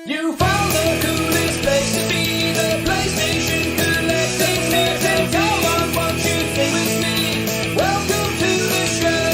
You found the coolest place to be, the PlayStation collecting nerds, and come on, won't you sing with me? Welcome to the show.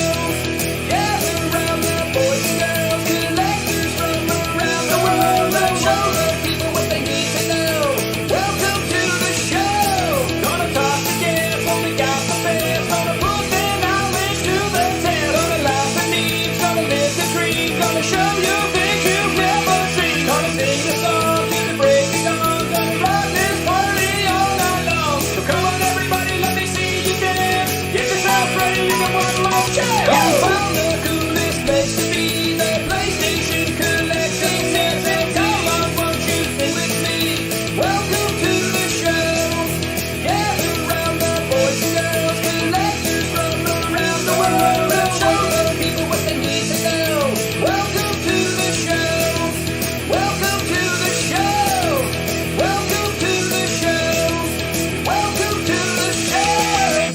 Gather round the boys and girls, collectors from around the world. Let's show the people what they need to know. Welcome to the show. Gonna talk to guests, what we got for fans. Gonna put their knowledge to the test. Gonna laugh and need, gonna live the dream. Gonna show you things you've never seen. Gonna sing the song to the break of dawn. Gonna rock this party all night long. So come on everybody, let me see you dance. Get yourself ready, you got one more chance. You found the coolest place to be, the PlayStation collecting nerds, and come on, won't you sing with me? Welcome to the show. Gather round the boys and girls, collectors from around the world. Let's show the people what they need to know. Welcome to the show. Welcome to the show. Welcome to the show. Welcome to the show.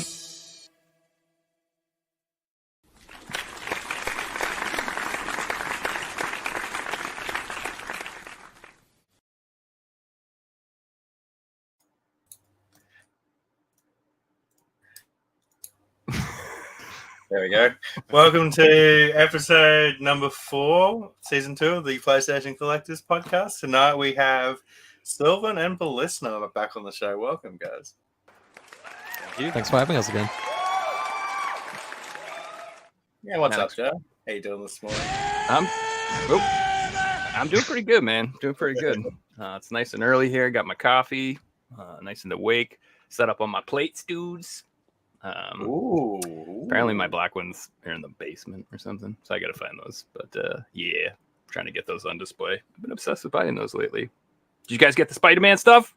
There we go. Welcome to episode number 4, season 2 of the PlayStation Collectors podcast. Tonight we have Silvan and Beliskner back on the show. Welcome, guys. Thanks for having us again. Yeah, what's up, Joe? How you doing this morning? I'm doing pretty good, man. Doing pretty good. It's nice and early here. Got my coffee, nice and awake. Set up on my plates, dudes. Ooh. Apparently my black ones are in the basement or something, so I gotta find those. But yeah, trying to get those on display. I've been obsessed with buying those lately. Did you guys get the Spider-Man stuff?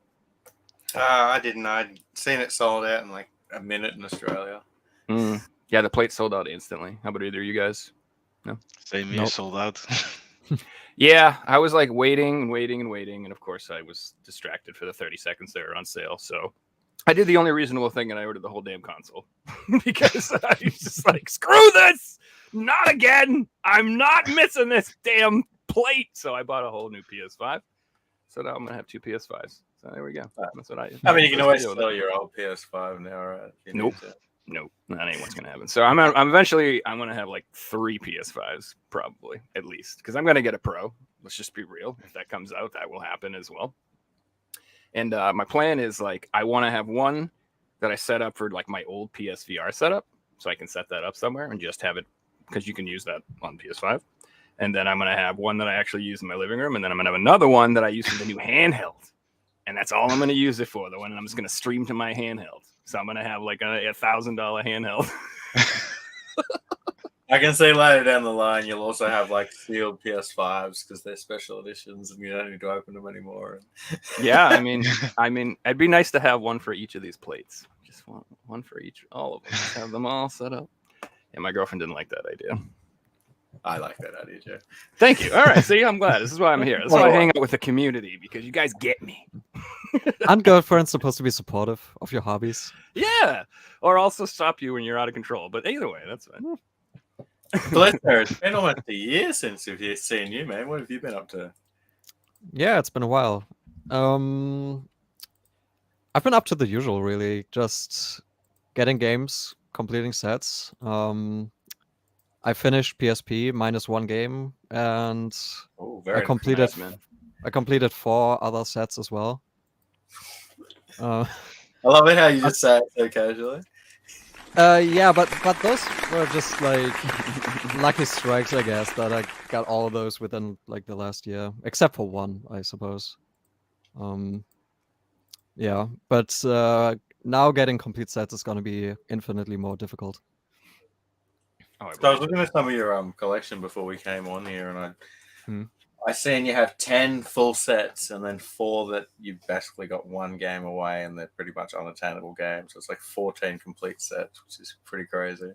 I didn't. I'd seen it sold out in like a minute in Australia. Yeah, the plate sold out instantly. How about either of you guys? No? Same here, Nope. sold out. Yeah, I was like waiting, and of course I was distracted for the 30 seconds they were on sale, so I did the only reasonable thing and I ordered the whole damn console because I was just like, screw this! Not again! I'm not missing this damn plate! So I bought a whole new PS5. So now I'm going to have 2 PS5s. So there we go. That's what I mean, you can always sell your old PS5 now, right? If you need Nope. to. Nope, that ain't what's going to happen. So I'm eventually, I'm going to have like 3 PS5s, probably, at least. Because I'm going to get a Pro. Let's just be real. If that comes out, that will happen as well. And my plan is like I want to have one that I set up for like my old PSVR setup, so I can set that up somewhere and just have it because you can use that on PS5. And then I'm gonna have one that I actually use in my living room, and then I'm gonna have another one that I use for the new handheld, and that's all I'm gonna use it for. The one I'm just gonna stream to my handheld. So I'm gonna have like a $1,000 handheld. I can see later down the line you'll also have like sealed PS5s because they're special editions and you don't need to open them anymore. Yeah, I mean, it'd be nice to have one for each of these plates. Just one for each, all of them. Just have them all set up. Yeah, my girlfriend didn't like that idea. I like that idea, Joe. Thank you. All right, see, I'm glad. This is why I'm here. This is why I hang out with the community because you guys get me. Aren't girlfriends supposed to be supportive of your hobbies? Yeah, or also stop you when you're out of control. But either way, that's fine. Beliskner, it's been almost a year since we've seen you, man. What have you been up to? Yeah, it's been a while. I've been up to the usual, really. Just getting games, completing sets. I finished PSP minus 1 game, and Oh, I completed. Nice, man. I completed 4 other sets as well. I love it how you just say it so casually. Yeah, but those were just like lucky strikes, I guess, that I got all of those within like the last year, except for one, I suppose. Yeah, but now getting complete sets is going to be infinitely more difficult. Oh, So I was looking at some of your collection before we came on here, and I seen you have 10 full sets and then 4 that you basically got 1 game away, and they're pretty much unattainable games. So it's like 14 complete sets, which is pretty crazy.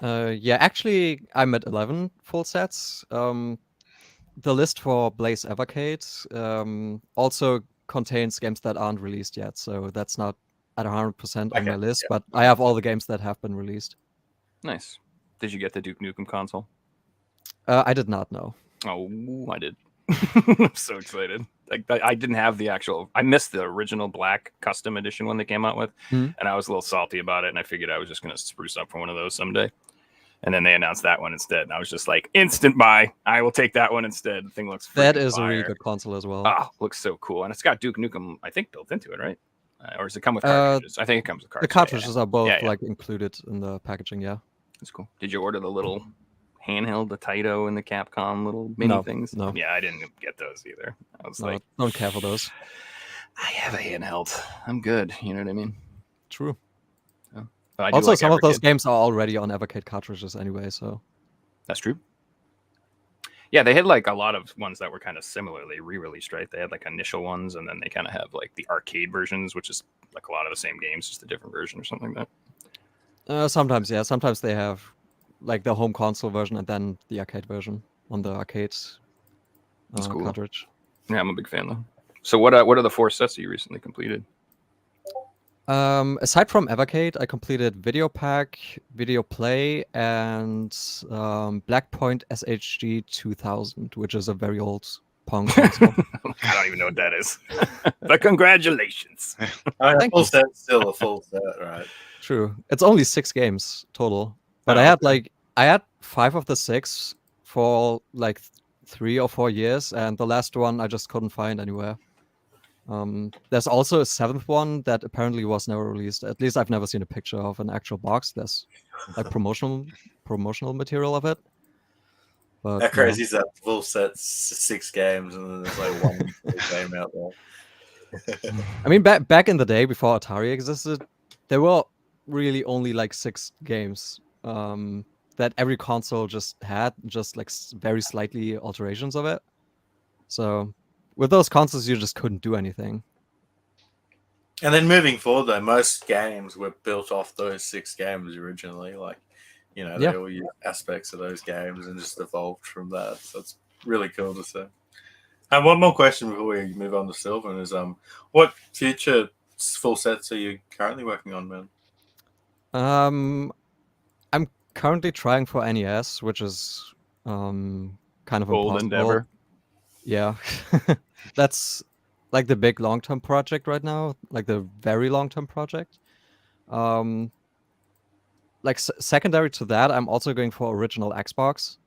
Yeah, actually, I'm at 11 full sets. The list for Blaze Evercade also contains games that aren't released yet, so that's not at 100% on my list, but I have all the games that have been released. Nice. Did you get the Duke Nukem console? I did not know. Oh, I did. I'm so excited. Like I didn't have the actual. I missed the original black custom edition one they came out with, Mhm. and I was a little salty about it. And I figured I was just gonna spruce up for one of those someday. And then they announced that one instead, and I was just like, instant buy. I will take that one instead. The thing looks That freaking is a fire. really good console as well. Oh, looks so cool, and it's got Duke Nukem, I think, built into it, right? Or does it come with cartridges? I think it comes with The cartridges. cartridges are both Yeah. like included in the packaging. Yeah. That's cool. Did you order the little handheld, the Taito and the Capcom little mini things? No. Yeah, I didn't get those either. I was like, don't care for those. I have a handheld. I'm good. You know what I mean? True. But I do Also, like some of those Evercade. games are already on Evercade cartridges anyway, so. That's true. Yeah, they had like a lot of ones that were kind of similarly re-released, right? They had like initial ones, and then they kind of have like the arcade versions, which is like a lot of the same games, just a different version or something like that. Sometimes, yeah. Sometimes they have like the home console version and then the arcade version on the arcade That's cool. cartridge. Yeah, I'm a big fan though. So what are the 4 sets that you recently completed? Aside from Evercade, I completed Video Pack, Video Play, and Blackpoint SHG 2000, which is a very old Pong console. I don't even know what that is. But congratulations. A Thank full you. set's still a full set, right? True. It's only 6 games total. But Oh, I had 5 of the 6 for like 3 or 4 years, and the last one I just couldn't find anywhere. There's also a 7th one that apparently was never released. At least I've never seen a picture of an actual box. There's like promotional material of it. But How crazy is that? Full set's 6 games, and then there's like one full game out there. I mean, back in the day before Atari existed, there were really only like 6 games that every console just had, just like very slightly alterations of it. So with those consoles, you just couldn't do anything. And then moving forward, though, most games were built off those 6 games originally. Like, you know, they all use aspects of those games and just evolved from that. So it's really cool to see. And one more question before we move on to Silvan is, what future full sets are you currently working on, man? I'm currently trying for NES, which is kind of Bold impossible. endeavor. Yeah, that's like the big long-term project right now, like the very long-term project. Like secondary to that, I'm also going for original Xbox.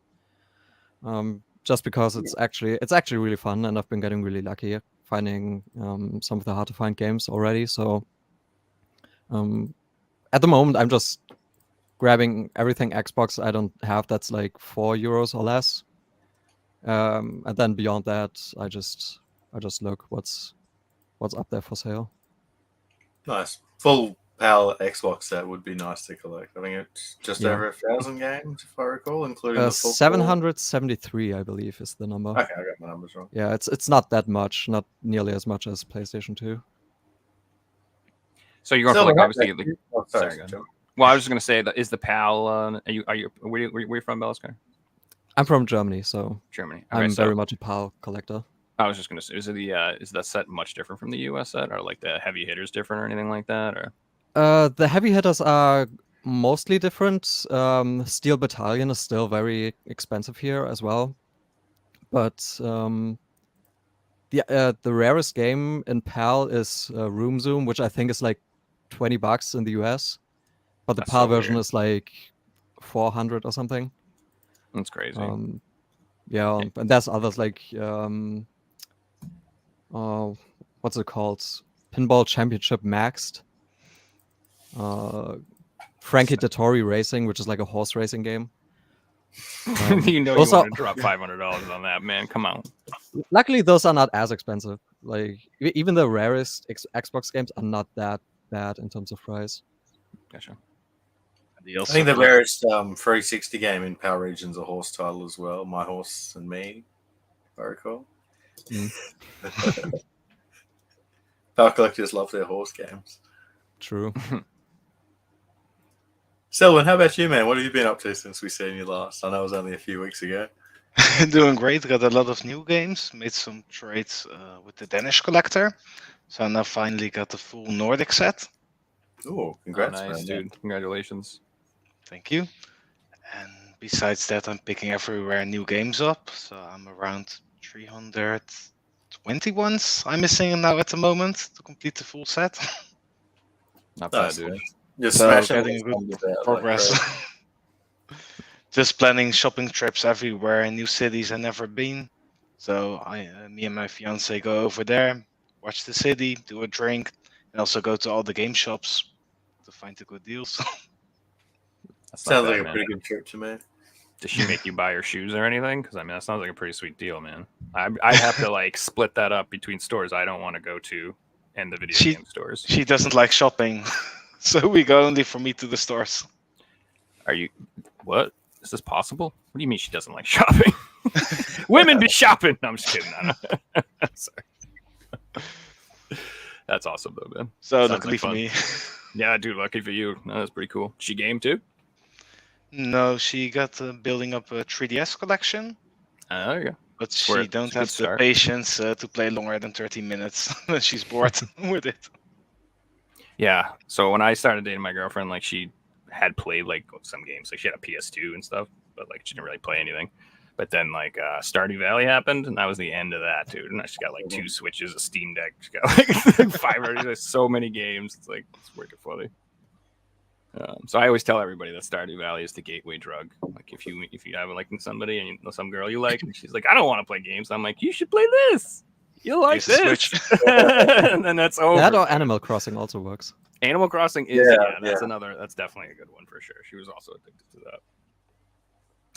Just because it's actually really fun, and I've been getting really lucky finding some of the hard to find games already. So at the moment, I'm just grabbing everything Xbox I don't have that's like €4 or less. And then beyond that, I just look what's up there for sale. Nice. Full PAL Xbox set would be nice to collect. I think it's just over 1,000 games, if I recall, including the full 773, I believe, is the number. Okay, I got my numbers wrong. Yeah, it's not that much, not nearly as much as PlayStation 2. So you're going for like obviously. Sorry. Well, I was just going to say that is the PAL. Where are you from, Beliskner? I'm from Germany, so Germany. I'm very much a PAL collector. I was just going to say, is that set much different from the US set, or like the heavy hitters different, or anything like that, or? The heavy hitters are mostly different. Steel Battalion is still very expensive here as well, but the rarest game in PAL is Room Zoom, which I think is like $20 in the US, but the That's PAL so version weird. is like 400 or something. That's crazy. Yeah, and there's others like what's it called? Pinball Championship Maxed. Frankie Dettori Racing, which is like a horse racing game. You know, you want to drop $500 on that, man. Come on. Luckily, those are not as expensive. Like even the rarest Xbox games are not that bad in terms of price. Gotcha. I think the rarest 360 game in PAL region's a horse title as well. My Horse and Me, if I recall. PAL collectors love their horse games. True. Silvan, how about you, man? What have you been up to since we seen you last? I know it was only a few weeks ago. Doing great. Got a lot of new games. Made some trades with the Danish collector. So I now finally got the full Nordic set. Oh, congrats, nice, man. dude. Congratulations. Thank you. And besides that, I'm picking everywhere new games up. So I'm around 320 ones I'm missing now at the moment to complete the full set. Not bad, Nice. dude. Just So smashing getting those good numbers out like progress. crazy. Just planning shopping trips everywhere in new cities I've never been. So me and my fiance go over there, watch the city, do a drink, and also go to all the game shops to find the good deals. That's not Sounds bad, like a man. pretty good trip to me. Does she make you buy her shoes or anything? Because I mean, that sounds like a pretty sweet deal, man. I'd have to like split that up between stores I don't want to go to and the video game stores. She doesn't like shopping, so we go only for me to the stores. Are you? What? Is this possible? What do you mean she doesn't like shopping? Women be shopping. No, I'm just kidding. Sorry. That's awesome though, man. So Sounds luckily like for fun. me. Yeah, dude, lucky for you. No, that's pretty cool. She game too? No, she got building up a 3DS collection, Oh, there you go. but It's where she it's don't a good have the start. patience to play longer than 30 minutes. She's bored with it. Yeah. So when I started dating my girlfriend, like she had played like some games, like she had a PS2 and stuff, but like she didn't really play anything. But then like Stardew Valley happened, and that was the end of that, dude. And she got like 2 Switches, a Steam Deck. She got like 5. There's so many games. It's like it's wicked funny. So I always tell everybody that Stardew Valley is the gateway drug. Like if you have like somebody and you know some girl you like, and she's like, I don't want to play games. I'm like, you should play this. You'll like Use the this. Switch. And then that's over. That or man. Animal Crossing also works. Animal Crossing is that's definitely a good one for sure. She was also addicted to that.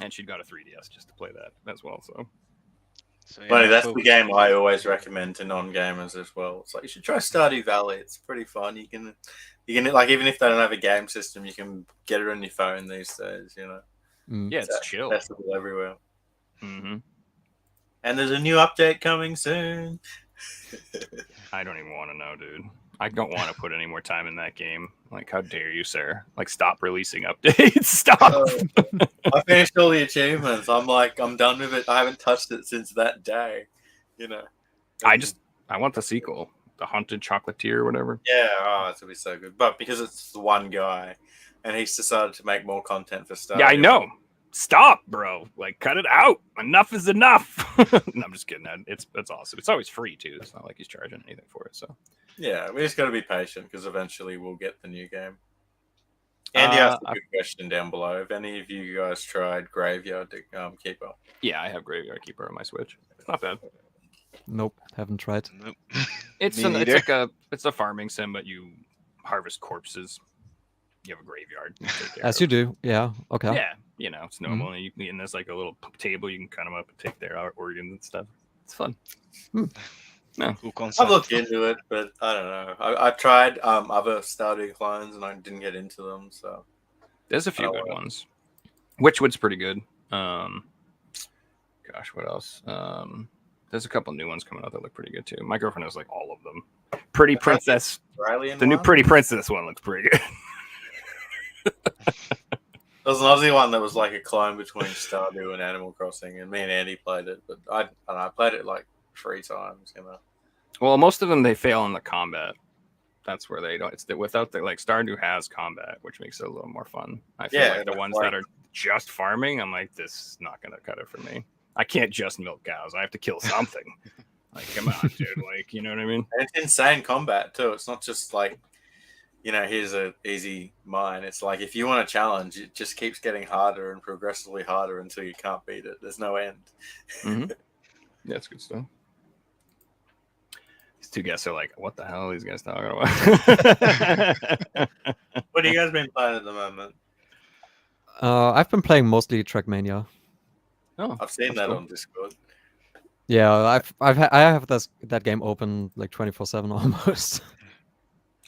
And she'd got a 3DS just to play that as well. So Funny, that's the game I always recommend to non-gamers as well. It's like you should try Stardew Valley. It's pretty fun. You can like even if they don't have a game system, you can get it on your phone these days. You know, yeah, it's chill. Accessible everywhere. Mm-hmm. And there's a new update coming soon. I don't even want to know, dude. I don't want to put any more time in that game. Like, how dare you, sir? Like, stop releasing updates. Stop. I finished all the achievements. I'm done with it. I haven't touched it since that day. You know. I want the sequel, the Haunted Chocolatier or whatever. Yeah, it's gonna be so good. But because it's the one guy, and he's decided to make more content for Stardew. Yeah, I know. Stop, bro. Like, cut it out. Enough is enough. No, I'm just kidding. It's awesome. It's always free too. It's not like he's charging anything for it. So. Yeah, we just got to be patient because eventually we'll get the new game. Andy asked a good question down below. Have any of you guys tried Graveyard Keeper? Yeah, I have Graveyard Keeper on my Switch. It's not bad. Nope, haven't tried. Nope. It's a farming sim, but you harvest corpses. You have a graveyard. As you do, yeah. Okay. Yeah, you know it's normal, and there's like a little table you can cut them up and take their organs and stuff. It's fun. No. Cool concept. I've looked into it, but I don't know. I tried other Stardew clones and I didn't get into them. So there's a few good ones. Witchwood's pretty good. Gosh, what else? There's a couple new ones coming out that look pretty good too. My girlfriend has like all of them. Pretty Princess. The new Pretty Princess one looks pretty good. There was an Aussie one that was like a clone between Stardew and Animal Crossing, and me and Andy played it, but I played it like 3 times, you know. Well, most of them they fail in the combat. That's where they don't. It's without the like Stardew has combat, which makes it a little more fun. I feel like the ones that are just farming, I'm like, this is not gonna cut it for me. I can't just milk cows. I have to kill something. Like, come on, dude. Like, you know what I mean? And it's insane combat too. It's not just like, you know, here's a easy mine. It's like if you want a challenge, it just keeps getting harder and progressively harder until you can't beat it. There's no end. Mm-hmm. Yeah, that's good stuff. These two guys are like, what the hell are these guys talking about? What have you guys been playing at the moment? I've been playing mostly Trackmania. Oh, I've seen that on Discord. Yeah, I have that game open like 24/7 almost.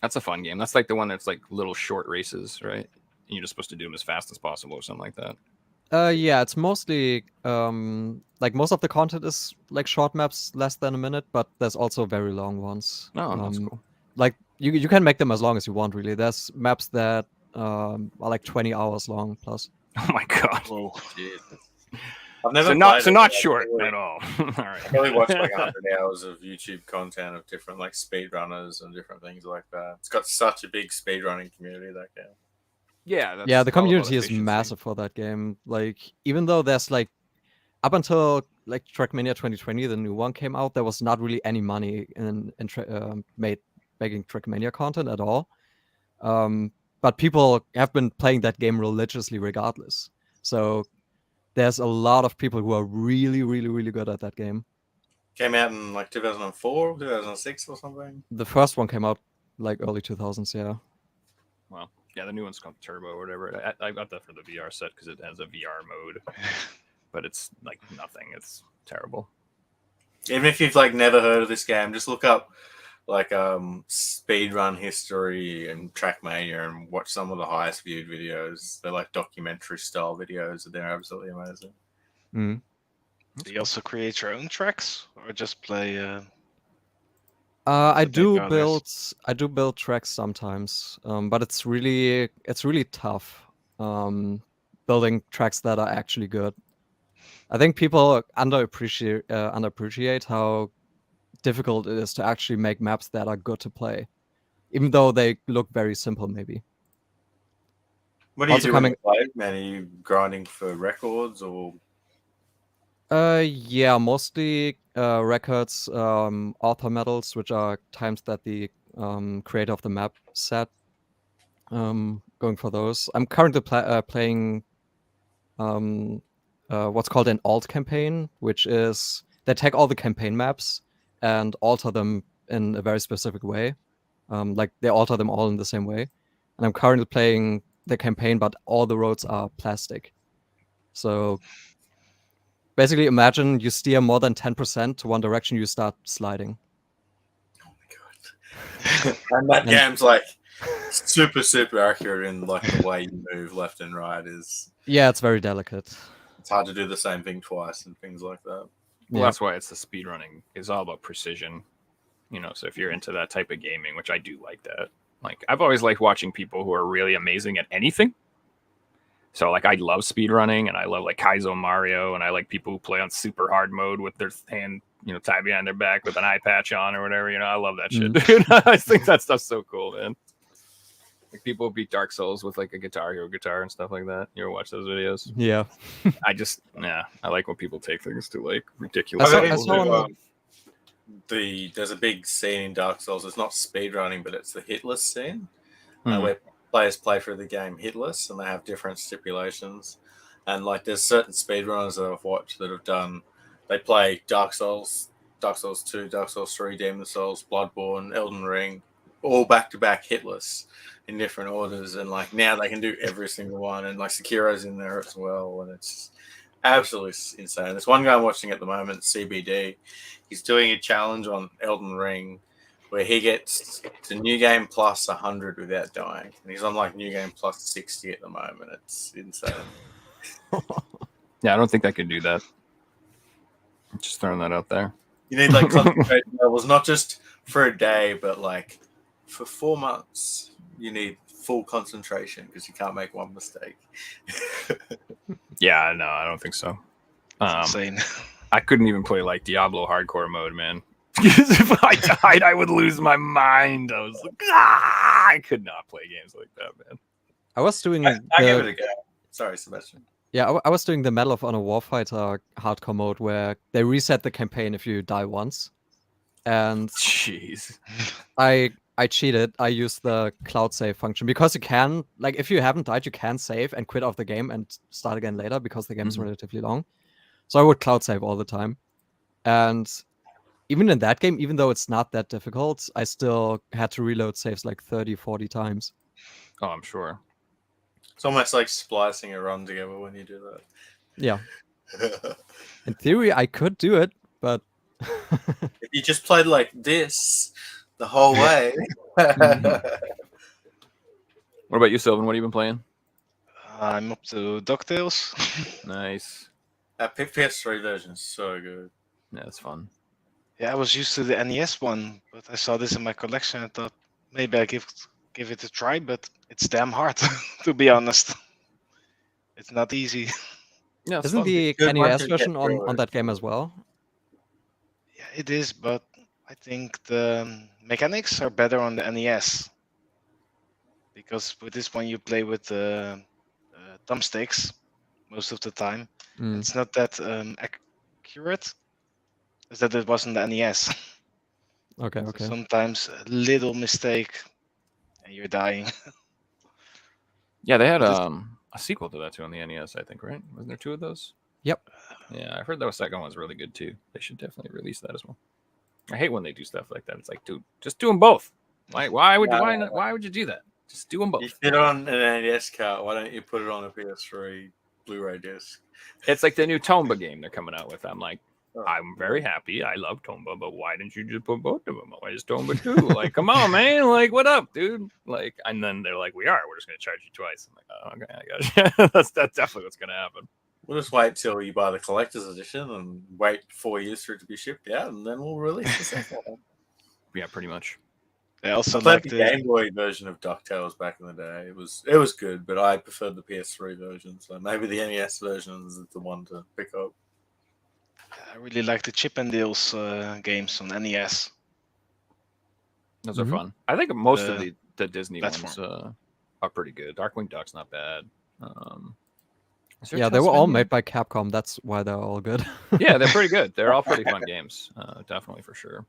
That's a fun game. That's like the one that's like little short races, right? And you're just supposed to do them as fast as possible or something like that. Yeah, it's mostly like most of the content is like short maps, less than a minute, but there's also very long ones. Oh, that's cool. Like you can make them as long as you want, really. There's maps that are like 20 hours long plus. Oh my god. Whoa. I've never not short at all. All right. I probably watched like 100 hours of YouTube content of different like speedrunners and different things like that. It's got such a big speedrunning community, that game. Yeah, Yeah, the community is massive for that game. Like, even though there's like up until like Trackmania 2020, the new one came out, there was not really any money in making Trackmania content at all. But people have been playing that game religiously regardless. So there's a lot of people who are really, really, really good at that game. Came out in like 2004, 2006 or something. The first one came out like early 2000s, yeah. Well, yeah, the new one's called Turbo or whatever. I got that for the VR set because it has a VR mode, but it's like nothing. It's terrible. Even if you've like never heard of this game, just look up like speedrun history and Trackmania and watch some of the highest viewed videos. They're like documentary style videos, and they're absolutely amazing. Mm. Do you also create your own tracks, or just play? I With do maybe others? build tracks sometimes, but it's really tough building tracks that are actually good. I think people underappreciate how difficult it is to actually make maps that are good to play, even though they look very simple. Maybe. What do you Also do coming- when you play, man? Are you grinding for records or? Yeah, mostly records, author medals, which are times that the creator of the map set. Going for those. I'm currently playing what's called an alt campaign, which is they take all the campaign maps and alter them in a very specific way. Like they alter them all in the same way. And I'm currently playing the campaign, but all the roads are plastic. So basically, imagine you steer more than 10% to one direction, you start sliding. Oh my god! And that game's like super accurate in like the way you move left and right. Yeah, it's very delicate. It's hard to do the same thing twice and things like that. Well, Yeah. that's why it's the speedrunning is all about precision. So if you're into that type of gaming, which I do like that. Like I've always liked watching people who are really amazing at anything. So like I love speedrunning and I love like Kaizo Mario and I like people who play on super hard mode with their hand, tied behind their back with an eye patch on or whatever. I love that shit, dude. I think that stuff's so cool, man. Like people beat Dark Souls with like a Guitar Hero guitar and stuff like that. You ever watch those videos? Yeah. I like when people take things to like ridiculous I levels. saw one- There's a big scene in Dark Souls. It's not speedrunning, but it's the hitless scene Mhm. where players play through the game hitless, and they have different stipulations. And like, there's certain speedrunners that I've watched that have done. They play Dark Souls 2, Dark Souls 3, Demon Souls, Bloodborne, Elden Ring, all back to back hitless in different orders. And like now they can do every single one, and like Sekiro's in there as well, and it's absolutely insane. There's one guy I'm watching at the moment, CBD. He's doing a challenge on Elden Ring where he gets to New Game Plus 100 without dying. And he's on like New Game Plus 60 at the moment. It's insane. Yeah, I don't think I could do that. Just throwing that out there. You need like concentration levels, not just for a day, but like for 4 months. You need full concentration because you can't make one mistake. Yeah, no, I don't think so. It's insane. I couldn't even play like Diablo hardcore mode, man. If I died, I would lose my mind. I was like, I could not play games like that, man. I was doing I give it a go. Sorry, Sebastian. Yeah, I was doing the Medal of Honor Warfighter hardcore mode where they reset the campaign if you die once. And Jeez. I cheated. I used the cloud save function because you can, like, if you haven't died, you can save and quit off the game and start again later because the game is relatively long. So I would cloud save all the time. And even in that game, even though it's not that difficult, I still had to reload saves like 30, 40 times. Oh, I'm sure. It's almost like splicing a run together when you do Yeah. that. In theory, I could do it, but If you just played like this the whole way. What about you, Silvan? What have you been playing? I'm up to DuckTales. Nice. That PS3 version is so good. Yeah, it's fun. Yeah, I was used to the NES one, but I saw this in my collection. I thought maybe I give it a try, but it's damn hard, to be honest. It's not easy. Yeah, it's isn't fun. the Good once NES you get version through on it. that game as well? Yeah, it is, but I think the mechanics are better on the NES. Because with this one you play with the thumbsticks, most of the time. Mm. It's not that accurate as that it was on the NES. Okay, So okay. sometimes a little mistake and you're dying. Yeah, they had But a sequel to that too on the NES, I think, right? Wasn't there 2 of those? Yep. Yeah, I heard that second one's really good too. They should definitely release that as well. I hate when they do stuff like that. It's like, dude, just do them both. Why would you do that? Just do them You both. fit on an NES cart. Why don't you put it on a PS3 Blu-ray disc? It's like the new Tomba game they're coming out with. I'm like, Oh, I'm very happy. I love Tomba, but why didn't you just put both of them? Why is Tomba 2? Like, come on, man. Like, what up, dude? Like, and then they're like, we're just gonna charge you twice. I'm like, oh, okay, I got you. that's definitely what's gonna happen. We'll just wait till you buy the collector's edition and wait 4 years for it to be shipped out, and then we'll release the second one. Yeah, pretty much. I also I played like the the Game Boy version of DuckTales back in the day. It was good, but I preferred the PS3 version, so maybe the NES version is the one to pick up. I really like the Chip and Dale's games on NES. Those are fun. I think most of The the Disney ones platform. are pretty good. Darkwing Duck's not bad. Is there Yeah, they were all Tasmania? made by Capcom. That's why they're all good. Yeah, they're pretty good. They're all pretty fun games. Definitely for sure.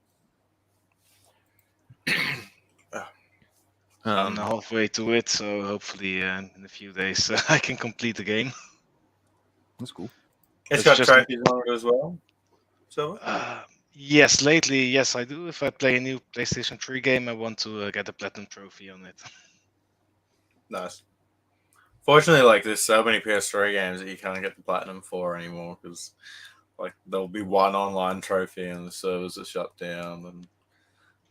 I'm halfway to it, so hopefully in a few days I can complete the game. That's cool. It's It's got just- trophies on it as well. So Yes, lately, yes, I do. If I play a new PlayStation 3 game, I want to get a platinum trophy on it. nice. Fortunately, like there's so many PS3 games that you can't get the platinum for anymore because like there'll be one online trophy and the servers are shut down and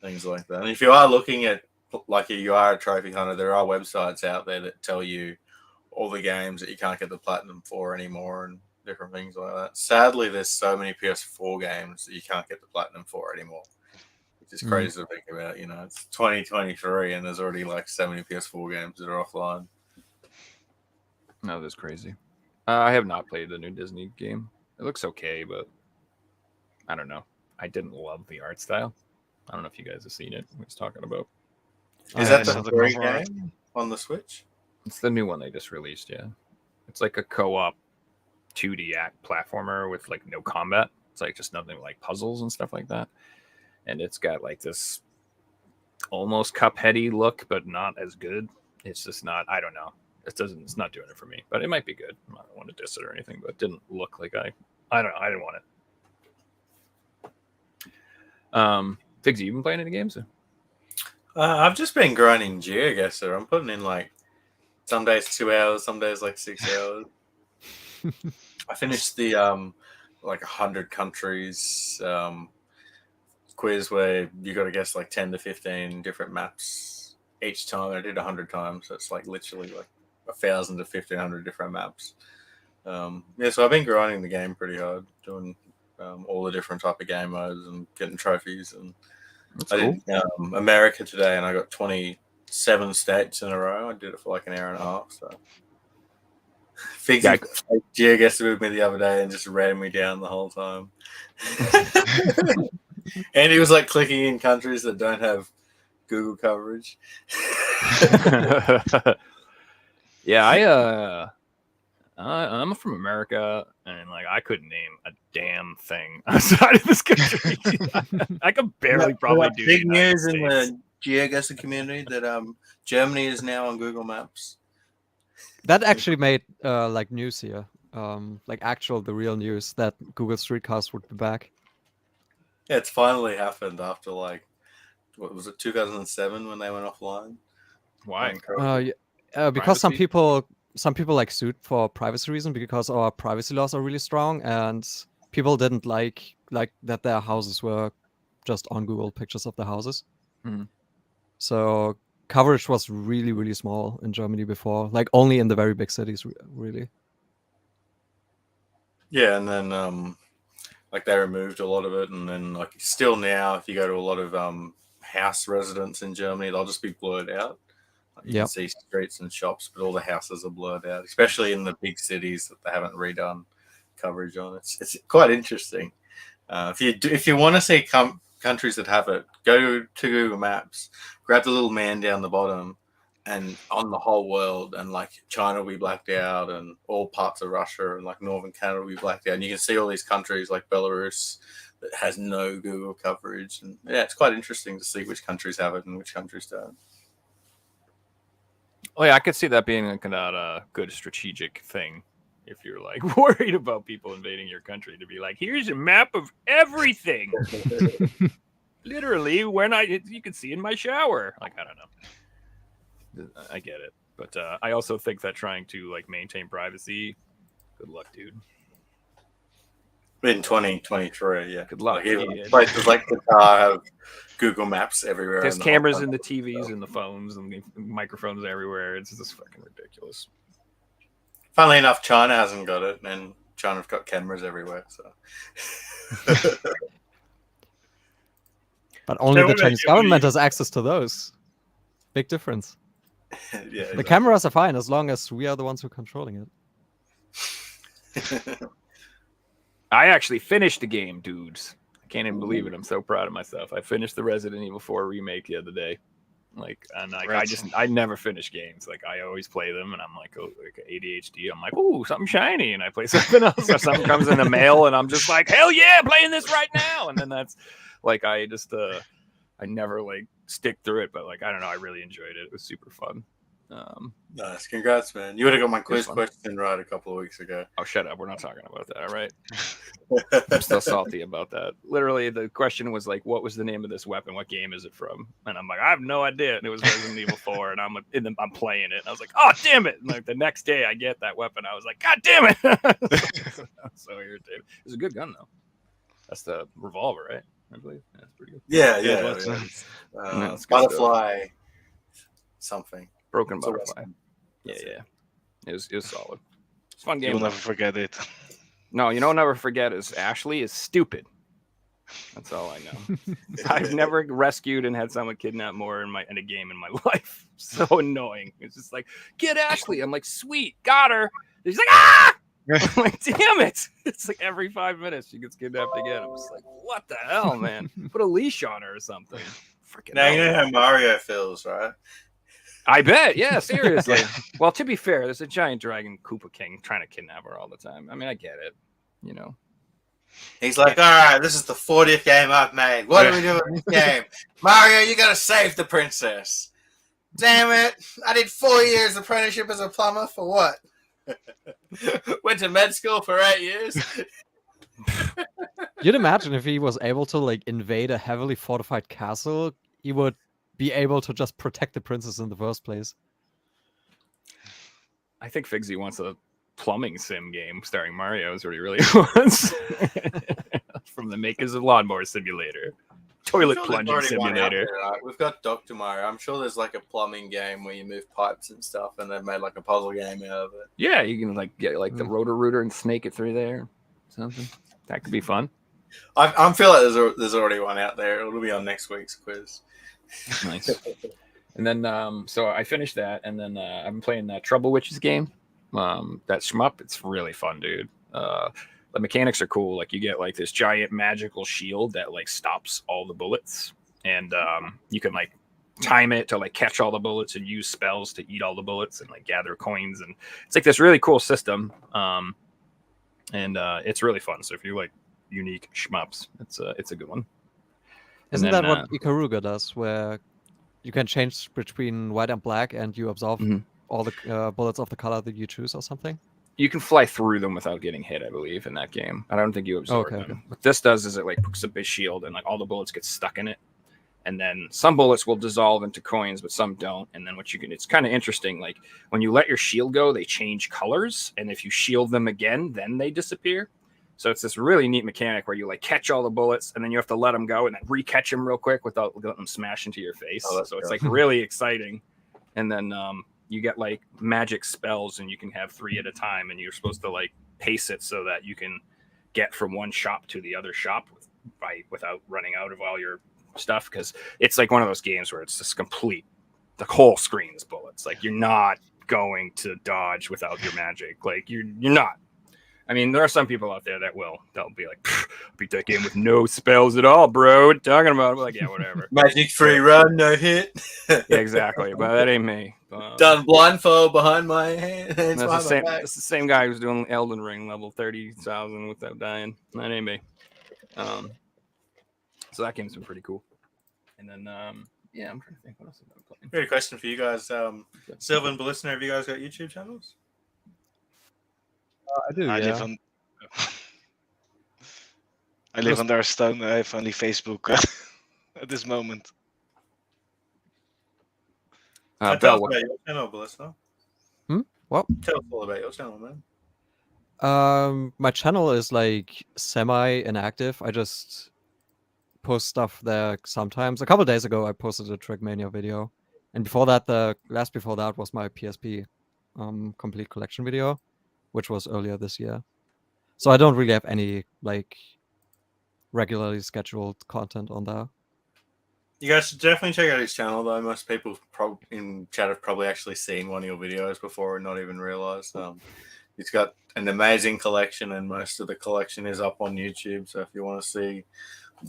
things like that. And if you are looking at like if you are a trophy hunter, there are websites out there that tell you all the games that you can't get the platinum for anymore and different things like that. Sadly, there's so many PS4 games that you can't get the platinum for anymore, which is crazy to think about. You know, it's 2023 and there's already like so many PS4 games that are offline. No, that's crazy. I have not played the new Disney game. It looks okay, but I don't know. I didn't love the art style. I don't know if you guys have seen it. What he's talking about. Is I that the saw the free cover art. game on the Switch? It's the new one they just released. Yeah, it's like a co-op 2D act platformer with like no combat. It's like just nothing like puzzles and stuff like that. And it's got like this almost Cupheady look, but not as good. It's just not. I don't know. It's not doing it for me, but it might be good. I don't want to diss it or anything, but it didn't look like I didn't want it. Figsy, you been playing any games? I've just been grinding Geoguessr. I'm putting in like some days 2 hours, some days like 6 hours. I finished the like 100 countries quiz where you got to guess like 10 to 15 different maps each time. I did 100 times, so it's like literally like 1,000 to 1,500 different maps. Yeah, so I've been grinding the game pretty hard, doing all the different type of game modes and getting trophies. And That's I cool. did America today, and I got 27 states in a row. I did it for like an hour and a half. So Figsy played Geoguessr with me the other day and just ran me down the whole time. And he was like clicking in countries that don't have Google coverage. Yeah, I'm from America, and like I couldn't name a damn thing outside of this country. I could barely probably do big the United news in States. the Geoguessr community that Germany is now on Google Maps. That actually made like news here, like the real news that Google Streetcast would be back. Yeah, it's finally happened after like what was it, 2007 when they went offline. Why? Because some Privacy? people like sued for privacy reasons because our privacy laws are really strong, and people didn't like that their houses were just on Google pictures of the houses. Mhm. So coverage was really, really small in Germany before, like only in the very big cities, really. Yeah, and then like they removed a lot of it, and then like still now, if you go to a lot of house residents in Germany, they'll just be blurred out. You can see streets and shops, but all the houses are blurred out, especially in the big cities that they haven't redone coverage on. It's quite interesting. If you want to see countries that have it, go to Google Maps, grab the little man down the bottom, and on the whole world, and like China will be blacked out, and all parts of Russia and like northern Canada will be blacked out, and you can see all these countries like Belarus that has no Google coverage, and yeah, it's quite interesting to see which countries have it and which countries don't. Oh yeah, I could see that being like a good strategic thing. If you're like worried about people invading your country, to be like, here's a map of everything. Literally, you can see in my shower. Like, I don't know. I get it, but I also think that trying to like maintain privacy, good luck, dude. In 2023, yeah. Good luck. Like, even places like Qatar have Google Maps everywhere. There's in the cameras whole in the country. TVs and the phones and the microphones everywhere. It's just fucking ridiculous. Funnily enough, China hasn't got it, and China's got cameras everywhere. So, But only So the what Chinese about you? government has access to those. Big difference. yeah, The exactly. cameras are fine as long as we are the ones who are controlling it. I actually finished the game, dudes. I can't even believe it. I'm so proud of myself. I finished the Resident Evil 4 remake the other day. I never finish games. Like, I always play them, and I'm like, oh, like ADHD. I'm like, ooh, something shiny, and I play something else, or something comes in the mail, and I'm just like, hell yeah, playing this right now. And then that's like, I never like stick through it, but like, I don't know, I really enjoyed it. It was super fun. Nice, congrats, man! You would have got my quiz fun. question right a couple of weeks ago. Oh, shut up. We're not talking about that, all right? I'm still salty about that. Literally, the question was like, what was the name of this weapon? What game is it from? And I'm like, I have no idea. And it was Resident Evil 4, and I'm playing it. And I was like, oh, damn it. And like the next day I get that weapon. I was like, God damn it. I was so irritated. It was a good gun, though. That's the revolver, right? I believe. Yeah, it's pretty good. Yeah. that's it's good Butterfly something. Broken It's a Butterfly. Western. Yeah, That's yeah. It was solid. It's a fun game. You'll never forget it. No, you know, I'll never forget is Ashley is stupid. That's all I know. I've never rescued and had someone kidnap more in a game in my life. So annoying. It's just like, get Ashley. I'm like, sweet, got her. She's like, ah! I'm like, damn it. It's like every 5 minutes she gets kidnapped again. I'm just like, what the hell, man? Put a leash on her or something. Freaking Now you hell. know how Mario feels, right? I bet. Yeah, seriously. Well, to be fair, there's a giant dragon Koopa King trying to kidnap her all the time. I mean, I get it. You know. He's like, all right, this is the 40th game I've made. What do we do in this game? Mario, you gotta save the princess. Damn it. I did 4 years apprenticeship as a plumber for what? Went to med school for 8 years. You'd imagine if he was able to like invade a heavily fortified castle, he would be able to just protect the princess in the first place. I think Figsy wants a plumbing sim game starring Mario is what he really wants. From the makers of Lawnmower Simulator. Toilet I'm sure plunging there's already one out simulator. there, right? We've got Dr. Mario. I'm sure there's like a plumbing game where you move pipes and stuff, and they've made like a puzzle game out of it. Yeah, you can like get like the rotor-rooter and snake it through there. Something. That could be fun. I feel like there's already one out there. It'll be on next week's quiz. Nice. And then so I finished that, and then I've been playing that Trouble Witches game. That shmup, it's really fun, dude. The mechanics are cool. Like, you get like this giant magical shield that like stops all the bullets, and you can like time it to like catch all the bullets and use spells to eat all the bullets and like gather coins, and it's like this really cool system. And it's really fun. So if you like unique shmups, it's a good one. Isn't then, that what Ikaruga does, where you can change between white and black and you absorb all the bullets of the color that you choose or something? You can fly through them without getting hit, I believe, in that game. I don't think you absorb them. Okay. What this does is it like puts a big shield and like all the bullets get stuck in it. And then some bullets will dissolve into coins, but some don't. And then it's kind of interesting. Like, when you let your shield go, they change colors. And if you shield them again, then they disappear. So it's this really neat mechanic where you like catch all the bullets and then you have to let them go and then re-catch them real quick without letting them smash into your face. So it's like really exciting. And then you get like magic spells and you can have 3 at a time, and you're supposed to like pace it so that you can get from one shop to the other shop without running out of all your stuff. Because it's like one of those games where it's just the whole screen is bullets. Like, you're not going to dodge without your magic. Like, you're not. I mean, there are some people out there they'll be like, beat that game with no spells at all, bro. What are you talking about? I'm like, yeah, whatever. Magic free run, no hit. Yeah, exactly. But that ain't me. Done blindfold behind my hands That's behind my back. that's the same guy who's doing Elden Ring level 30,000 without dying. That ain't me. So that game's been pretty cool. And then, yeah, I'm trying to think what else have I been playing. Great question for you guys. Silvan, Beliskner, have you guys got YouTube channels? I do. I yeah. live on. I live under a stone. I have only Facebook at this moment. Tell Bell, us about your channel, Beliskner. What? Tell us all about your channel, man. My channel is like semi-inactive. I just post stuff there sometimes. A couple days ago, I posted a Trackmania video, and before that, the last before that was my PSP complete collection video, which was earlier this year. So I don't really have any like regularly scheduled content on there. You guys should definitely check out his channel, though. Most people in chat have probably actually seen one of your videos before and not even realized. He's got an amazing collection, and most of the collection is up on YouTube. So if you want to see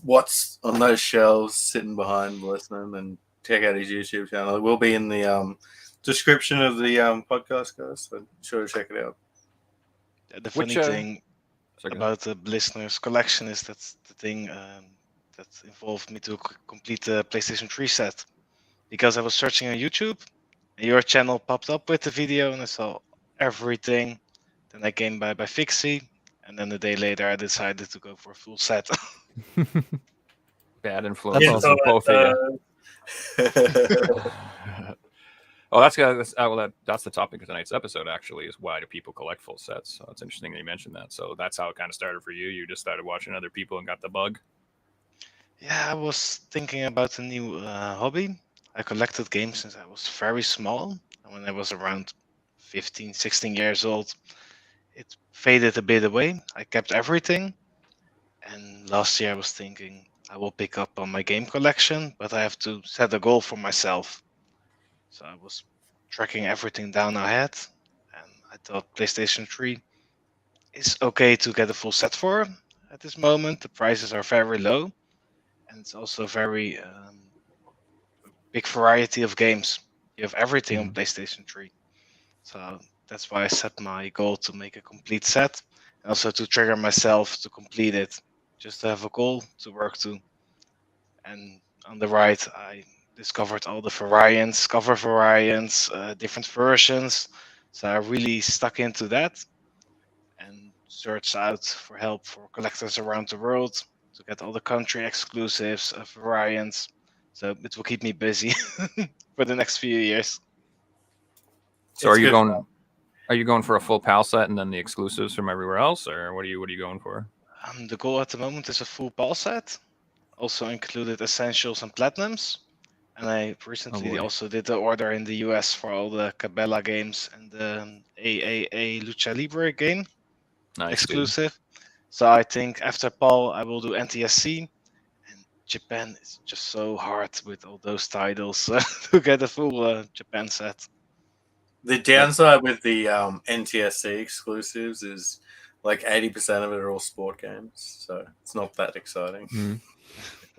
what's on those shelves sitting behind listening, then check out his YouTube channel. It will be in the description of the podcast, guys. So sure to check it out. The funny thing Sorry, about the Beliskner's collection is that's the thing that involved me to complete the PlayStation 3 set. Because I was searching on YouTube, and your channel popped up with the video, and I saw everything. Then I came by Fixie, and then a day later I decided to go for a full set. Bad influence That's on awesome. both of you. Oh, that's the topic of tonight's episode. Actually, is why do people collect full sets? So it's interesting that you mentioned that. So that's how it kind of started for you. You just started watching other people and got the bug. Yeah, I was thinking about a new hobby. I collected games since I was very small. And when I was around 15, 16 years old, it faded a bit away. I kept everything. And last year I was thinking I will pick up on my game collection, but I have to set a goal for myself. So I was tracking everything down I had. And I thought PlayStation 3 is okay to get a full set for at this moment. The prices are very low. And it's also very big variety of games. You have everything on PlayStation 3. So that's why I set my goal to make a complete set. And also to trigger myself to complete it. Just to have a goal to work to. And on the right, I discovered all the variants, cover variants, different versions. So I really stuck into that. And searched out for help for collectors around the world. To get all the country exclusives, variants. So it will keep me busy for the next few years. So are you going for a full PAL set and then the exclusives from everywhere else, or what are you going for? The goal at the moment is a full PAL set. Also included essentials and platinums. And I recently also did the order in the US for all the Cabela games and the AAA Lucha Libre game. Nice, exclusive. Dude. So I think after PAL, I will do NTSC. And Japan is just so hard with all those titles to get a full Japan set. The downside with the NTSC exclusives is like 80% of it are all sport games, so it's not that exciting.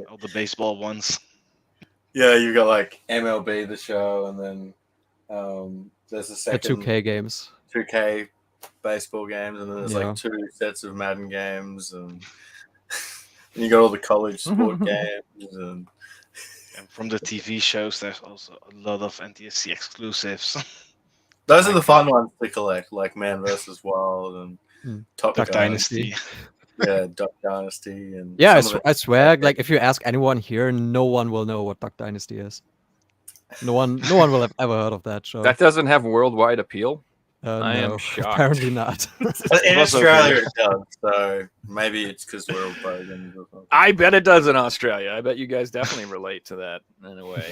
All the baseball ones. Yeah, you got like MLB The Show, and then there's a second 2K games. 2K baseball games, and then there's like 2 sets of Madden games, and you got all the college sport games, and from the TV shows, there's also a lot of NTSC exclusives. Those are the fun ones to collect, like Man vs. Wild and Duck Dynasty. Yeah, Duck Dynasty, and yeah, I swear, like if you ask anyone here, no one will know what Duck Dynasty is. No one will have ever heard of that show. That doesn't have worldwide appeal. I no, am shocked. apparently not. But in Australia it does, so maybe it's because we're all pagans or something. I bet it does in Australia. I bet you guys definitely relate to that in a way.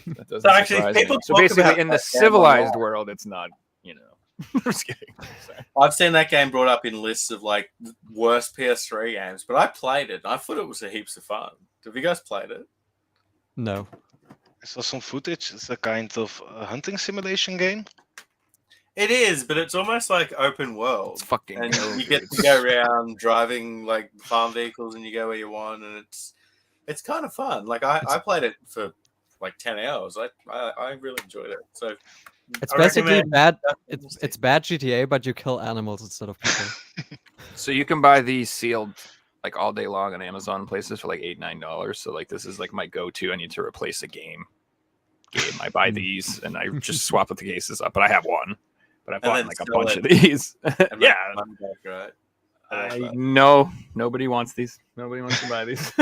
That doesn't surprise me. So basically, in the civilized world, it's not, I'm just kidding. Sorry. I've seen that game brought up in lists of like worst PS3 games, but I played it. I thought it was a heaps of fun. Have you guys played it? No. I saw some footage. It's a kind of hunting simulation game. It is, but it's almost like open world. It's fucking And go, you get dude. to go around driving like farm vehicles, and you go where you want, and it's kind of fun. Like I played it for like 10 hours. I really enjoyed it. So It's I basically recommend bad. Dustin It's bad GTA, but you kill animals instead of people. So you can buy these sealed like all day long on Amazon places for like $8-9. So like this is like my go-to. I need to replace a game. I buy these and I just swap with the cases up. But I have one. But I bought then like a sell bunch it. of these. and make Yeah. money back, right? I know nobody wants these. Nobody wants to buy these.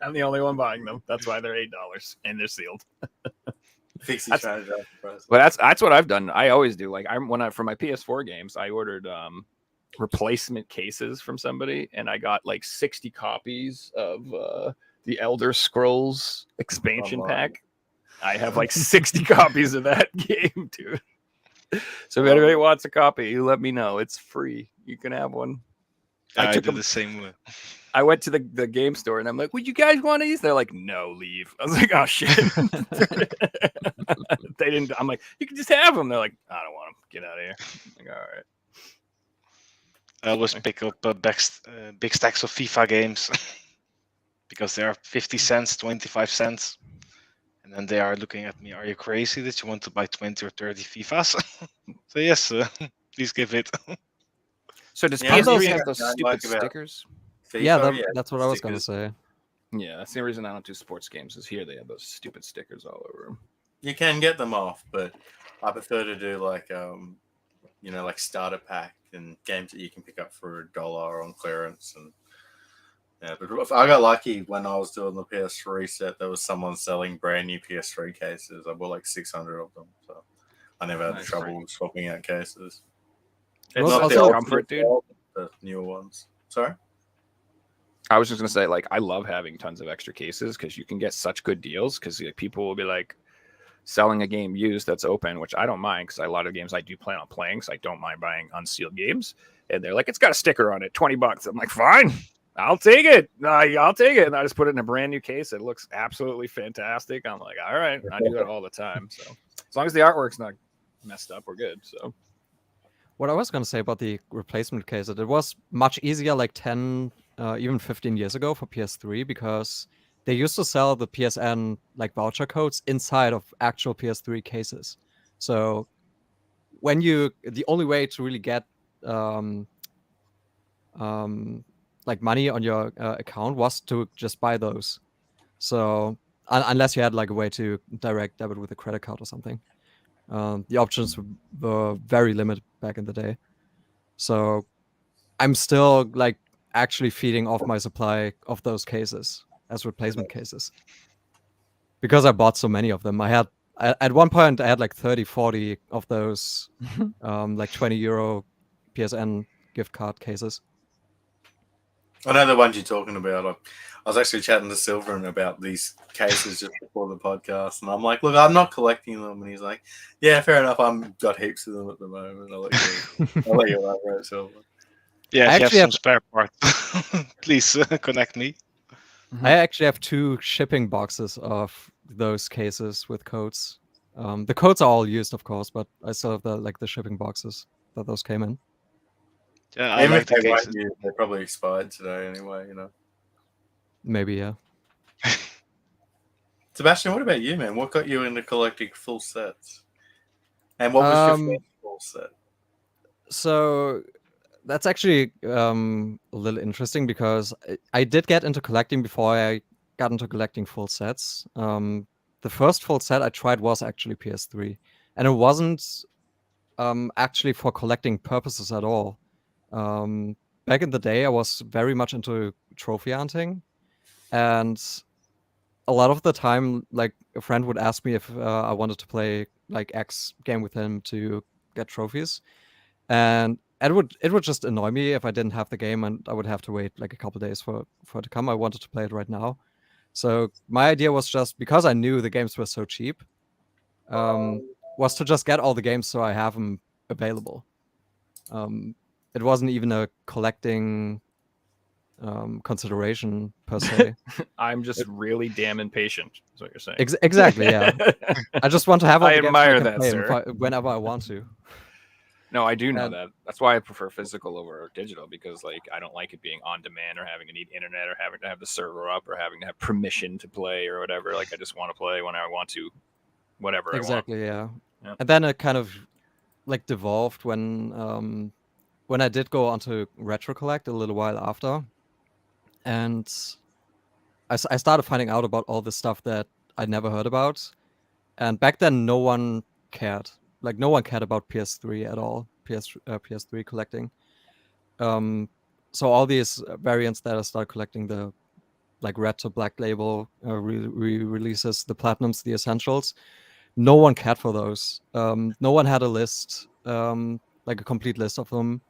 I'm the only one buying them. That's why they're $8 and they're sealed. Fixie trying to drive the price. But that's what I've done. I always do. Like for my PS4 games, I ordered replacement cases from somebody, and I got like 60 copies of the Elder Scrolls expansion pack. I have like 60 copies of that game, dude. So if anybody wants a copy, you let me know. It's free. You can have one. I did the same way. I went to the game store and I'm like, would you guys want these? They're like, no, leave. I was like, oh shit. They didn't. I'm like, you can just have them. They're like, I don't want them. Get out of here. I'm like, all right. I always pick up big stacks of FIFA games because they are 50 cents, 25 cents. And then they are looking at me, are you crazy that you want to buy 20 or 30 FIFAs? So yes, please give it. So does Yeah, PS3 those have those I stupid like about stickers? FIFA, Yeah, that's what I was gonna stickers. say. Yeah, that's the reason I don't do sports games. Is here they have those stupid stickers all over them. You can get them off, but I prefer to do like like starter pack and games that you can pick up for $1 on clearance. And yeah, but if I got lucky when I was doing the PS3 set. There was someone selling brand new PS3 cases. I bought like 600 of them, so I never had Nice. trouble swapping out cases. It's Well, not also- the comfort, dude. The newer ones. Sorry. I was just gonna say, like, I love having tons of extra cases because you can get such good deals. Because like, people will be like selling a game used that's open, which I don't mind because a lot of games I do plan on playing, so I don't mind buying unsealed games. And they're like, it's got a sticker on it, $20. I'm like, fine, I'll take it. I'll take it. And I just put it in a brand new case. It looks absolutely fantastic. I'm like, all right, I do that all the time. So as long as the artwork's not messed up, we're good. So What I was going to say about the replacement case, it was much easier like 10, even 15 years ago for PS3 because they used to sell the PSN like voucher codes inside of actual PS3 cases. So the only way to really get like money on your account was to just buy those. So unless you had like a way to direct debit with a credit card or something. The options were very limited back in the day. So I'm still like actually feeding off my supply of those cases as replacement cases because I bought so many of them. At one point I had like 30, 40 of those like €20 PSN gift card cases. I know the ones you're talking about. I was actually chatting to Silvan about these cases just before the podcast, and I'm like, "Look, I'm not collecting them." And he's like, "Yeah, fair enough. I've got heaps of them at the moment. I'll let you elaborate, Silvan." Yeah, I if you have actually some spare parts, please connect me. I actually have 2 shipping boxes of those cases with codes. The codes are all used, of course, but I still have the shipping boxes that those came in. Yeah, I Even like if the they weren't cases. used, they're probably expired today anyway. Maybe, yeah. Sebastian, what about you, man? What got you into collecting full sets? And what was your first full set? So that's actually a little interesting because I did get into collecting before I got into collecting full sets. The first full set I tried was actually PS3, and it wasn't actually for collecting purposes at all. Back in the day, I was very much into trophy hunting, and a lot of the time, like a friend would ask me if I wanted to play like X game with him to get trophies, and it would just annoy me if I didn't have the game and I would have to wait like a couple days for it to come. I wanted to play it right now, so my idea was just because I knew the games were so cheap, was to just get all the games so I have them available. It wasn't even a collecting consideration per se. I'm just really damn impatient. Is what you're saying? Exactly, yeah. I just want to have all I the games admire I can that, play sir. whenever I want to. No, I do know And- that. That's why I prefer physical over digital, because like I don't like it being on demand or having to need internet or having to have the server up or having to have permission to play or whatever. Like I just want to play when I want to, whatever Exactly, yeah. I want. Yeah. And then it kind of like devolved when I did go onto Retro Collect a little while after, and I started finding out about all this stuff that I never heard about. And back then, no one cared. Like no one cared about PS3 at all. PS3 collecting. So all these variants that I started collecting, the like red to black label releases, the platinums, the essentials. No one cared for those. No one had a list, like a complete list of them.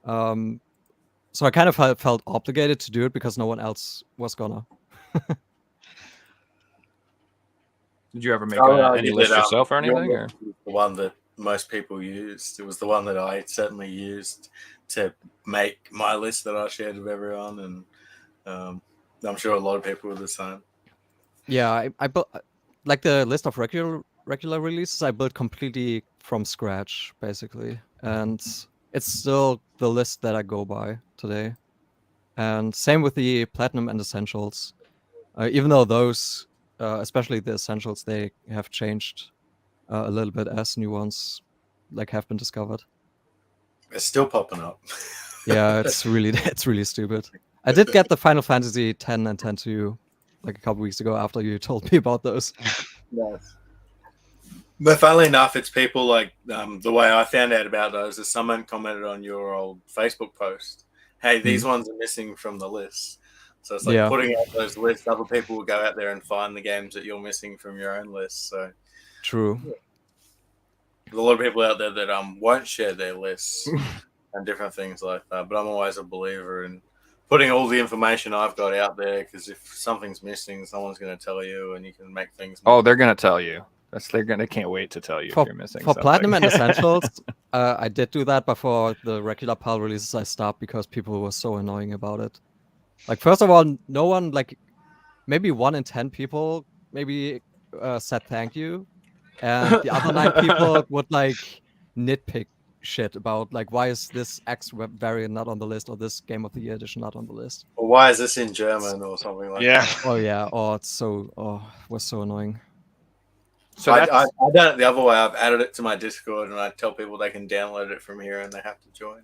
So I kind of felt obligated to do it because no one else was gonna. Did you ever make any You list did, yourself or your anything? Or? list was the one that most people used. It was the one that I certainly used to make my list that I shared with everyone, and I'm sure a lot of people were the same. Yeah, I built like the list of regular releases. I built completely from scratch, basically, and it's still the list that I go by today. And same with the platinum and essentials, even though those, especially the essentials, they have changed a little bit as new ones like have been discovered. It's still popping up. Yeah, it's really stupid. I did get the Final Fantasy 10 and 10-2 like a couple weeks ago after you told me about those. Nice. But funnily enough, it's people like the way I found out about those is someone commented on your old Facebook post, hey, these ones are missing from the list. So it's like Yeah. putting out those lists, other people will go out there and find the games that you're missing from your own list. So True. there's a lot of people out there that won't share their lists and different things like that. But I'm always a believer in putting all the information I've got out there, because if something's missing, someone's going to tell you, and you can make things. Oh, they're gonna tell you. They can't wait to tell you if you're missing for something. platinum and essentials. I did do that, but for the regular PAL releases, I stopped because people were so annoying about it. Like, first of all, no one, like maybe 1 in 10 people maybe said thank you, and the other 9 people would like nitpick shit about like, why is this X variant not on the list, or this Game of the Year edition not on the list, or why is this in German or something like Yeah. that. oh yeah, it was so annoying. So I've done it the other way. I've added it to my Discord, and I tell people they can download it from here, and they have to join.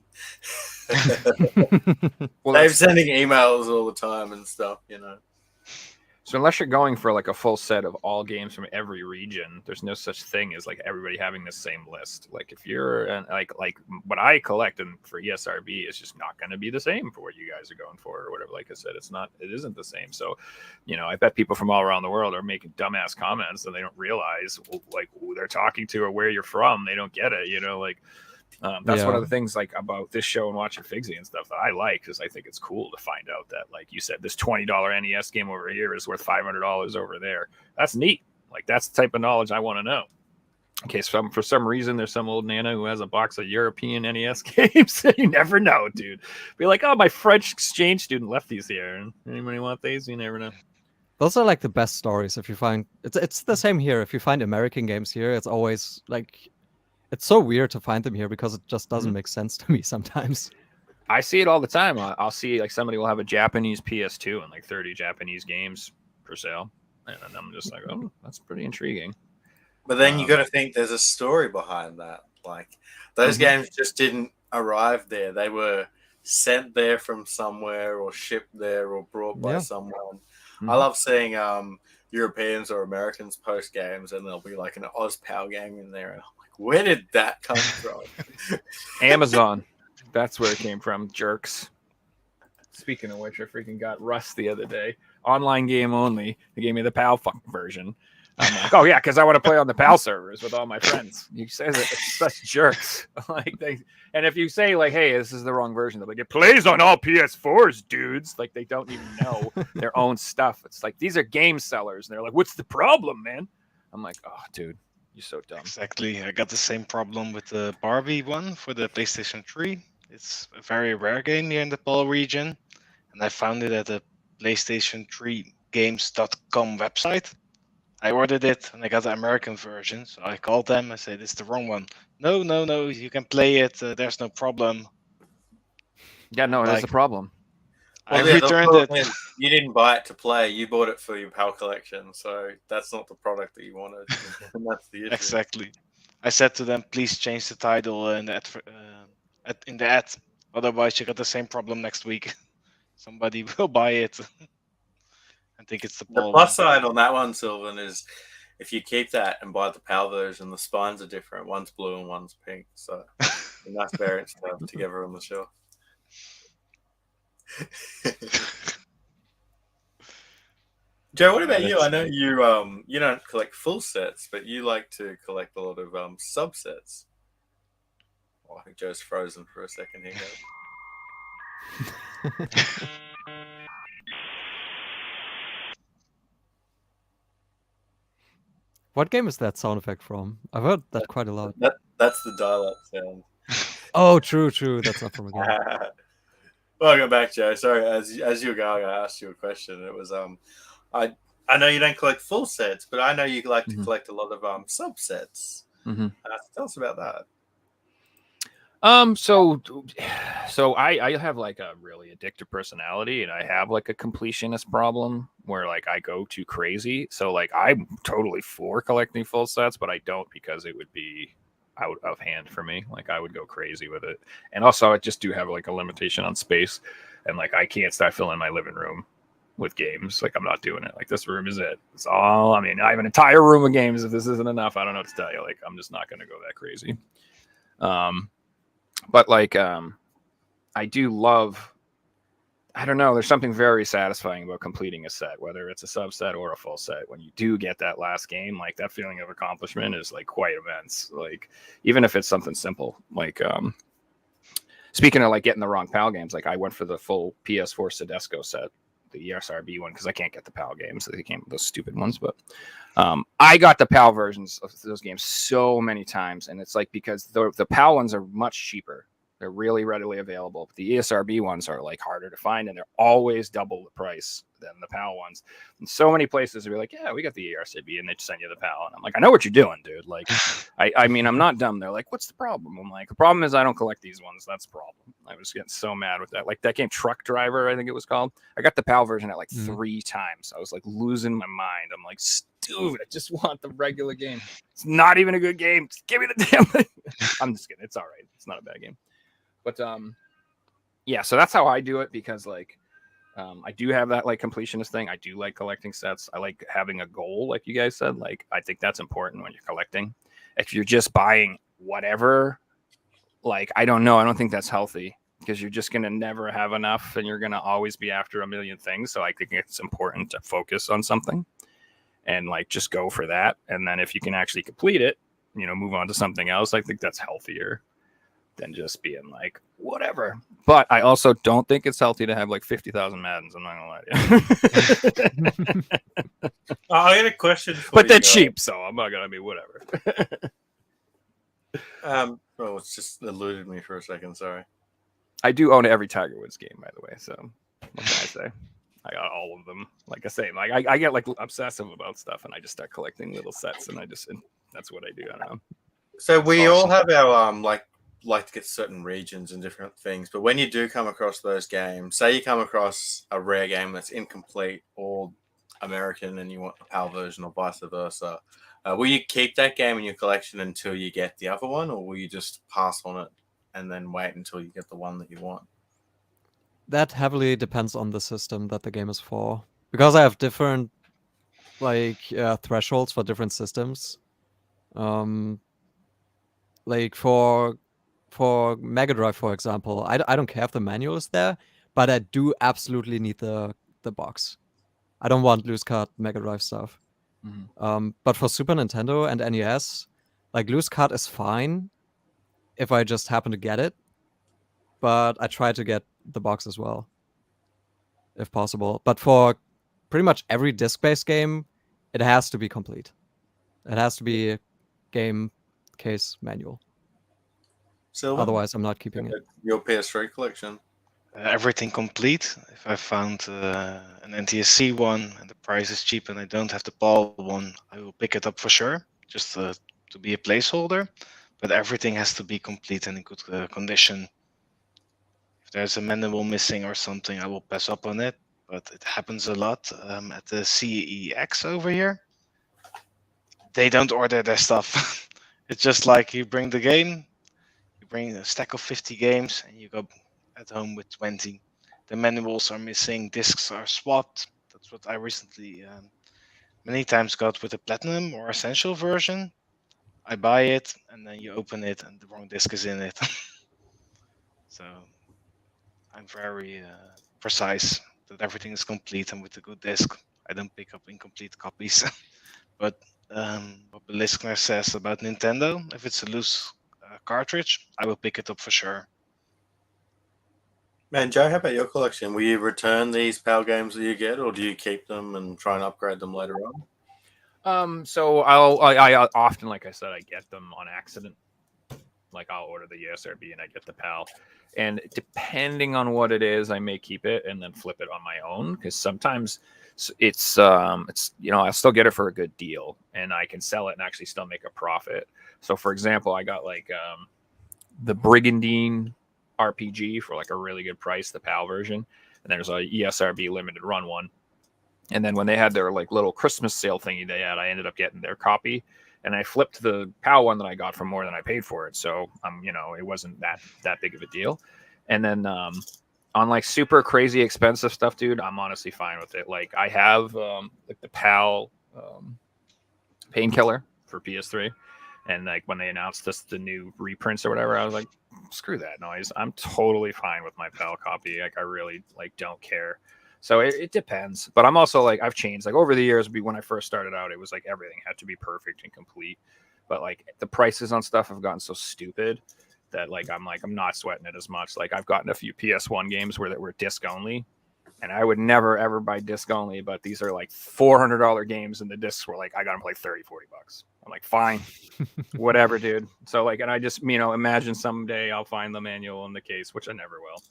well, They're sending emails all the time and stuff, you know. So unless you're going for like a full set of all games from every region, there's no such thing as like everybody having the same list. Like if you're like what I collect and for ESRB is just not going to be the same for what you guys are going for or whatever. Like I said, it isn't the same. So, you know, I bet people from all around the world are making dumbass comments and they don't realize like who they're talking to or where you're from. They don't get it, you know, like. That's one of the things like about this show and watching Figsy and stuff that I like, because I think it's cool to find out that, like you said, this $20 NES game over here is worth $500 over there. That's neat. Like that's the type of knowledge I want to know. In case for some reason there's some old nana who has a box of European NES games. You never know, dude. Be like, oh, my French exchange student left these here. Anybody want these? You never know. Those are like the best stories. If you find it's the same here. If you find American games here, it's always like. It's so weird to find them here because it just doesn't make sense to me sometimes. I see it all the time. I'll see like somebody will have a Japanese PS2 and like 30 Japanese games for sale. And I'm just like, oh, that's pretty intriguing. But then you got to think there's a story behind that. Like those games just didn't arrive there. They were sent there from somewhere or shipped there or brought by someone. I love seeing Europeans or Americans post games and there'll be like an OzPal game in there. And I'm like, where did that come from? Amazon. That's where it came from, jerks. Speaking of which, I freaking got Rust the other day. Online game only. They gave me the PAL version. I'm like, oh yeah, because I want to play on the PAL servers with all my friends. You say that such jerks. And if you say like, hey, this is the wrong version, they're like, it plays on all PS4s, dudes. Like they don't even know their own stuff. It's like these are game sellers, and they're like, what's the problem, man? I'm like, oh, dude. You're so dumb. Exactly. I got the same problem with the Barbie one for the PlayStation 3. It's a very rare game here in the PAL region. And I found it at the PlayStation 3 games.com website. I ordered it and I got the American version. So I called them. I said, it's the wrong one. No, you can play it. There's no problem. Yeah, no, there's a Like, problem. I Well, yeah, the returned it. problem is you didn't buy it to play. You bought it for your PAL collection, so that's not the product that you wanted, and that's the issue. Exactly. I said to them, please change the title in the ad. Otherwise, you got the same problem next week. Somebody will buy it. I think it's the The PAL plus one. side on that one, Silvan, is if you keep that and buy the PAL version, the spines are different. One's blue and one's pink, so a nice variants to have together on the shelf. Joe, what about you? I know you don't collect full sets, but you like to collect a lot of subsets. Oh, I think Joe's frozen for a second here. What game is that sound effect from? I've heard that quite a lot. That's the dial-up sound. Oh, true. That's not from a game. Welcome back, Joe. Sorry, as you were going, I asked you a question. It was I know you don't collect full sets, but I know you like to collect a lot of subsets. Tell us about that. So I have like a really addictive personality, and I have like a completionist problem where like I go too crazy. So like I'm totally for collecting full sets, but I don't because it would be out of hand for me. Like I would go crazy with it, and also I just do have like a limitation on space, and like I can't start filling my living room with games. Like I'm not doing it. Like this room is it. It's all. I mean, I have an entire room of games. If this isn't enough, I don't know what to tell you. Like I'm just not going to go that crazy. But like I do love, I don't know, there's something very satisfying about completing a set, whether it's a subset or a full set. When you do get that last game, like that feeling of accomplishment is like quite immense. Like even if it's something simple, like speaking of like getting the wrong PAL games, like I went for the full PS4 Sedesco set, the ESRB one, because I can't get the PAL games. They came with those stupid ones, but I got the PAL versions of those games so many times, and it's like because the PAL ones are much cheaper. They're really readily available. But the ESRB ones are like harder to find, and they're always double the price than the PAL ones. And so many places are like, yeah, we got the ESRB, and they just send you the PAL. And I'm like, I know what you're doing, dude. Like, I mean, I'm not dumb. They're like, what's the problem? I'm like, the problem is I don't collect these ones. That's the problem. I was getting so mad with that. Like that game Truck Driver, I think it was called. I got the PAL version at like 3 times. I was like losing my mind. I'm like, dude, I just want the regular game. It's not even a good game. Just give me the damn thing. I'm just kidding. It's all right. It's not a bad game. But yeah, so that's how I do it because like I do have that like completionist thing. I do like collecting sets. I like having a goal, like you guys said. Like I think that's important when you're collecting. If you're just buying whatever, like I don't know, I don't think that's healthy because you're just gonna never have enough, and you're gonna always be after a million things. So I think it's important to focus on something and like just go for that. And then if you can actually complete it, you know, move on to something else. I think that's healthier than just being like whatever. But I also don't think it's healthy to have like 50,000 Maddens. I'm not gonna lie to you. I got a question for but you, they're cheap, so I'm not gonna be whatever. Oh, it's just eluded me for a second. Sorry. I do own every Tiger Woods game, by the way. So what can I say? I got all of them. Like I say, like I get like obsessive about stuff, and I just start collecting little sets, and that's what I do. I don't know. So we all have our like to get certain regions and different things, but when you do come across those games, say you come across a rare game that's incomplete or American and you want the PAL version or vice versa, will you keep that game in your collection until you get the other one, or will you just pass on it and then wait until you get the one that you want? That heavily depends on the system that the game is for, because I have different like thresholds for different systems. Like for Mega Drive, for example, I don't care if the manual is there, but I do absolutely need the box. I don't want loose cut Mega Drive stuff. But for Super Nintendo and NES, like loose cut is fine if I just happen to get it, but I try to get the box as well, if possible. But for pretty much every disc-based game, it has to be complete. It has to be game case manual. So Otherwise, I'm not keeping it. Your PS3 collection. everything complete. If I found an NTSC one and the price is cheap and I don't have the PAL one, I will pick it up for sure, just to be a placeholder. But everything has to be complete and in good condition. If there's a manual missing or something, I will pass up on it. But it happens a lot at the CEX over here. They don't order their stuff. It's just like you bring the game, you bring a stack of 50 games, and you go at home with 20. The manuals are missing, discs are swapped. That's what I recently many times got with the Platinum or Essential version. I buy it, and then you open it, and the wrong disc is in it. So I'm very precise that everything is complete and with a good disc. I don't pick up incomplete copies. But what Beliskner says about Nintendo, if it's a loose cartridge, I will pick it up for sure. Man, Joe, how about your collection? Will you return these PAL games that you get, or do you keep them and try and upgrade them later on? So I often, like I said, I get them on accident. Like I'll order the ESRB and I get the PAL, and depending on what it is, I may keep it and then flip it on my own, because sometimes it's I'll still get it for a good deal and I can sell it and actually still make a profit. So for example, I got like the Brigandine RPG for like a really good price, the PAL version, and there's a ESRB limited run one. And then when they had their like little Christmas sale thingy they had, I ended up getting their copy, and I flipped the PAL one that I got for more than I paid for it. So it wasn't that big of a deal. And then on like super crazy expensive stuff, dude, I'm honestly fine with it. Like I have like the PAL Painkiller for PS3. And like when they announced the new reprints or whatever, I was like, screw that noise. I'm totally fine with my PAL copy. Like I really like don't care. So it depends. But I'm also like, I've changed. Like over the years, when I first started out, it was like everything had to be perfect and complete. But like the prices on stuff have gotten so stupid that like I'm not sweating it as much. Like I've gotten a few PS1 games where that were disc only, and I would never ever buy disc only, but these are like $400 games and the discs were like I got them for like 30-40 bucks. I'm like, fine, whatever, dude. So like, and I just imagine someday I'll find the manual in the case, which I never will.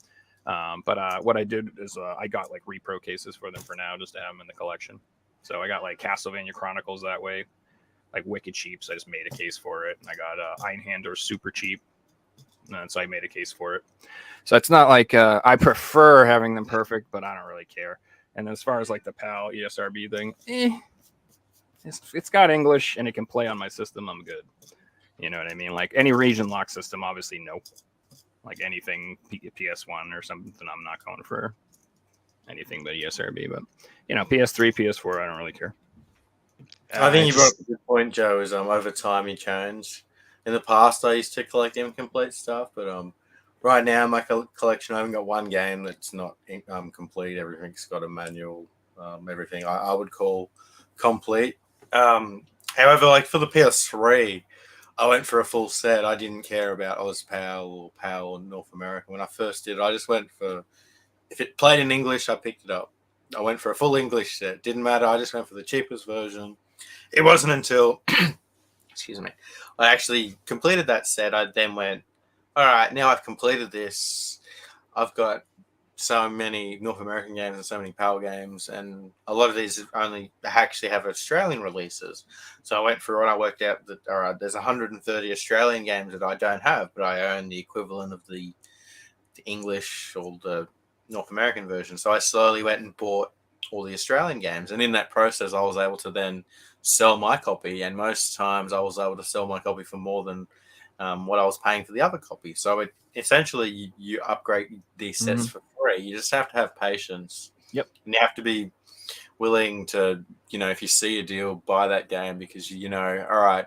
But what I did is I got like repro cases for them for now, just to have them in the collection. So I got like Castlevania Chronicles that way, like wicked cheap. So I just made a case for it. And I got Einhander super cheap, and so I made a case for it. So it's not like I prefer having them perfect, but I don't really care. And as far as like the PAL ESRB thing, it's got English and it can play on my system. I'm good. You know what I mean? Like any region lock system, obviously, nope. Like anything PS1 or something, I'm not going for anything but ESRB. But PS3, PS4, I don't really care. I think you brought up a good point, Joe. Is over time you change. In the past, I used to collect incomplete stuff, but right now my collection, I haven't got one game that's not complete. Everything's got a manual. Everything I would call complete. However, like for the PS3, I went for a full set. I didn't care about PAL or PAL or North America. When I first did, I just went for, if it played in English, I picked it up. I went for a full English set. Didn't matter. I just went for the cheapest version. It wasn't until, excuse me, I actually completed that set. I then went, all right, now I've completed this. I've got so many North American games and so many PAL games, and a lot of these only actually have Australian releases. So I went through and I worked out that all right, there's 130 Australian games that I don't have, but I own the equivalent of the English or the North American version. So I slowly went and bought all the Australian games, and in that process, I was able to then sell my copy. And most times, I was able to sell my copy for more than what I was paying for the other copy. So it essentially you upgrade these sets for free. You just have to have patience. Yep. And you have to be willing to, if you see a deal, buy that game because all right,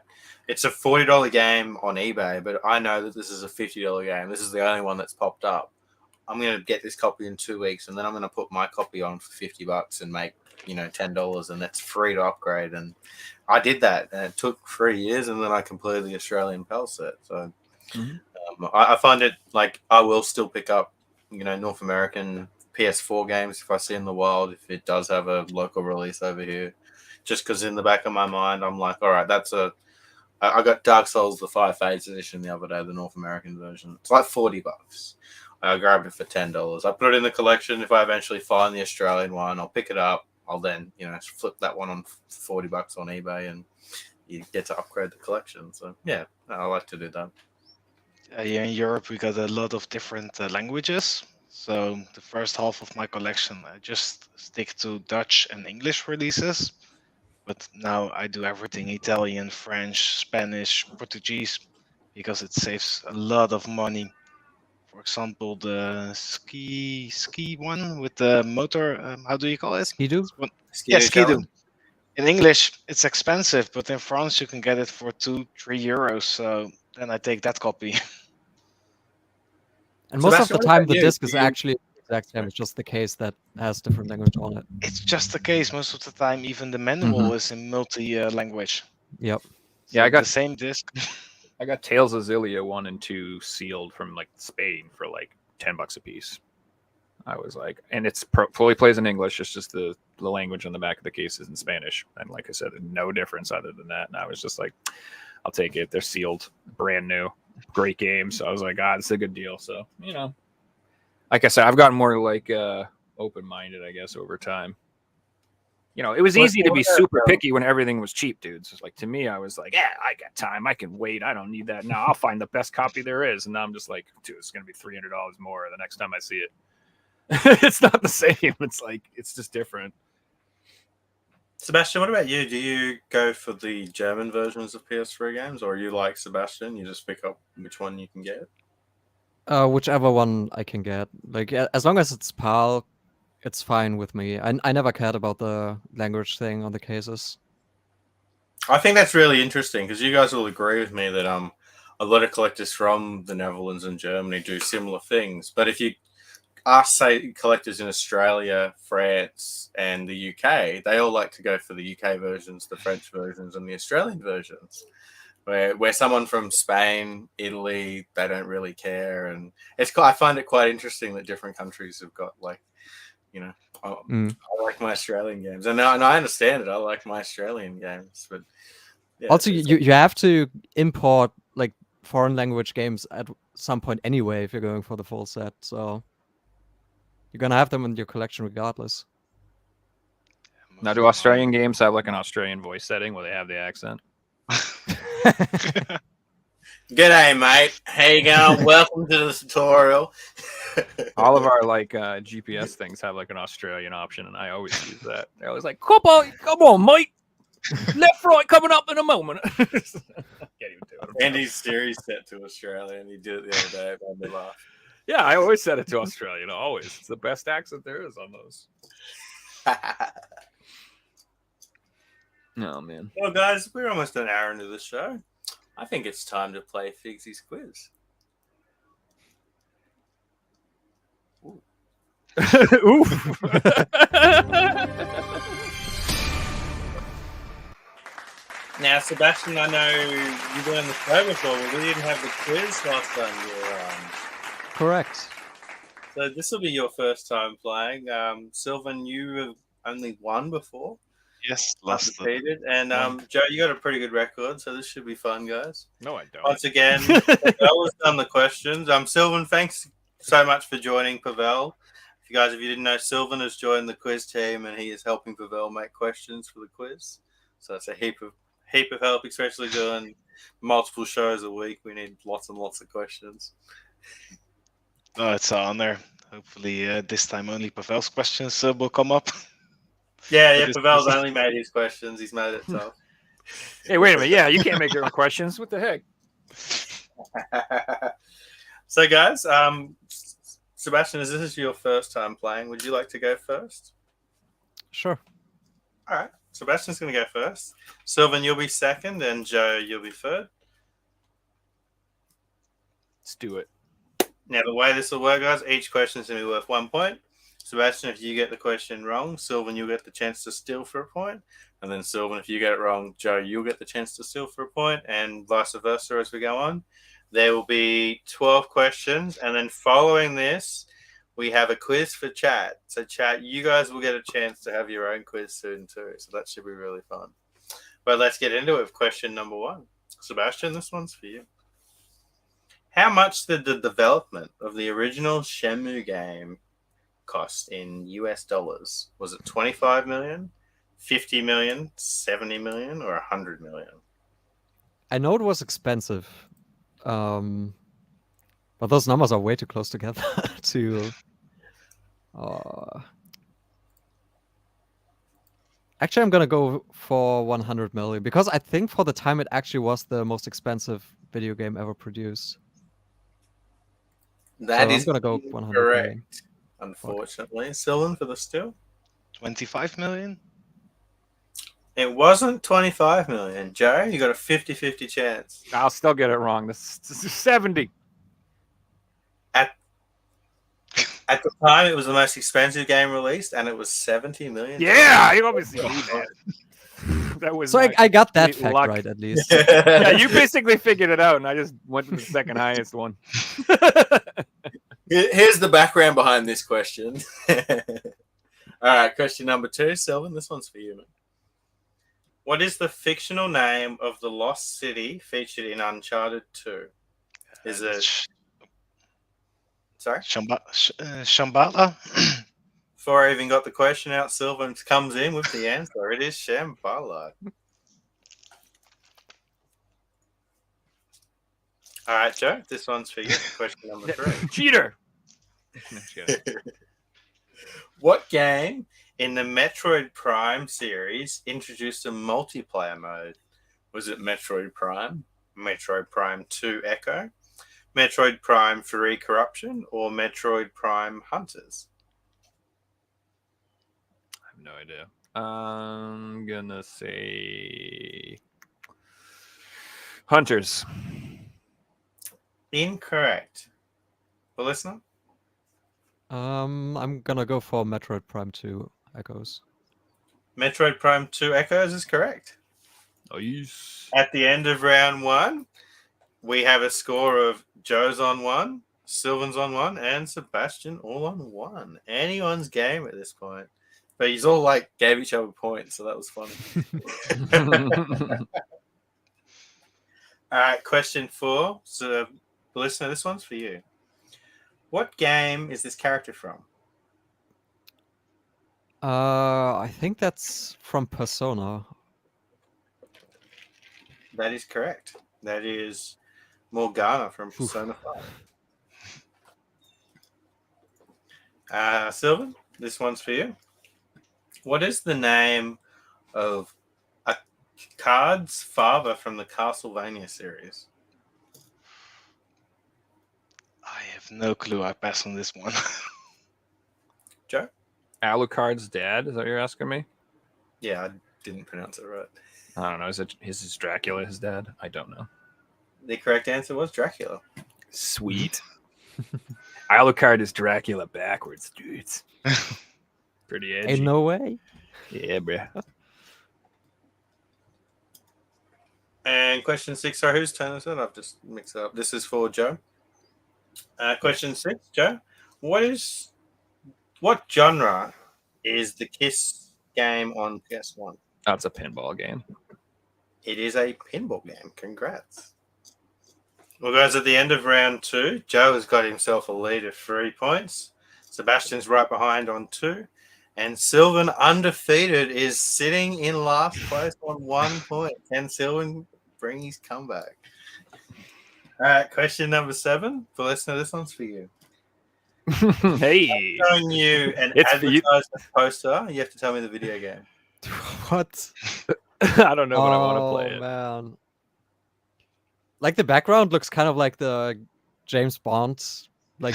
it's a $40 game on eBay, but I know that this is a $50 game. This is the only one that's popped up. I'm going to get this copy in 2 weeks, and then I'm going to put my copy on for $50 and make, $10, and that's free to upgrade. And I did that, and it took 3 years, and then I completed the Australian PAL set. So I find it like I will still pick up, North American PS4 games if I see in the wild, if it does have a local release over here, just because in the back of my mind, I'm like, all right, I got Dark Souls, the 5 Phase edition the other day, the North American version. It's like $40. I grabbed it for $10. I put it in the collection. If I eventually find the Australian one, I'll pick it up. I'll then, flip that one on $40 on eBay, and you get to upgrade the collection. So yeah, I like to do that. Here in Europe, we got a lot of different languages. So the first half of my collection, I just stick to Dutch and English releases. But now I do everything Italian, French, Spanish, Portuguese, because it saves a lot of money. For example, the ski one with the motor, how do you call it? Ski-Doo? Yeah, Ski-Doo Ski-Doo. challenge? In English, it's expensive, but in France, you can get it for 2-3 euros. So then I take that copy. And most of Sebastian, the what time, about the you? disc Do is you- actually the exact same. It's just the case that has different language on it. It's just the case most of the time. Even the manual is in multi-language. Yep. Yeah, I So got- the same disc. I got Tales of Zillia 1 and 2 sealed from like Spain for like $10 a piece. I was like, and it's fully plays in English. It's just the language on the back of the case is in Spanish. And like I said, no difference other than that. And I was just like, I'll take it. They're sealed, brand new, great game. So I was like, it's a good deal. So, like I said, I've gotten more like open-minded, I guess, over time. It was easy to be super picky when everything was cheap, dude. So it's like, to me, I was like, yeah, I got time. I can wait. I don't need that now. I'll find the best copy there is. And now I'm just like, dude, it's going to be $300 more the next time I see it. It's not the same. It's like, it's just different. Sebastian, what about you? Do you go for the German versions of PS3 games, or are you like Sebastian? You just pick up which one you can get? Whichever one I can get. Like, as long as it's PAL, it's fine with me. I never cared about the language thing on the cases. I think that's really interesting because you guys will agree with me that a lot of collectors from the Netherlands and Germany do similar things. But if you ask, say, collectors in Australia, France, and the UK, they all like to go for the UK versions, the French versions, and the Australian versions. Where someone from Spain, Italy, they don't really care, and I find it quite interesting that different countries have got like, I like my Australian games, and I understand it. I like my Australian games, but yeah, also, you have to import like foreign language games at some point anyway if you're going for the full set. So you're gonna have them in your collection regardless. Now, do Australian games have like an Australian voice setting where they have the accent? G'day, mate. How you going? Welcome to the tutorial. All of our like GPS things have like an Australian option, and I always use that. They're always like, come on, mate. Left, right, coming up in a moment. Can't even do it. Andy's series set to Australia, and he did it the other day. It made me laugh. Yeah, I always set it to Australia. Always. It's the best accent there is on those. Oh, man. Well, guys, we're almost an hour into the show. I think it's time to play Figsy's quiz. Oof. Now, Sebastian, I know you were on the show before, but we didn't have the quiz last time you were on. Correct. So this will be your first time playing. Silvan, you have only won before. Yes, last Undefeated. And Joe, you got a pretty good record, so this should be fun, guys. No, I don't. Once again, Pavel has done the questions. Silvan, thanks so much for joining Pavel. If you didn't know, Silvan has joined the quiz team, and he is helping Pavel make questions for the quiz. So it's a heap of help, especially doing multiple shows a week. We need lots and lots of questions. Oh, it's an honor. Hopefully, this time only Pavel's questions will come up. Yeah, Pavel's only made his questions. He's made it tough. Hey, wait a minute. Yeah, you can't make your own questions. What the heck? So, guys, Sebastian, as this is your first time playing, would you like to go first? Sure. All right. Sebastian's going to go first. Silvan, you'll be second, and Joe, you'll be third. Let's do it. Now, the way this will work, guys, each question is going to be worth 1 point. Sebastian, if you get the question wrong, Silvan, you'll get the chance to steal for a point. And then Silvan, if you get it wrong, Joe, you'll get the chance to steal for a point, and vice versa as we go on. There will be 12 questions, and then following this, we have a quiz for chat. So chat, you guys will get a chance to have your own quiz soon too. So that should be really fun. But let's get into it with question number 1. Sebastian, this one's for you. How much did the development of the original Shenmue game cost in US dollars? Was it 25 million, 50 million, 70 million, or 100 million? I know it was expensive, but those numbers are way too close together to. Actually, I'm gonna go for 100 million because I think for the time it actually was the most expensive video game ever produced. That So is I'm gonna go 100 million. correct. Unfortunately, Silvan for the steal. 25 million? It wasn't 25 million. Joe, you got a 50-50 chance. I'll still get it wrong. This is 70. At the time, it was the most expensive game released, and it was 70 million. Yeah, you obviously knew that. That was So my I got that complete fact luck. right at least. Yeah, you basically figured it out, and I just went to the second highest one. Here's the background behind this question. All right, question number 2, Silvan. This one's for you, man. What is the fictional name of the lost city featured in Uncharted 2? Is it... Sorry? Shambhala? Before I even got the question out, Silvan comes in with the answer. It is Shambhala. All right, Joe, this one's for you. Question number 3. Cheater. What game in the Metroid Prime series introduced a multiplayer mode? Was it Metroid Prime, Metroid Prime 2 Echo, Metroid Prime 3 Corruption, or Metroid Prime Hunters? I have no idea. I'm gonna say Hunters. Incorrect. Beliskner? I'm gonna go for Metroid Prime 2 Echoes. Metroid Prime 2 Echoes is correct. Nice. At the end of round 1, we have a score of Joe's on 1, Silvan's on 1, and Sebastian all on 1. Anyone's game at this point. But he's all like gave each other points, so that was funny. All right, question 4. So, listener, this one's for you. What game is this character from? I think that's from Persona. That is correct. That is Morgana from Persona 5. Silvan, this one's for you. What is the name of Card's father from the Castlevania series? I have no clue. I pass on this one. Joe? Alucard's dad? Is that what you're asking me? Yeah, I didn't pronounce it right. I don't know. Is Dracula his dad? I don't know. The correct answer was Dracula. Sweet. Alucard is Dracula backwards, dudes. Pretty edgy. Ain't no way. Yeah, bruh. And question 6, sorry, whose turn is it? I've just mixed it up. This is for Joe. Question 6, Joe. What genre is the KISS game on PS1? That's a pinball game. It is a pinball game. Congrats. Well, guys, at the end of round 2, Joe has got himself a lead of 3 points. Sebastian's right behind on 2. And Silvan, undefeated, is sitting in last place on 1 point. Can Silvan bring his comeback? All right, question number 7. For listener, this one's for you. Hey. I'm showing you an It's for you. advertisement poster. You have to tell me the video game. What? I don't know, but I want to play it. Man. Like the background looks kind of like the James Bond like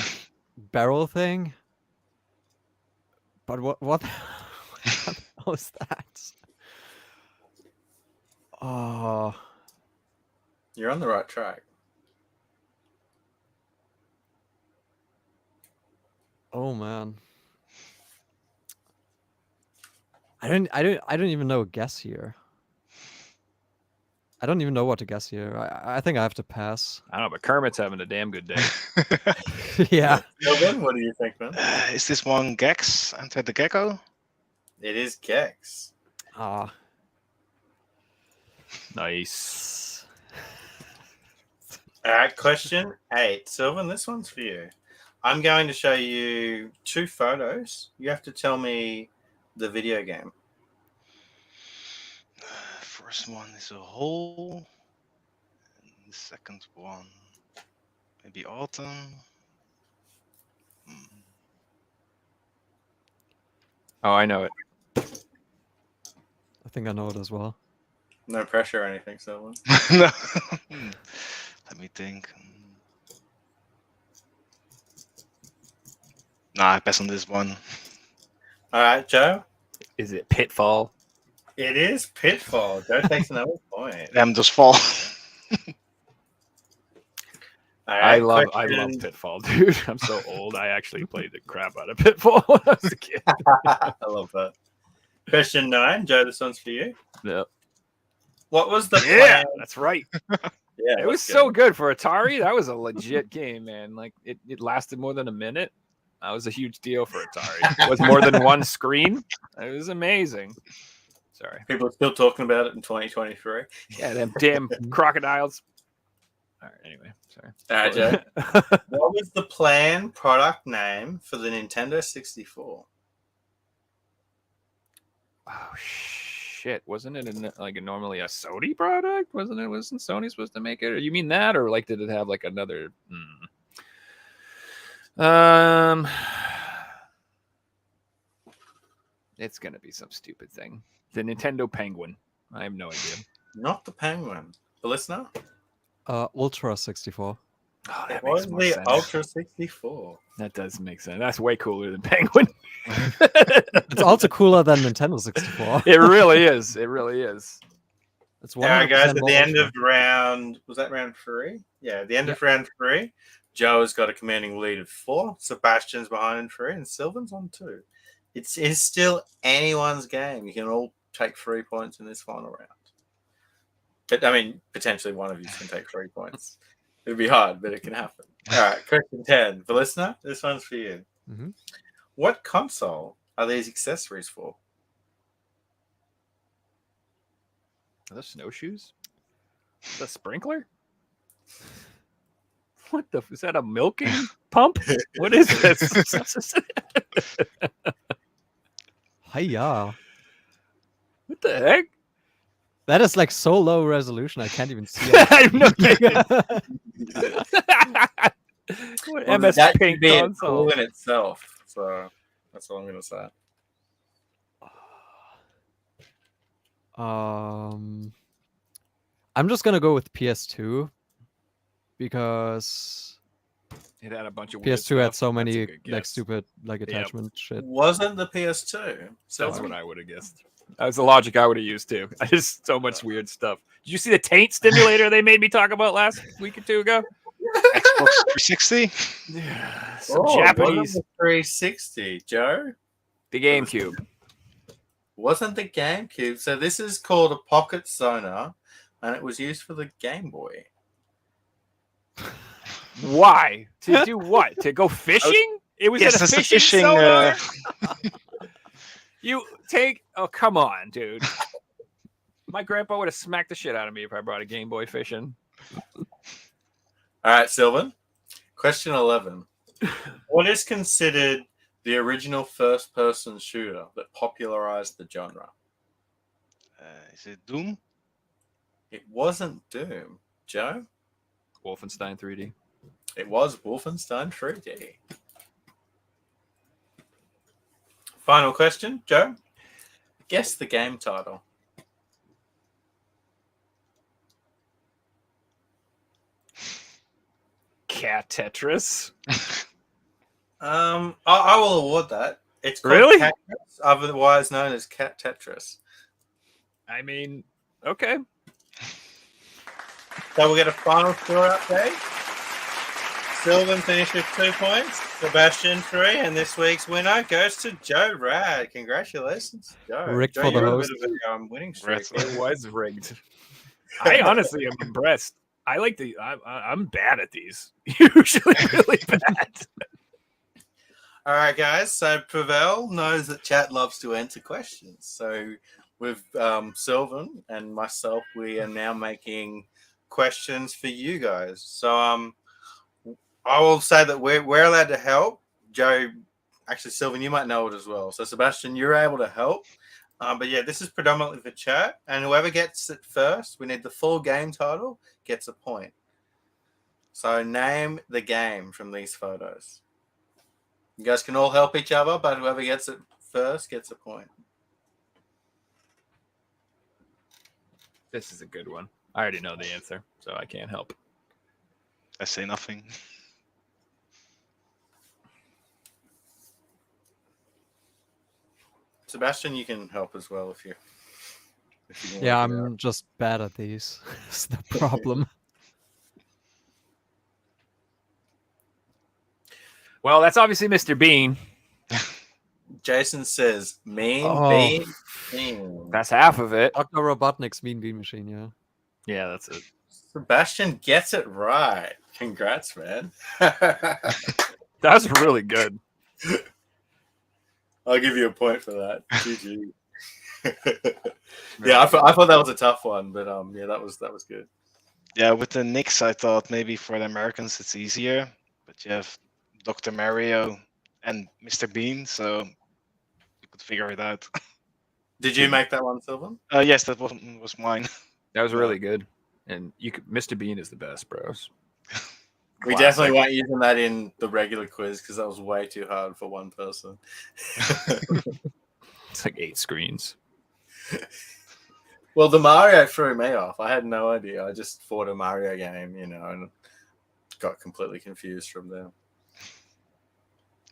barrel thing. But what the hell is that? Oh, You're on the right track. oh man. I don't even know a guess here. I don't even know what to guess here. I think I have to pass. I don't know, but Kermit's having a damn good day. Yeah. Silvan, what do you think, man? Is this one Gex? Enter the Gecko? It is Gex. Nice. All right, question 8. Silvan, this one's for you. I'm going to show you 2 photos. You have to tell me the video game. First one is a hole. And the second one, maybe autumn. Oh, I know it. I think I know it as well. No pressure or anything, Silvan. No. Let me think. Nah, I pass on this one. All right, Joe. Is it Pitfall? It is Pitfall. Joe takes another point. Them just fall. All I right, love question- Pitfall, dude. I'm so old. I actually played the crap out of Pitfall when I was a kid. I love that. Question 9. Joe, this one's for you. Yep. What was the Yeah, plan? that's right. Yeah, It was so good for Atari. That was a legit game, man. Like it lasted more than a minute. That was a huge deal for Atari. It was more than one screen. It was amazing. Sorry. People are still talking about it in 2023. Yeah, them damn crocodiles. All right, anyway, sorry. All right, Joe. What was the planned product name for the Nintendo 64? Oh shit! Wasn't it normally a Sony product? Wasn't Sony supposed to make it? Or you mean that, or like did it have like another? It's gonna be some stupid thing. The Nintendo Penguin. I have no idea. Not the Penguin. The listener? Ultra 64. Oh, It that was makes more the sense. Ultra 64. That does make sense. That's way cooler than Penguin. It's also cooler than Nintendo 64. It really is. It really is. It's All right, guys, at more the end Ultra. of round, was that round 3? Yeah, at the end of round 3, Joe has got a commanding lead of 4. Sebastian's behind in 3, and Silvan's on 2. It's still anyone's game. You can all take 3 points in this final round. But, I mean, potentially one of you can take 3 points. It'd be hard, but it can happen. All right, question 10. For listener, this one's for you. Mhm. What console are these accessories for? Are those snowshoes? Is that a sprinkler? What the? Is that a milking pump? What is this? Hiya. What the heck? That is like so low resolution, I can't even see it. I have no idea. What Well, MS that Paint could be a console? tool in itself. So that's all I'm going to say. I'm just gonna go with PS2 because It had a bunch of weird PS2 had stuff. so That's a many good like guess. stupid like attachment shit. Wasn't the PS2? So That's what I would have guessed. That was the logic I would have used too. I just so much weird stuff. Did you see the taint stimulator they made me talk about last week or 2 ago? Xbox 360. Yeah, some Oh, Japanese. wasn't the 360, Joe? The GameCube. Wasn't the GameCube? So this is called a pocket sonar, and it was used for the Game Boy. Why? To do what? To go fishing? It was Yes, at a that's the fishing fishing. sonar? You take. Oh, come on, dude. My grandpa would have smacked the shit out of me if I brought a Game Boy fishing. All right, Silvan. Question 11. What is considered the original first-person shooter that popularized the genre? Is it Doom? It wasn't Doom. Joe? Wolfenstein 3D. It was Wolfenstein 3D. Final question, Joe. Guess the game title. Cat Tetris. I will award that. It's called Really? Tetris, otherwise known as Cat Tetris. I mean, okay. So we'll get a final score update. Silvan finished with 2 points, Sebastian 3, and this week's winner goes to Joe Rad. Congratulations, Joe. Rigged Joe, for the you're on a host. bit of a winning streak. It was rigged. I honestly am impressed. I like the. I'm bad at these. Usually, really bad. All right, guys. So Pavel knows that chat loves to answer questions. So with Silvan and myself, we are now making questions for you guys. So I will say that we're allowed to help. Joe, actually, Silvan, you might know it as well. So Sebastian, you're able to help. But yeah, this is predominantly for chat, and whoever gets it first, we need the full game title, gets a point. So name the game from these photos. You guys can all help each other, but whoever gets it first gets a point. This is a good one. I already know the answer, so I can't help. I say nothing. Sebastian, you can help as well if you can Yeah, work it out. I'm just bad at these. That's the problem. Well, that's obviously Mr. Bean. Jason says mean Oh. bean. Bean. That's half of it. Dr. Robotnik's Mean Bean Machine, yeah. Yeah, that's it. Sebastian gets it right. Congrats, man. That's really good. I'll give you a point for that. GG. Yeah, I thought that was a tough one, but yeah, that was good. Yeah, with the Knicks, I thought maybe for the Americans it's easier, but you have Dr. Mario and Mr. Bean, so you could figure it out. Did you make that one, Silvan? Yes, that was mine. That was really good. And Mr. Bean is the best, bros. We definitely weren't using that in the regular quiz because that was way too hard for one person. It's like 8 screens. Well, the Mario threw me off. I had no idea. I just fought a Mario game, and got completely confused from there.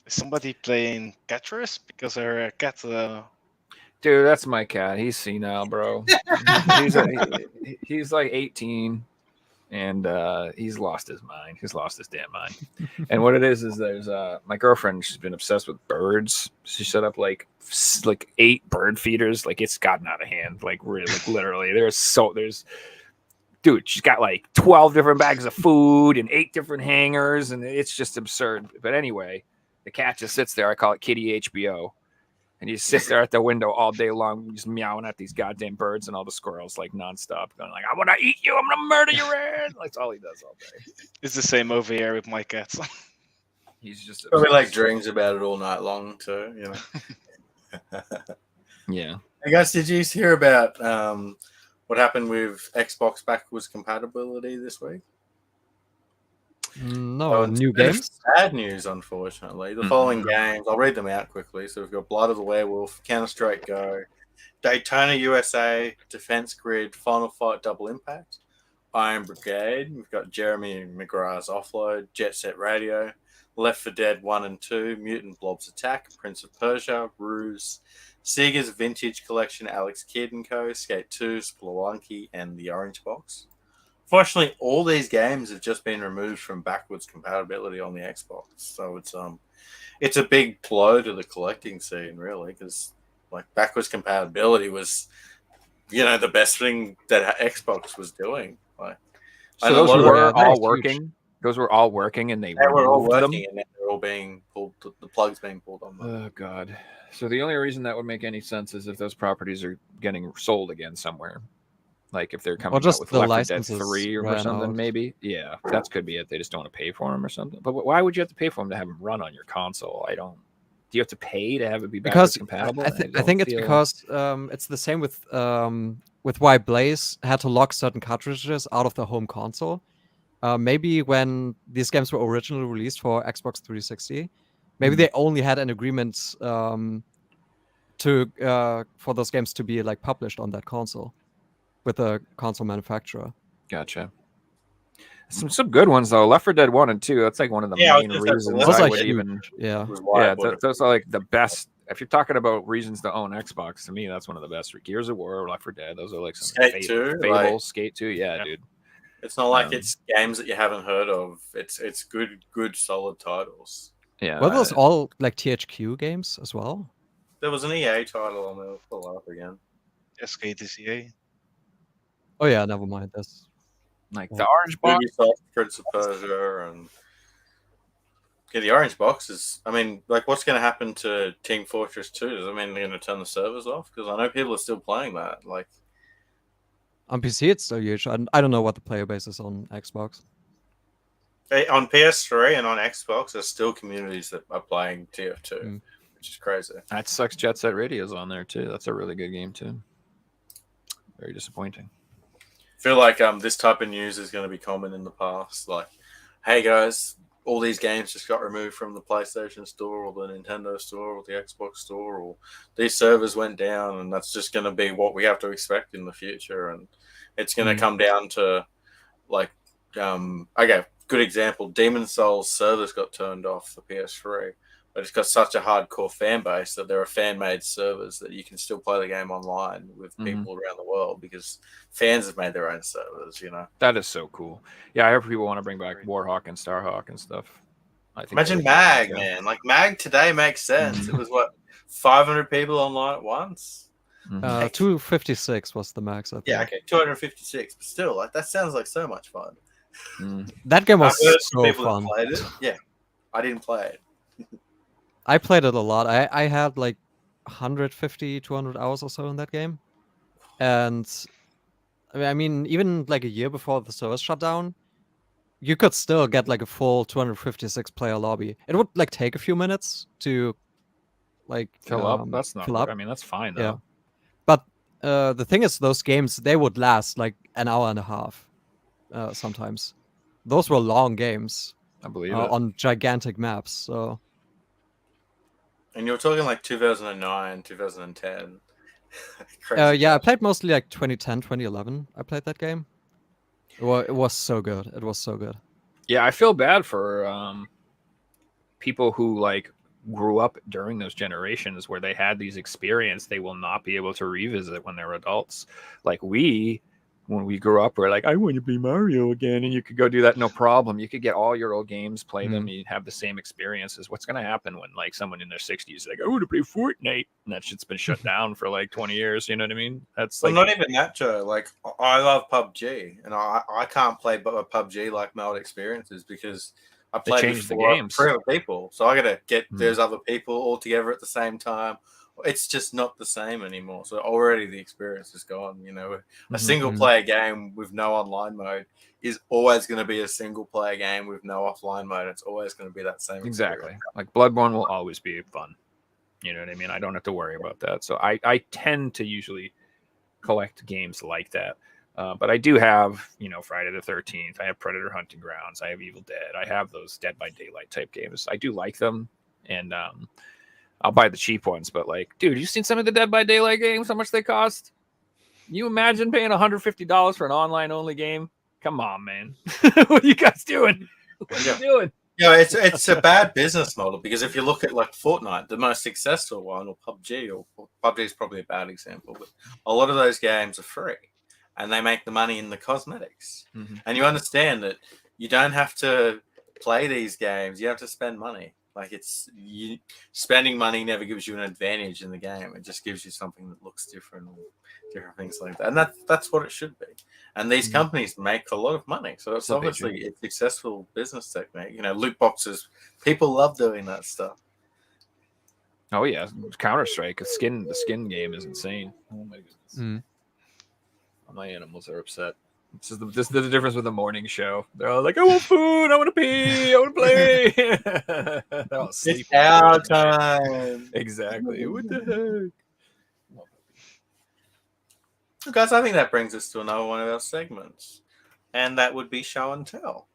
Is somebody playing Catchers? Because our cat... Dude, that's my cat. He's senile, bro. He's like 18, and he's lost his mind. He's lost his damn mind. And what it is there's my girlfriend. She's been obsessed with birds. She set up like 8 bird feeders. Like it's gotten out of hand. Like really, like literally. Dude, she's got like 12 different bags of food and 8 different hangers, and it's just absurd. But anyway, the cat just sits there. I call it Kitty HBO. And he sits there at the window all day long, just meowing at these goddamn birds and all the squirrels, like nonstop, going like, "I want to eat you! I'm gonna murder your ass!" That's all he does all day. It's the same over here with my cats. He's just Probably like dreams about it all night long too. Yeah. Hey guys, did you hear about what happened with Xbox backwards compatibility this week? No, it's new a bit of games? Sad news, unfortunately. The following games, I'll read them out quickly. So we've got Blood of the Werewolf, Counter-Strike Go, Daytona USA, Defense Grid, Final Fight Double Impact, Iron Brigade. We've got Jeremy McGrath's Offload, Jet Set Radio, Left 4 Dead 1 and 2, Mutant Blobs Attack, Prince of Persia, Ruse, Sega's Vintage Collection, Alex Kidd & Co., Skate 2, Spelunky, and The Orange Box. Fortunately, all these games have just been removed from backwards compatibility on the Xbox, so it's a big blow to the collecting scene, really, because like backwards compatibility was, the best thing that Xbox was doing. Like, So those were all huge. working. Those were all working, and they were all removed them? working, and then they're all being pulled. The plugs being pulled on them. Oh God! So the only reason that would make any sense is if those properties are getting sold again somewhere. Like if they're coming out just with the Left 4 Dead licenses 3 or ran something, out. maybe. Yeah, that could be it. They just don't want to pay for them or something. But why would you have to pay for them to have them run on your console? Do you have to pay to have it be backwards Because compatible? I think it's because it's the same with why Blaze had to lock certain cartridges out of the home console. Maybe when these games were originally released for Xbox 360, maybe they only had an agreement for those games to be like published on that console with the console manufacturer. Gotcha. Some good ones though. Left 4 Dead 1 and 2. That's like one of the main reasons Those I are would huge. even. Yeah. Those are like the best. If you're talking about reasons to own Xbox, to me that's one of the best. Gears of War, Left 4 Dead. Those are like some Skate 2, Fable, Skate 2. Yeah, dude. It's not like it's games that you haven't heard of. It's good, solid titles. Yeah. Were those all like THQ games as well? There was an EA title on there. Pull up again. SKTCA. Oh yeah, never mind. That's like the Orange Box. Ubisoft, Prince of Persia, and the Orange Box is. I mean, like, what's going to happen to Team Fortress 2? Does that mean they're going to turn the servers off? Because I know people are still playing that. Like, On PC, it's still huge. I don't know what the player base is on Xbox. On PS3 and on Xbox, there's still communities that are playing TF2, which is crazy. That sucks. Jet Set Radio's on there too. That's a really good game too. Very disappointing. I feel like this type of news is going to be common in the past. Like, hey guys, all these games just got removed from the PlayStation Store or the Nintendo Store or the Xbox Store, or these servers went down, and that's just going to be what we have to expect in the future. And it's going to come down to, like, okay, good example, Demon's Souls servers got turned off for PS3, but it's got such a hardcore fan base that there are fan-made servers that you can still play the game online with people around the world because fans have made their own servers, you know. That is so cool. Yeah, I hope people want to bring back Warhawk and Starhawk and stuff. I think Imagine Mag, man. Like, Mag today makes sense. It was, what, 500 people online at once? 256 was the max, I think. Yeah, okay, 256. But still, like, that sounds like so much fun. That game was so people fun. that played it. Yeah, I didn't play it. I played it a lot. I had like 150, 200 hours or so in that game. And I mean, even like a year before the servers shut down, you could still get like a full 256 player lobby. It would like take a few minutes to like fill up. That's not. fill up. I mean, that's fine though. Yeah. But the thing is, those games, they would last like an hour and a half sometimes. Those were long games. I believe it. On gigantic maps. So. And you were talking like 2009, 2010. Yeah, I played mostly like 2010, 2011. I played that game. It was so good. It was so good. Yeah, I feel bad for people who like grew up during those generations where they had these experiences they will not be able to revisit when they're adults. Like when we grew up, we're like, I want to play Mario again, and you could go do that, no problem. You could get all your old games, play them, and you'd have the same experiences. What's going to happen when like someone in their 60s is like, I want to play Fortnite, and that shit's been shut down for like 20 years? You know what I mean? That's like, well, not even that, Joe. Like, I love PUBG, and I can't play PUBG like my old experiences because I played with three other people, so I got to get those other people all together at the same time. It's just not the same anymore. So already the experience is gone. You know, a single player game with no online mode is always going to be a single player game with no offline mode. It's always going to be that same. Exactly. Like Bloodborne will always be fun. You know what I mean? I don't have to worry about that. So I tend to usually collect games like that. But I do have, you know, Friday the 13th. I have Predator Hunting Grounds. I have Evil Dead. I have those Dead by Daylight type games. I do like them. And, I'll buy the cheap ones, but like, dude, you seen some of the Dead by Daylight games? How much they cost? You imagine paying $150 for an online only game? Come on, man. What are you guys doing? What are you doing? Yeah, it's a bad business model because if you look at like Fortnite, the most successful one, or PUBG is probably a bad example, but a lot of those games are free and they make the money in the cosmetics. And you understand that you don't have to play these games, you have to spend money. Like, spending money never gives you an advantage in the game. It just gives you something that looks different, or different things like that. And that's what it should be. And these companies make a lot of money, so it's obviously a successful business technique. You know, loot boxes. People love doing that stuff. Oh yeah, Counter-Strike. The skin game is insane. Oh my goodness. My animals are upset. This is the difference with the morning show. They're all like, I want food, I want to pee, I want to play. They're all sleeping. It's our time. Exactly. What the heck? Guys, I think that brings us to another one of our segments. And that would be show and tell.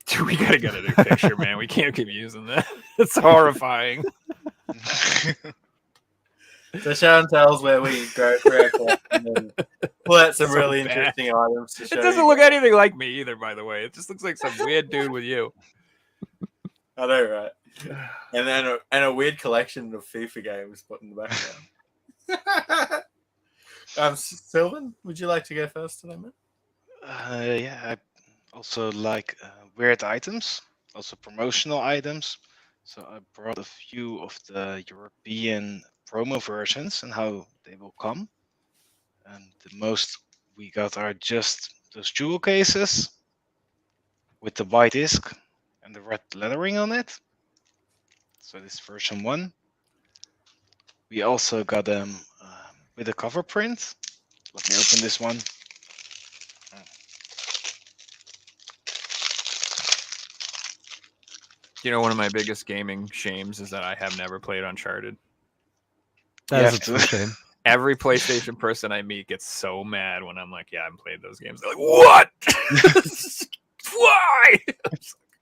Dude, we gotta get a new picture, man. We can't keep using that. It's horrifying. So show and tell is where we go through our collection and pull out some really interesting items to show. It doesn't look anything like me either, by the way. It just looks like some weird dude with you. I know, right? And then a weird collection of FIFA games put in the background. Silvan, would you like to go first today, man? Yeah, I also like weird items, also promotional items. So I brought a few of the European promo versions and how they will come. And the most we got are just those jewel cases with the white disc and the red lettering on it. So this is version 1. We also got them with a cover print. Let me open this one. You know, one of my biggest gaming shames is that I have never played Uncharted. That You is a have to- true shame. Every PlayStation person I meet gets so mad when I'm like, yeah, I haven't played those games. They're like, what? Why?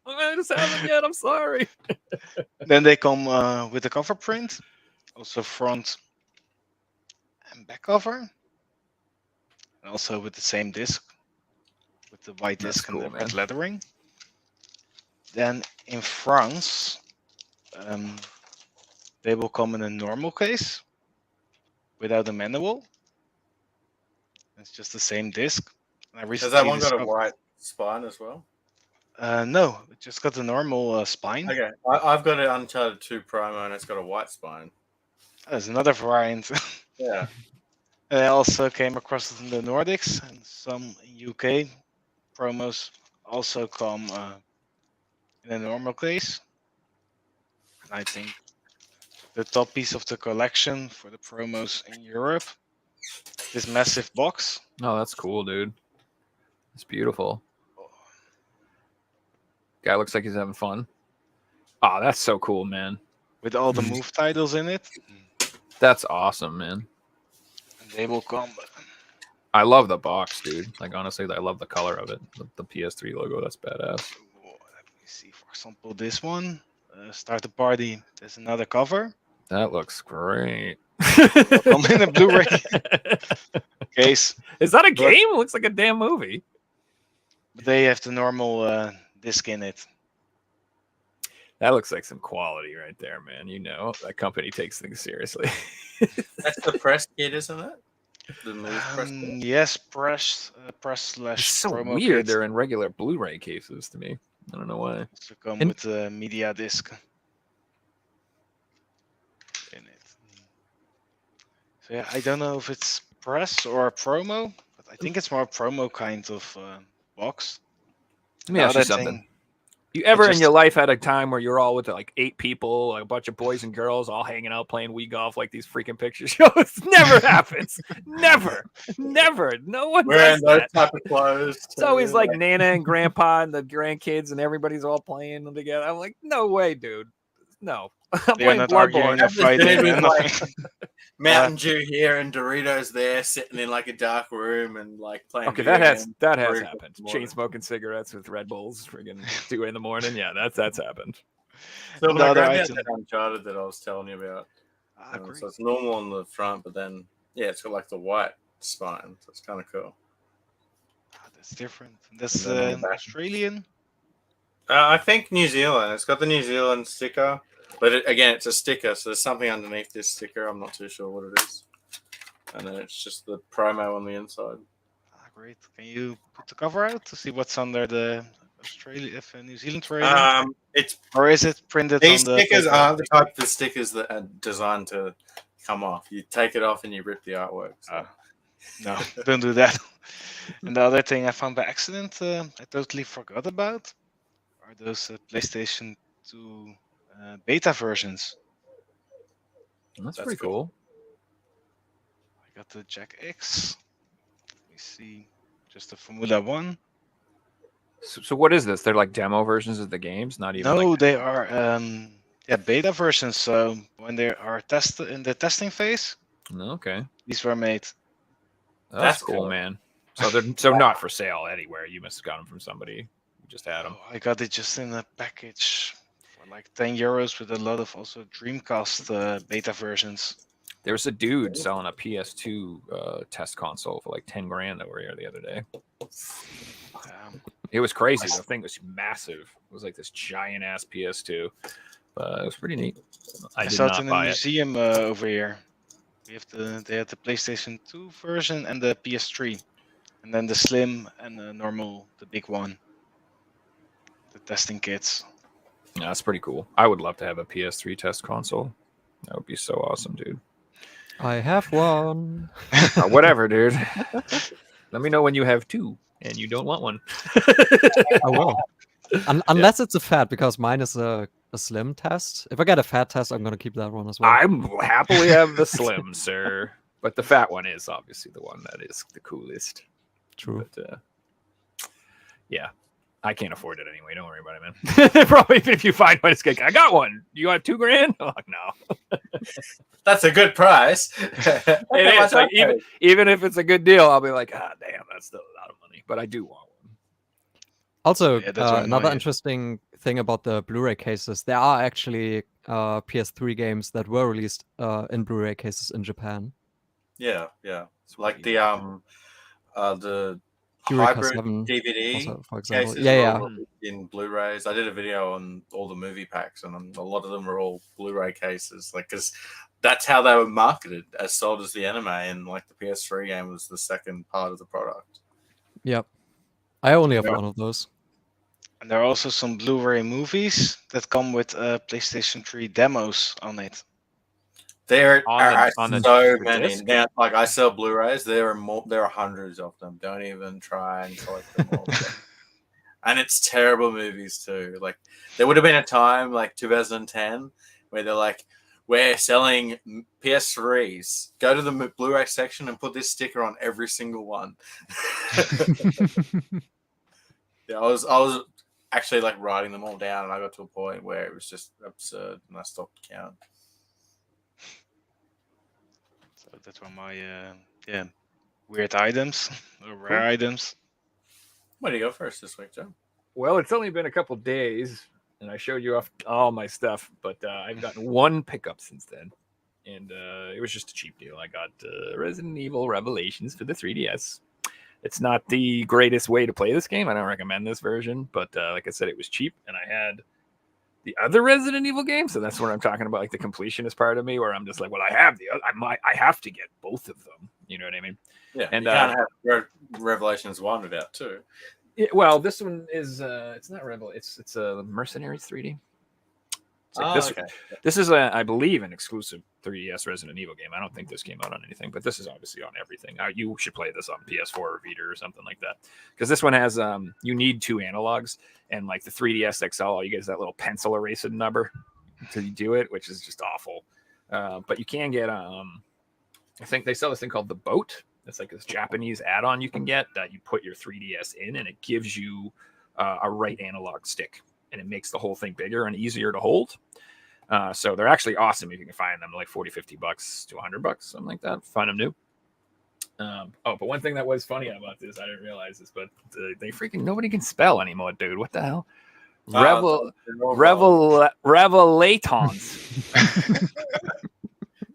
I just haven't yet. I'm sorry. Then they come with the cover print, also front and back cover, and also with the same disc, with the white That's disc and cool, the red man. lettering. Then in France, they will come in a normal case without a manual. It's just the same disc. And I Has recently that one got a discovered- white spine as well? No, it just got the normal spine. Okay, I've got an Uncharted 2 promo and it's got a white spine. There's another variant. Yeah. I also came across it in the Nordics and some UK promos also come in a normal case. And I think the top piece of the collection for the promos in Europe, this massive box. Oh, that's cool, dude. It's beautiful. Guy looks like he's having fun. Oh, that's so cool, man. With all the move titles in it. That's awesome, man. And they will come. I love the box, dude. Like, honestly, I love the color of it. The PS3 logo, that's badass. Let me see, for example, this one. Start the party. There's another cover. That looks great. Come in a Blu-ray case. Is that a game? It looks like a damn movie. But they have the normal disc in it. That looks like some quality right there, man. You know, that company takes things seriously. That's the press kit, isn't it? The move press kit. Yes, press slash It's so promo weird. kit. They're in regular Blu-ray cases to me. I don't know why. Also come In- with the media disc in it. So yeah, I don't know if it's press or a promo, but I think it's more a promo kind of box. Let me ask you Another something. thing- You ever in just- your life had a time where you're all with like 8 people, like a bunch of boys and girls, all hanging out playing Wii golf like these freaking picture shows? Never happens. Never. Never. No one Wearing does those that. type of clothes. It's always too, like Nana and Grandpa and the grandkids and everybody's all playing them together. I'm like, no way, dude. No. I'm They're playing not arguing Bloodborne. or fighting. It was or like- nothing. Mountain Dew here and Doritos there, sitting in like a dark room and like playing. Okay, video that has games. 3 happened. o'clock in the Chain morning. smoking cigarettes with Red Bulls, friggin' 2 in the morning. Yeah, that's happened. So And when I the other grabbed out item- that Uncharted that I was telling you about, I agree. so it's normal on the front, but then yeah, it's got like the white spine, so it's kind of cool. That's different. That's And then on the back. Australian. I think New Zealand. It's got the New Zealand sticker, but again, it's a sticker, so there's something underneath this sticker. I'm not too sure what it is. And then it's just the promo on the inside. Great. Can you put the cover out to see what's under the New Zealand rating? It's Or is it printed these on the stickers paper? aren't the type of stickers that are designed to come off. You take it off and you rip the artwork. So. No, don't do that. And the other thing I found by accident, I totally forgot about, are those PlayStation 2 beta versions. That's That's pretty cool. cool. I got the Jack X. Let me see. Just the Formula 1. So what is this? They're like demo versions of the games, not even. No, like... they are beta versions. So when they are in the testing phase, Okay, these were made. that's cool, cool. man. So they're not for sale anywhere. You must have got them from somebody who just had them. Oh, I got it just in a package for like €10 with a lot of also Dreamcast beta versions. There was a dude selling a PS2 test console for like 10 grand over here the other day. It was crazy. The thing was massive. It was like this giant ass PS2, but it was pretty neat. I did saw it not in a buy it. museum over here. They had the PlayStation 2 version and the PS3, and then the slim and the normal, the big one. The testing kits. Yeah, that's pretty cool. I would love to have a PS3 test console. That would be so awesome, dude. I have one. Whatever, dude. Let me know when you have 2 and you don't want one. I will. Unless it's a fat, because mine is a slim test. If I get a fat test, I'm going to keep that one as well. I'm happily have the slim, sir. But the fat one is obviously the one that is the coolest. True. But yeah. I can't afford it anyway. Don't worry about it, man. Probably if you find one, it's like, I got one. You got $2,000? I'm like, no. That's a good price. It is. Like, even if it's a good deal, I'll be like, damn, that's still a lot of money. But I do want one. Also, Yeah, that's what another mine is. interesting thing about the Blu-ray cases, there are actually PS3 games that were released in Blu-ray cases in Japan. Yeah. Like the Eureka hybrid 7 DVD also, for example. cases Yeah. were in Blu-rays. I did a video on all the movie packs, and a lot of them are all Blu-ray cases. Like, because that's how they were marketed, as sold as the anime, and like the PS3 game was the second part of the product. Yep. I only have one of those. And there are also some Blu-ray movies that come with PlayStation 3 demos on it. There are on the so many. disc? Now, like, I sell Blu-rays. There are more. There are hundreds of them. Don't even try and collect them all. And it's terrible movies too. Like, there would have been a time, like 2010, where they're like, "We're selling PS3s. Go to the Blu-ray section and put this sticker on every single one." Yeah, I was actually like writing them all down, and I got to a point where it was just absurd, and I stopped counting. So that's one of my weird items or rare items. Where do you go first this week, Joe? Well, it's only been a couple days, and I showed you off all my stuff, but I've gotten one pickup since then, and it was just a cheap deal. I got Resident Evil Revelations for the 3DS. It's not the greatest way to play this game. I don't recommend this version, but like I said, it was cheap, and I had the other Resident Evil game, so that's what I'm talking about, like the completionist part of me, where I'm just like, well, I have I have to get both of them. You know what I mean? Yeah, and you can't have Revelations 1 without 2. Well, this one is it's not it's a Mercenaries 3D. This is I believe an exclusive 3DS Resident Evil game. I don't think this came out on anything, but this is obviously on everything. You should play this on PS4 or Vita or something like that, because this one has you need 2 analogs, and like the 3DS XL, all you get is that little pencil erasing number to do it, which is just awful. But you can get I think they sell this thing called the Boat. It's like this Japanese add-on you can get that you put your 3DS in, and it gives you a right analog stick, and it makes the whole thing bigger and easier to hold. So they're actually awesome if you can find them, like $40-$50 to $100, something like that. Find them new. But one thing that was funny about this, I didn't realize this, but they freaking nobody can spell anymore, dude. What the hell? Revelatons.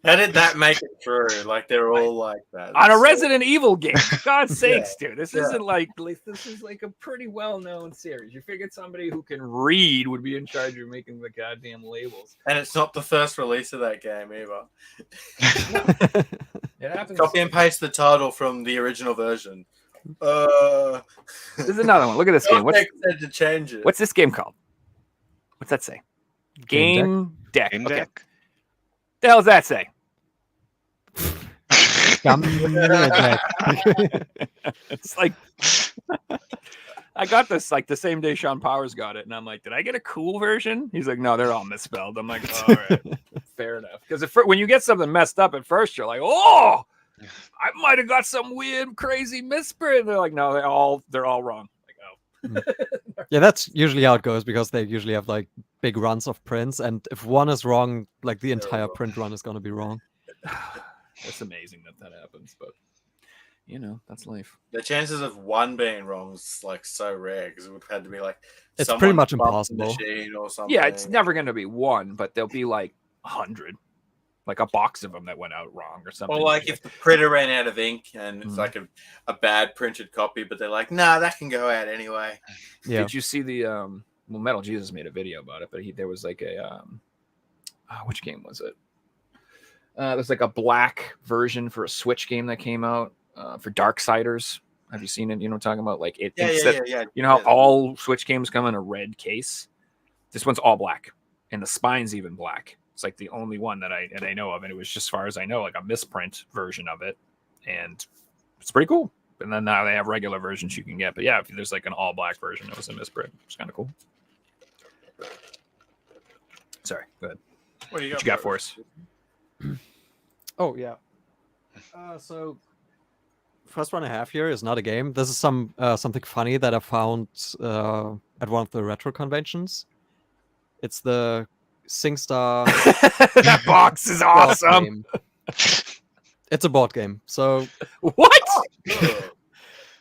How did that make it through? Like, they're all like that. On a Resident Evil game. For God's sakes, dude. This isn't like this is like a pretty well-known series. You figured somebody who can read would be in charge of making the goddamn labels. And it's not the first release of that game either. It happens. Copy and paste the title from the original version. This is another one. Look at this game. Said to change it. What's this game called? What's that say? Game Deck. Game Okay. Deck. The hell does that say? It's like I got this like the same day Sean Powers got it, and I'm like, did I get a cool version? He's like, no, they're all misspelled. I'm like, all right, fair enough. Because when you get something messed up at first, you're like, oh, I might have got some weird, crazy misprint. They're like, no, they're all wrong. Like, oh, yeah, that's usually how it goes, because they usually have like big runs of prints, and if one is wrong, like the entire print run is going to be wrong. It's amazing that happens, but you know, that's life. The chances of one being wrong is like so rare, because it would have had to be like It's someone pretty much bumped the impossible. machine or something. Yeah, it's never going to be one, but there'll be like 100, like a box of them that went out wrong or something. Or like if the printer ran out of ink and it's like a bad printed copy, but they're like, nah, that can go out anyway. Yeah. Did you see the well, Metal Jesus made a video about it, but there was like a which game was it? There's like a black version for a Switch game that came out for Darksiders. Have you seen it? You know what I'm talking about? Like it. Yeah. You know how all Switch games come in a red case? This one's all black, and the spine's even black. It's like the only one that I know of, and it was just, as far as I know, like a misprint version of it, and it's pretty cool. And then now they have regular versions you can get. But yeah, if there's like an all black version, it was a misprint. It's kind of cool. Sorry, go ahead. What do you What you got for us? Oh yeah. So first one I have here is not a game. This is something funny that I found at one of the retro conventions. It's the SingStar That box is board awesome. game. It's a board game. So What?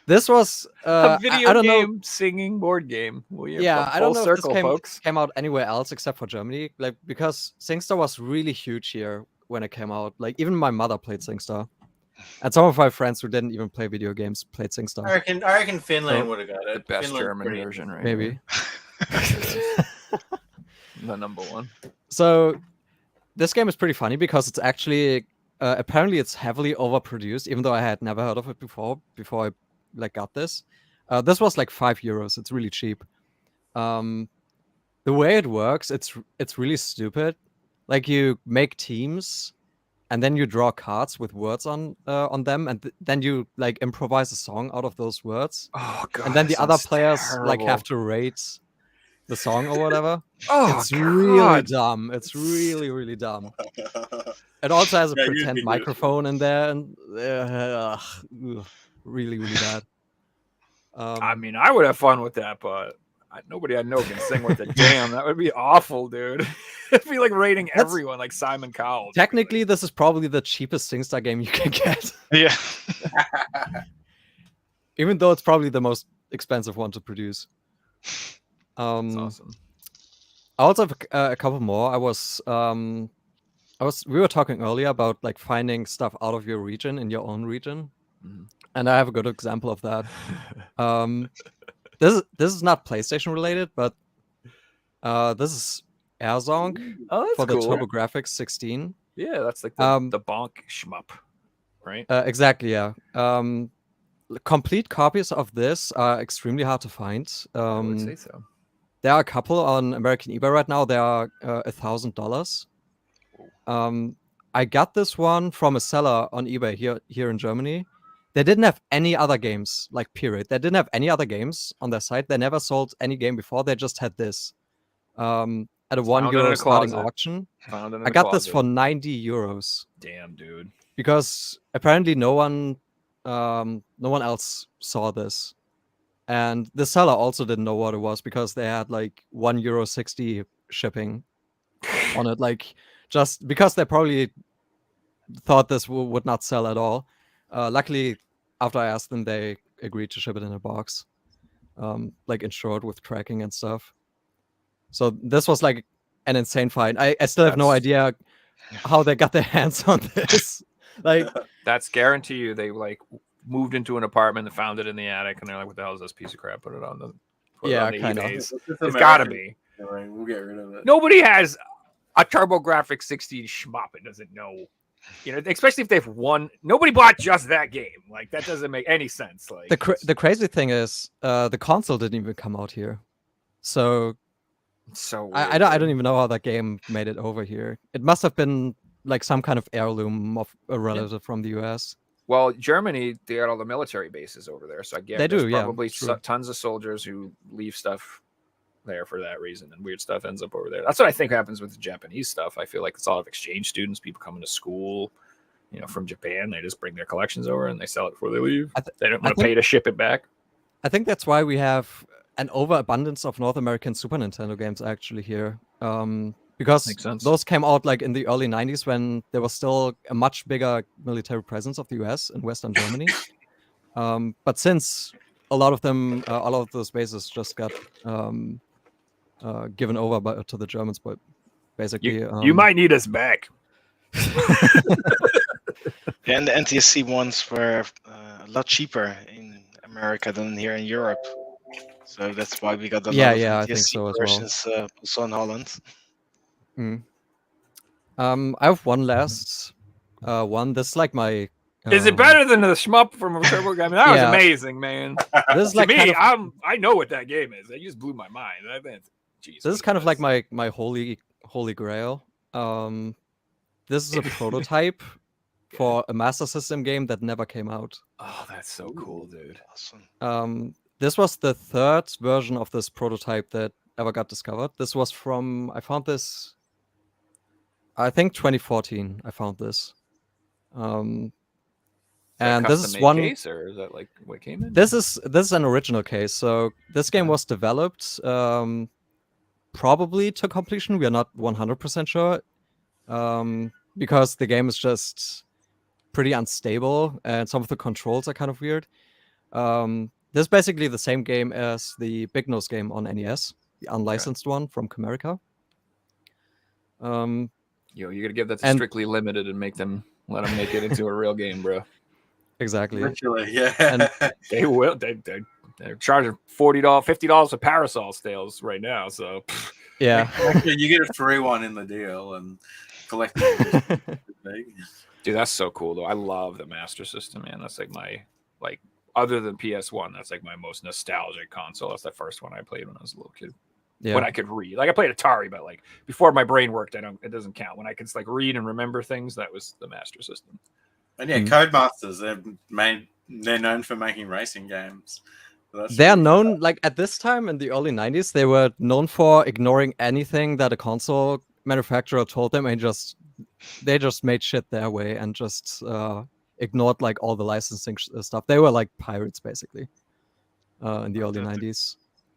this was A video I don't know. game singing board game. Well, you're Yeah, I don't full know if circle, this folks. came out anywhere else except for Germany. Like because SingStar was really huge here when it came out. Like even my mother played SingStar. And some of my friends who didn't even play video games played SingStar. I reckon Finland So- would have got it. The best Finland's German pretty- version, right? Maybe. The number one. So this game is pretty funny because it's actually apparently it's heavily overproduced, even though I had never heard of it before I like got this. This was like €5. It's really cheap. The way it works, it's really stupid. Like you make teams, and then you draw cards with words on them, and then you like improvise a song out of those words, Oh god. and then the that other sounds players like terrible. have to rate the song or whatever. Oh, It's really God. dumb. It's really, really dumb. It also has a Yeah, you pretend can do it. microphone in there, and really, really bad. I mean, I would have fun with that, but nobody I know can sing with it. Damn, that would be awful, dude. It'd be like rating That's- everyone like Simon Cowell. technically, this is probably the cheapest SingStar game you can get, Yeah. even though it's probably the most expensive one to produce. That's awesome. I also have a couple more. We were talking earlier about like finding stuff out of your region in your own region, Mhm. and I have a good example of that. This is not PlayStation related, but this is Airzonk Oh, that's for the cool. TurboGrafx 16. Yeah, that's like the bonk shmup, right? Exactly, yeah. Complete copies of this are extremely hard to find. I would say so. There are a couple on American eBay right now. They are $1,000. I got this one from a seller on eBay here in Germany. They didn't have any other games, like period. They didn't have any other games on their site. They never sold any game before. They just had this at a Found it in €1 a starting closet. auction. Found it in I a got this closet. for €90 Damn, dude. because apparently no one else saw this, and the seller also didn't know what it was because they had like €1.60 shipping on it, like just because they probably thought this would not sell at all. Luckily, after I asked them, they agreed to ship it in a box, like insured with tracking and stuff. So this was like an insane find. I still have no That's- idea how they got their hands on this. Like, That's guarantee you they like moved into an apartment and found it in the attic, and they're like, "What the hell is this piece of crap?" Put it on the Yeah, the kinda. eBays. It's It's gotta American. be. Anyway, we'll get rid of it. Nobody has a TurboGrafx 16 shmup and doesn't know. You know, especially if they've won. Nobody bought just that game. Like that doesn't make any sense. Like the crazy thing is, the console didn't even come out here, so it's so weird, I don't dude. even know how that game made it over here. It must have been like some kind of heirloom of a relative from the US. Well, Germany, they got all the military bases over there, so I guess They do, there's yeah, probably true. tons of soldiers who leave stuff there for that reason, and weird stuff ends up over there. That's what I think happens with the Japanese stuff. I feel like it's a lot of exchange students, people coming to school, you know, from Japan. They just bring their collections over and they sell it before they leave. They don't want to think- pay to ship it back. I think that's why we have an overabundance of North American Super Nintendo games actually here. Because Makes sense. those came out like in the early 90s when there was still a much bigger military presence of the US in Western Germany. But since a lot of them, all of those bases just got given over to the Germans, but basically, You might need us back. Yeah, and the NTSC ones were a lot cheaper in America than here in Europe. So that's why we got a Yeah, lot of yeah, I NTSC think so as well. versions also in Holland. I have one last one. This is like my. Is it better than the shmup from a Turbo game? That was Yeah. amazing, man. This is To like me, kind of, I know what that game is. It just blew my mind. I think, geez, this is kind of like my holy grail. This is a prototype for a Master System game that never came out. Oh, that's so cool, dude. Awesome. This was the third version of this prototype that ever got discovered. This was from, I found this, I think 2014. I found this. And this is custom-made one. case, or is that like what came in? This is an original case. So this game was developed probably to completion. We are not 100% sure because the game is just pretty unstable and some of the controls are kind of weird. This is basically the same game as the Big Nose game on NES, the unlicensed one from Comerica. You gotta give that to and- Strictly Limited and let them make it into a real game, bro. Exactly. Literally, yeah. And- They will. They're charging $50 for parasol sales right now. So Yeah. You get a free one in the deal and collect it. dude, that's so cool though. I love the Master System, man. That's like other than PS1, that's like my most nostalgic console. That's the first one I played when I was a little kid. Yeah. When I could read, like I played Atari, but like before my brain worked, it doesn't count. When I could like read and remember things, that was the Master System. And yeah, Codemasters, they're known for making racing games. So They're known, like at this time in the early 90s, they were known for ignoring anything that a console manufacturer told them and they just made shit their way and just ignored like all the licensing stuff. They were like pirates basically in the early 90s.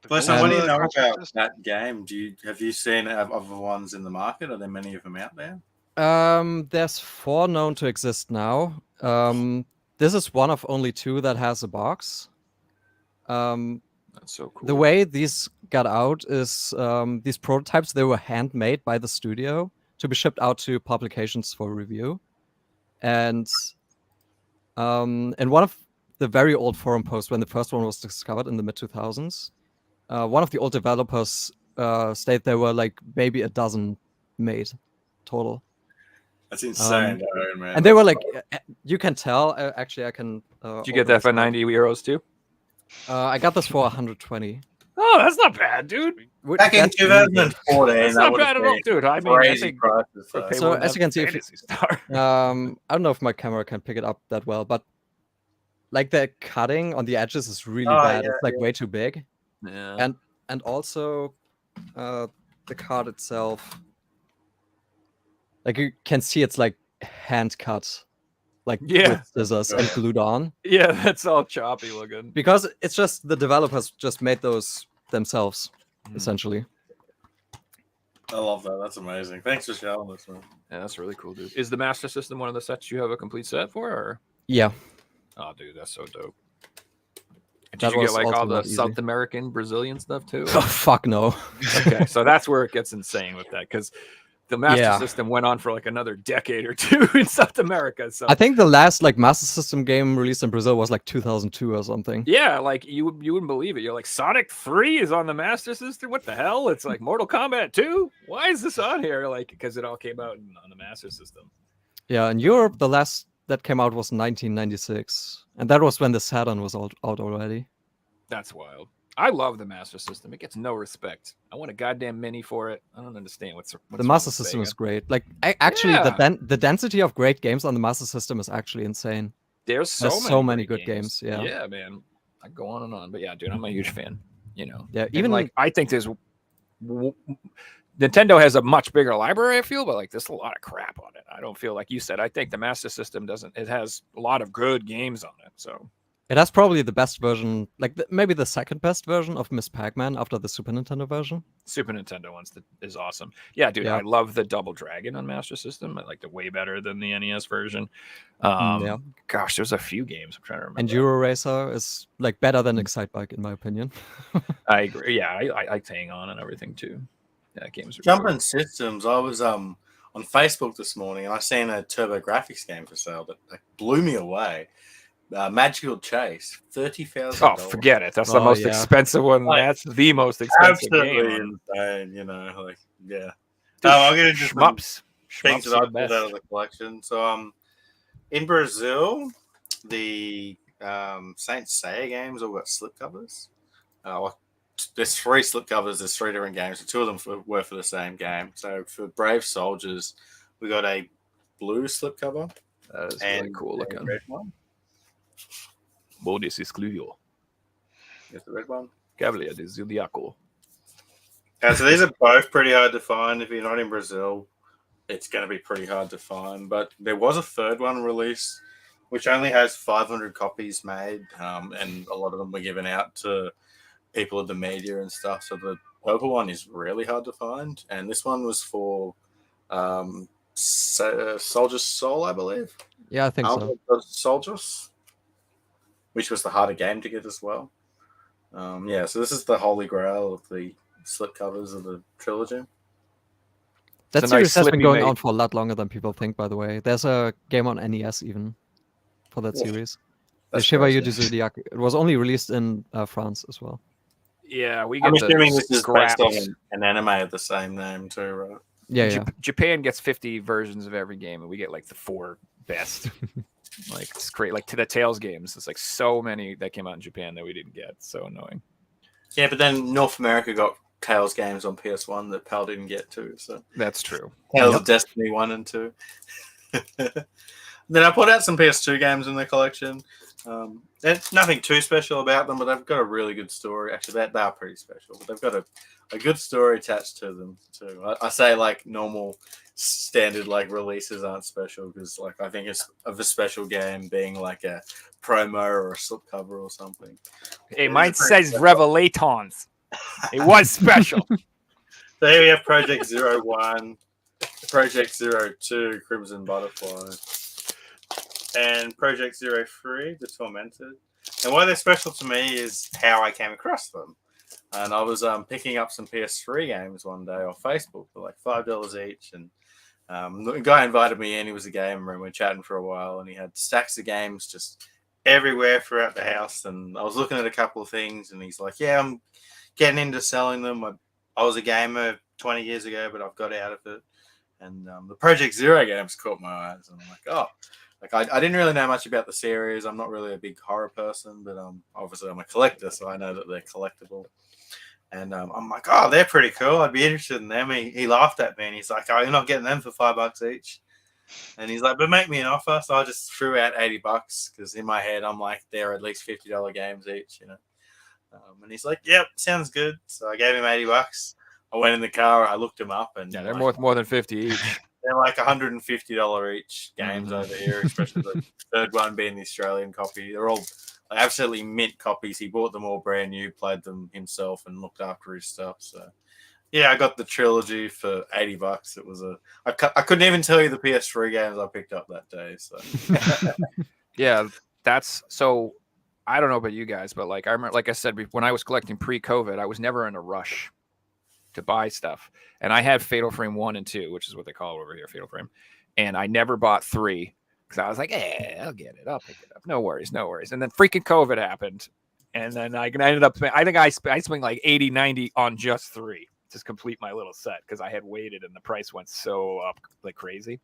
Listen, what do you know cartridges? about that game? Have you seen other ones in the market? Are there many of them out there? There's 4 known to exist now. This is one of only 2 that has a box. That's so cool. The way these got out is these prototypes, they were handmade by the studio to be shipped out to publications for review. And in one of the very old forum posts when the first one was discovered in the mid-2000s, one of the old developers stated there were like maybe a dozen made total. That's insane, man. And they were like, you can tell. Actually, I can. Did you get that for 90 euros too? I got this for 120. Oh, that's not bad, dude. Back in 2014, That's not bad at all, dude. I mean, I crazy think prices. So as you can see, Fantasy Star. I don't know if my camera can pick it up that well, but like the cutting on the edges is really bad. yeah, It's like way too big, Yeah. and also the card itself, like you can see it's like hand cut, like with scissors and glued on. Yeah, that's all choppy looking. Because it's just the developers just made those themselves, essentially. I love that. That's amazing. Thanks for showing us, man. Yeah, that's really cool, dude. Is the Master System one of the sets you have a complete set for? Or? Yeah. Oh, dude, that's so dope. Did That you get was like also all the not easy. South American, Brazilian stuff too? Oh, fuck no. Okay, so that's where it gets insane with that because the Master System went on for like another decade or 2 in South America. So I think the last like Master System game released in Brazil was like 2002 or something. yeah, like you wouldn't believe it. You're like, Sonic 3 is on the Master System. What the hell? It's like Mortal Kombat 2. Why is this on here? Like because it all came out on the Master System. Yeah, in Europe, the last that came out was 1996, and that was when the Saturn was out already. That's wild. I love the Master System. It gets no respect. I want a goddamn mini for it. I don't understand what's the Master System is great. Like actually, the density of great games on the Master System is actually insane. There's so many good games. Yeah. Yeah, man. I go on and on, but yeah, dude, I'm a huge fan. You know. Yeah. And, Even like I think Nintendo has a much bigger library, I feel, but like there's a lot of crap on it. I don't feel like you said. I think the Master System doesn't. It has a lot of good games on it. So it has probably the best version, like maybe the second best version of Miss Pac-Man after the Super Nintendo version. Super Nintendo ones is awesome. Yeah, dude, I love the Double Dragon on Master System. I like it way better than the NES version. Gosh, there's a few games I'm trying to remember. And Euro Racer is like better than Excitebike in my opinion. I agree. Yeah, I like Hang On and everything too. Yeah, games are Jumping systems. I was on Facebook this morning and I seen a TurboGrafx game for sale that blew me away. Magical Chase, $30,000. Oh, forget it. That's the most expensive one. Like, that's the most expensive absolutely game. Insane, you know, like yeah. Dude, I'll get into shmups. Things that I are pulled out of the collection. So in Brazil, the Saint Seiya games all got slipcovers. There's 3 slipcovers. There's 3 different games. So 2 of them were for the same game. So for Brave Soldiers, we got a blue slipcover. That is really cool looking. Red one. Bodis excluyo. Here's the red one. Cavalier de Zodiaco. So these are both pretty hard to find. If you're not in Brazil, it's going to be pretty hard to find. But there was a third one released which only has 500 copies made, and a lot of them were given out to people of the media and stuff. So the purple one is really hard to find, and this one was for Soldier's Soul, I believe. Yeah, I think so. Soldiers, which was the harder game to get as well. Yeah, so this is the holy grail of the slipcovers of the trilogy. That It's a series nice has been slippy going mate. on for a lot longer than people think, by the way. There's a game on NES even for that Yeah, series. The that's Chevalier du crazy. Zodiac. It was only released in France as well. Yeah, we I'm get assuming the this is scraps. based on an anime of the same name too, right? Yeah, yeah. Japan gets 50 versions of every game, and we get like the 4 best. Like it's great. Like to the Tales games, it's like so many that came out in Japan that we didn't get. So annoying. Yeah, but then North America got Tales games on PS1 that PAL didn't get to. So That's true. Tales Yep. of Destiny 1 and 2. Then I put out some PS2 games in the collection. There's nothing too special about them, but they've got a really good story. Actually, they are pretty special. But they've got a good story attached to them too. I say like normal standard like releases aren't special because like I think it's of a special game being like a promo or a slipcover or something. Hey, It mine is pretty says special. Revelatons. It was special. So here we have Project 01, Project 02, Crimson Butterfly, and Project 03, The Tormented. And why they're special to me is how I came across them. And I was picking up some PS3 games one day on Facebook for like $5 each. And the guy invited me in. He was a gamer, and we were chatting for a while. And he had stacks of games just everywhere throughout the house. And I was looking at a couple of things, and he's like, "Yeah, I'm getting into selling them. I was a gamer 20 years ago, but I've got out of it." And the Project Zero games caught my eyes, and I'm like, "Oh." Like I didn't really know much about the series. I'm not really a big horror person, but obviously I'm a collector, so I know that they're collectible. And I'm like, oh, they're pretty cool. I'd be interested in them. He laughed at me, and he's like, oh, you're not getting them for $5 each. And he's like, but make me an offer. So I just threw out $80 because in my head I'm like, they're at least $50 games each, you know. And he's like, yep, sounds good. So I gave him $80. I went in the car, I looked them up, and Yeah, they're like, more than 50 each. they're like $150 each games over here, especially the third one being the Australian copy. They're all absolutely mint copies. He bought them all brand new, played them himself, and looked after his stuff. So, yeah, I got the trilogy for $80. It was I couldn't even tell you the PS3 games I picked up that day. So, Yeah, that's so. I don't know about you guys, but like I remember, like I said, when I was collecting pre-COVID, I was never in a rush to buy stuff, and I had Fatal Frame 1 and 2, which is what they call it over here, Fatal Frame, and I never bought 3 because I was like, I'll get it, I'll pick it up, no worries. And then freaking COVID happened, and then I ended up, I think I spent like 80-90 on just 3 to complete my little set because I had waited and the price went so up like crazy.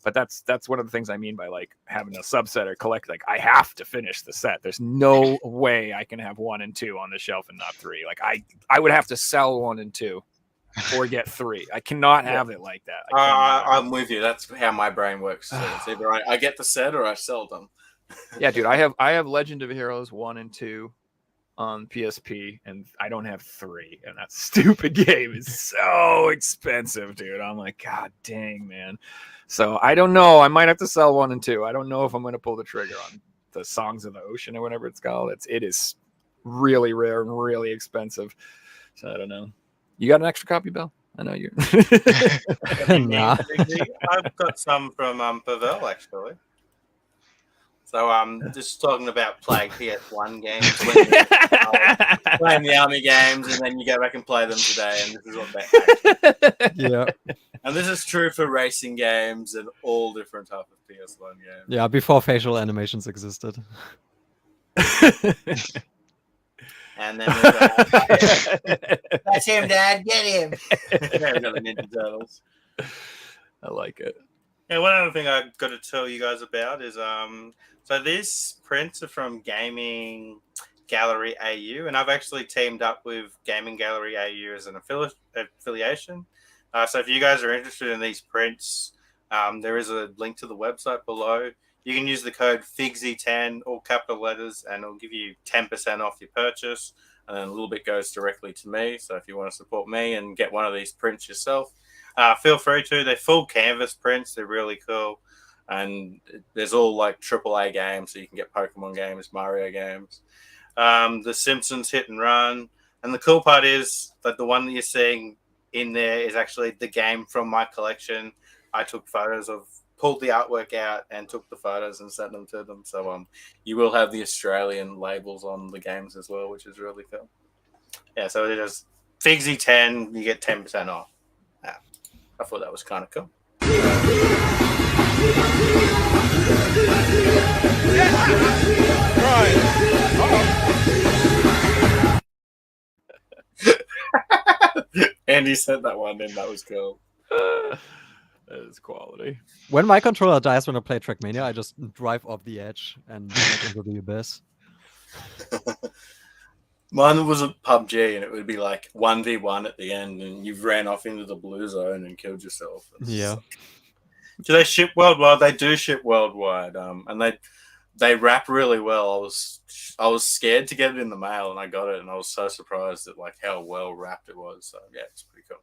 But that's one of the things I mean by like having a subset or collect. Like I have to finish the set. There's no way I can have 1 and 2 on the shelf and not 3. Like I would have to sell 1 and 2 or get 3. I cannot have it like that. I'm with you. That's how my brain works. So it's either I get the set or I sell them. Yeah, dude. I have Legend of Heroes 1 and 2 on PSP, and I don't have 3. And that stupid game is so expensive, dude. I'm like, God dang, man. So I don't know. I might have to sell 1 and 2. I don't know if I'm going to pull the trigger on the Songs of the Ocean or whatever it's called. It is really rare and really expensive. So I don't know. You got an extra copy, Bill? I know you're. Nah. I've got some from Pavel actually. So just talking about playing PS1 games, playing the army games, and then you go back and play them today, and this is what they actually. Yeah. And this is true for racing games and all different type of PS1 games. Yeah, before facial animations existed. And then we've got, that's him, Dad. Get him. We've got the Ninja Turtles. I like it. Yeah, one other thing I've got to tell you guys about is so these prints are from Gaming Gallery AU, and I've actually teamed up with Gaming Gallery AU as an affiliation. So if you guys are interested in these prints, there is a link to the website below. You can use the code FIGSY10, all capital letters, and it'll give you 10% off your purchase, and then a little bit goes directly to me. So if you want to support me and get one of these prints yourself, feel free to. They're full canvas prints. They're really cool. and there's all like AAA games, so you can get Pokemon games, Mario games, The Simpsons Hit and Run, and the cool part is that the one that you're seeing in there is actually the game from my collection. I took photos of, pulled the artwork out, and took the photos and sent them to them. So you will have the Australian labels on the games as well, which is really cool. Yeah, so it is Figsy 10, you get 10% off. Yeah, I thought that was kind of cool. Andy sent that one in, that was cool. That is quality. When my controller dies when I play Trackmania, I just drive off the edge and get into the abyss. Mine was a PUBG, and it would be like 1v1 at the end, and you ran off into the blue zone and killed yourself. Yeah. Do they ship worldwide? They do ship worldwide, and they wrap really well. I was scared to get it in the mail, and I got it, and I was so surprised at like how well wrapped it was. So yeah, it's pretty cool.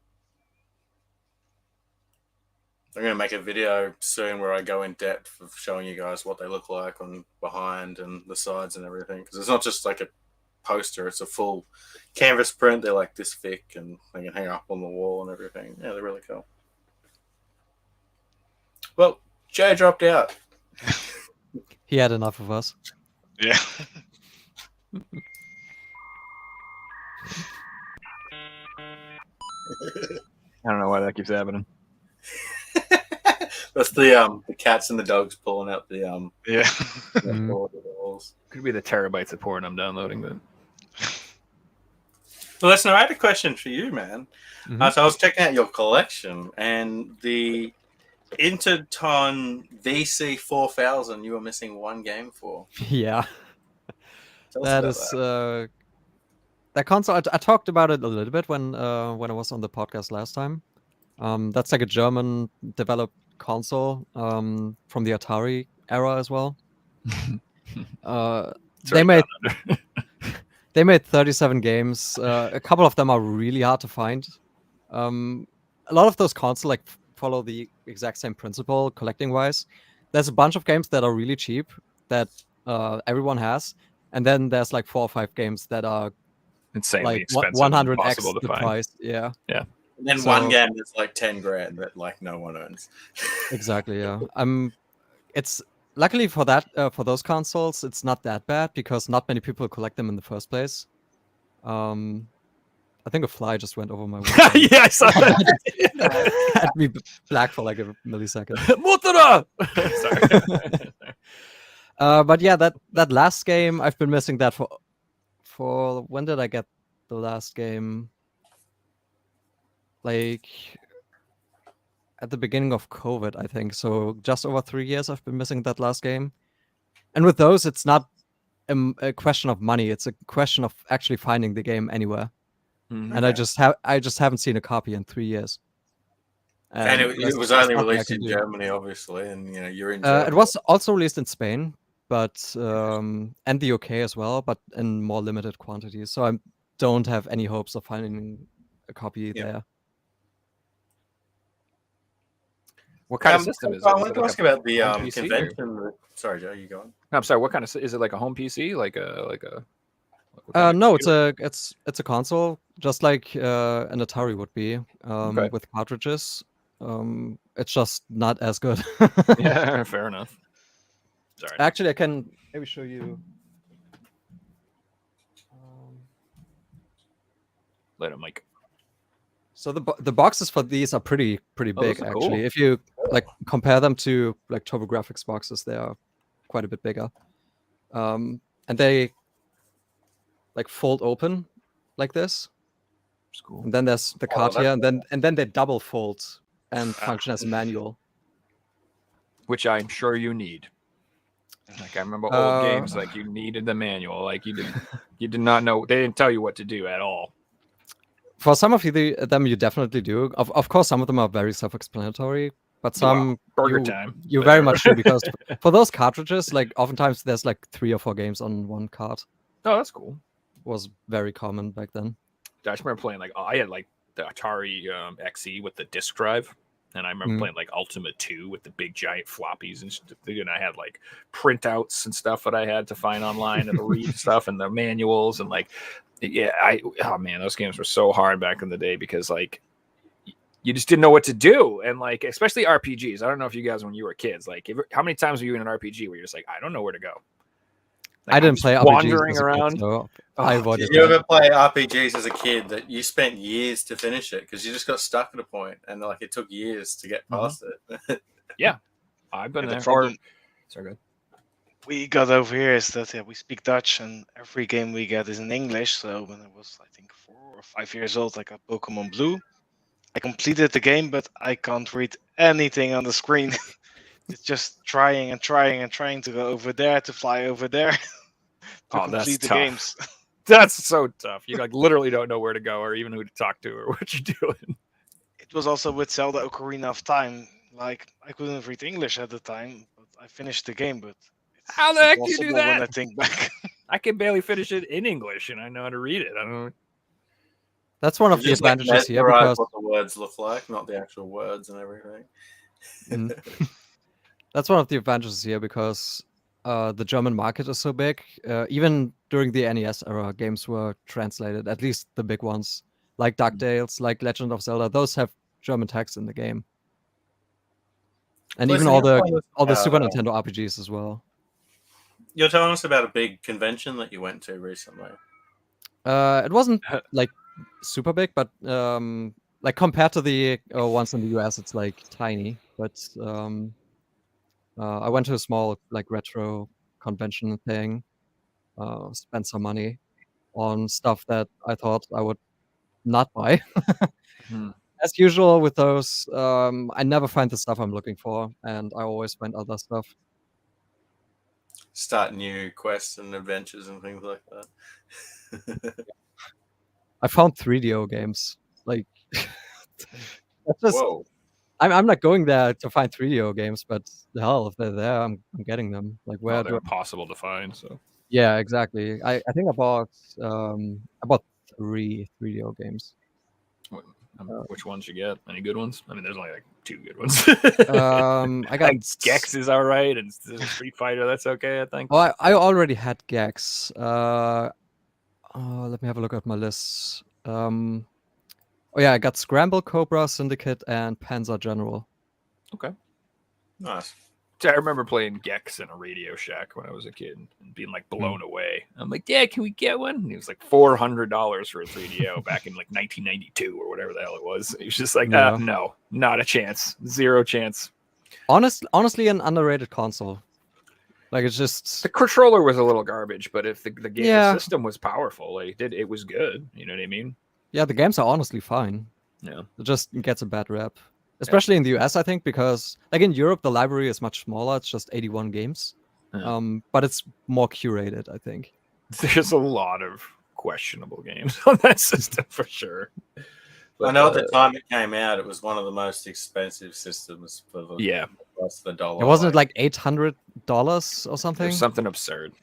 I'm going to make a video soon where I go in depth of showing you guys what they look like on behind and the sides and everything, because it's not just like a poster, it's a full canvas print. They're like this thick, and they can hang up on the wall and everything. Yeah, they're really cool. Well, Jay dropped out. He had enough of us. Yeah. I don't know why that keeps happening. That's the cats and the dogs pulling out the Yeah. walls. Could be the terabytes of porn I'm downloading, but Well, listen, I had a question for you, man. Mhm. So I was checking out your collection, and the Interton VC 4000 you were missing one game for. Yeah. Tell us That about is that console. I talked about it a little bit when I was on the podcast last time. That's like a German developed console from the Atari era as well. They made 37 games. A couple of them are really hard to find. A lot of those consoles like follow the exact same principle collecting wise. There's a bunch of games that are really cheap that everyone has, and then there's like 4 or 5 games that are insanely like expensive, 100x impossible to the find. price. Yeah, And then So- one game that's like 10 grand that like no one owns. exactly. Yeah. It's luckily for that for those consoles, it's not that bad because not many people collect them in the first place. I think a fly just went over my window. Yeah, I saw that. Had me black for like a millisecond. Motora! Sorry. But yeah, that last game, I've been missing that for when did I get the last game? Like at the beginning of COVID, I think. So just over 3 years I've been missing that last game. And with those, it's not a question of money. It's a question of actually finding the game anywhere. Mhm. And I just haven't seen a copy in 3 years. And it there's- was there's only nothing I released can in do. Germany, obviously, and you're in Germany. It was also released in Spain, but and the UK as well, but in more limited quantities. So I don't have any hopes of finding a copy Yeah. there. What kind of system is it? I Is wanted it to like ask a about the home PC or- convention. Sorry, Joe, you going? No, I'm sorry. What kind of is it? Like a home PC? Like a what kind of No, computer? it's a console, just like an Atari would be, Okay. with cartridges. It's just not as good. Yeah, fair enough. Sorry. Actually, I can maybe show you. Later, Mike. So the boxes for these are pretty Oh, big those are actually. cool. If you like compare them to like TurboGrafx boxes, they are quite a bit bigger. And they like fold open like this. It's cool. And then there's the Oh, card that's here, and then they double fold and function as a manual. Which I'm sure you need. Like I remember old Uh, games, like you needed the manual. Like you did not know. They didn't tell you what to do at all. For some of them, you definitely do. Of course, some of them are very self-explanatory, but some Burger you, time. you very much do because for those cartridges, like oftentimes there's like 3 or 4 games on one card. Oh, that's cool. Was very common back then. I just remember playing like I had like the Atari XE with the disk drive. And I remember playing like Ultima 2 with the big giant floppies and stuff. And I had like printouts and stuff that I had to find online and to read stuff and the manuals and like, oh man, those games were so hard back in the day because like you just didn't know what to do. And like, especially RPGs. I don't know if you guys, when you were kids, like how many times were you in an RPG where you're just like, I don't know where to go? Like, I didn't play RPGs wandering as a kid, around. so I avoided Did you them. ever play RPGs as a kid that you spent years to finish it because you just got stuck at a point and like it took years to get past it? Yeah, I've been And there. the problem Sorry, good. we got over here is that we speak Dutch and every game we get is in English. So when I was, I think, 4 or 5 years old, I got Pokemon Blue. I completed the game, but I can't read anything on the screen. It's just trying and trying and trying to go over there, to fly over there, to Oh, that's complete the tough. games. That's so tough. You like literally don't know where to go or even who to talk to or what you're doing. It was also with Zelda Ocarina of Time. Like, I couldn't read English at the time, but I finished the game. But it's How the heck do you do impossible when I that? think back. I can barely finish it in English and I know how to read it. I don't know. That's one of the Just, like, advantages here mesmerise because what the words look like, not the actual words and everything. that's one of the advantages here because the German market is so big. Even during the NES era, games were translated, at least the big ones, like DuckTales, like Legend of Zelda. Those have German text in the game, and Listen, even all you're telling us the Super about, Nintendo RPGs as well. You're telling us about a big convention that you went to recently. It wasn't like super big, but like compared to the ones in the US, it's like tiny. But I went to a small like retro convention thing. Spent some money on stuff that I thought I would not buy. As usual with those, I never find the stuff I'm looking for, and I always find other stuff. Start new quests and adventures and things like that. I found 3DO games. Like, that's just, Whoa. I'm not going there to find 3DO games, but hell, if they're there, I'm getting them. Like, where Well, do they're I? impossible to find. So Yeah, exactly. I think I bought 3 3DO games. which ones you get? Any good ones? I mean, there's only like 2 good ones. I got Gex is all right, and Street Fighter, that's okay, I think. Oh, I already had Gex. Let me have a look at my lists. Oh yeah, I got Scramble, Cobra, Syndicate, and Panzer General. Okay. Nice. I remember playing Gex in a Radio Shack when I was a kid and being like blown away. I'm like, Dad, can we get one? And it was like $400 for a 3DO back in like 1992 or whatever the hell it was. He was just like, Yeah. no, not a chance. 0 chance. Honestly, an underrated console. Like it's just The controller was a little garbage, but if the game Yeah. the system was powerful, like it was good. You know what I mean? yeah, the games are honestly fine. Yeah. It just gets a bad rep, especially in the US, I think, because like in Europe the library is much smaller. It's just 81 games, Yeah. but it's more curated, I think. There's a lot of questionable games on that system for sure. I know at the time it came out, it was one of the most expensive systems for the Yeah, plus the dollar. It wasn't like $800 or something. there's something absurd.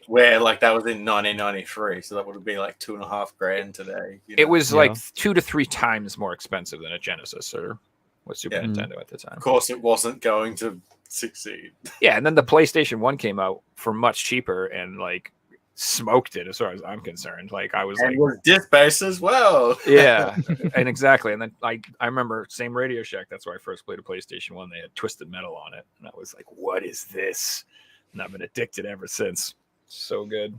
where like that was in 1993, so that would have been like $2,500 today. You know? It was Yeah. like 2 to 3 times more expensive than a Genesis or what Super Yeah. Nintendo at the time. Of course, it wasn't going to succeed. Yeah, and then the PlayStation 1 came out for much cheaper and like smoked it as far as I'm concerned. Like I was And like, was disc based as well. yeah, and exactly. And then I remember same Radio Shack. That's where I first played a PlayStation 1. They had Twisted Metal on it, and I was like, "What is this?" And I've been addicted ever since. So good.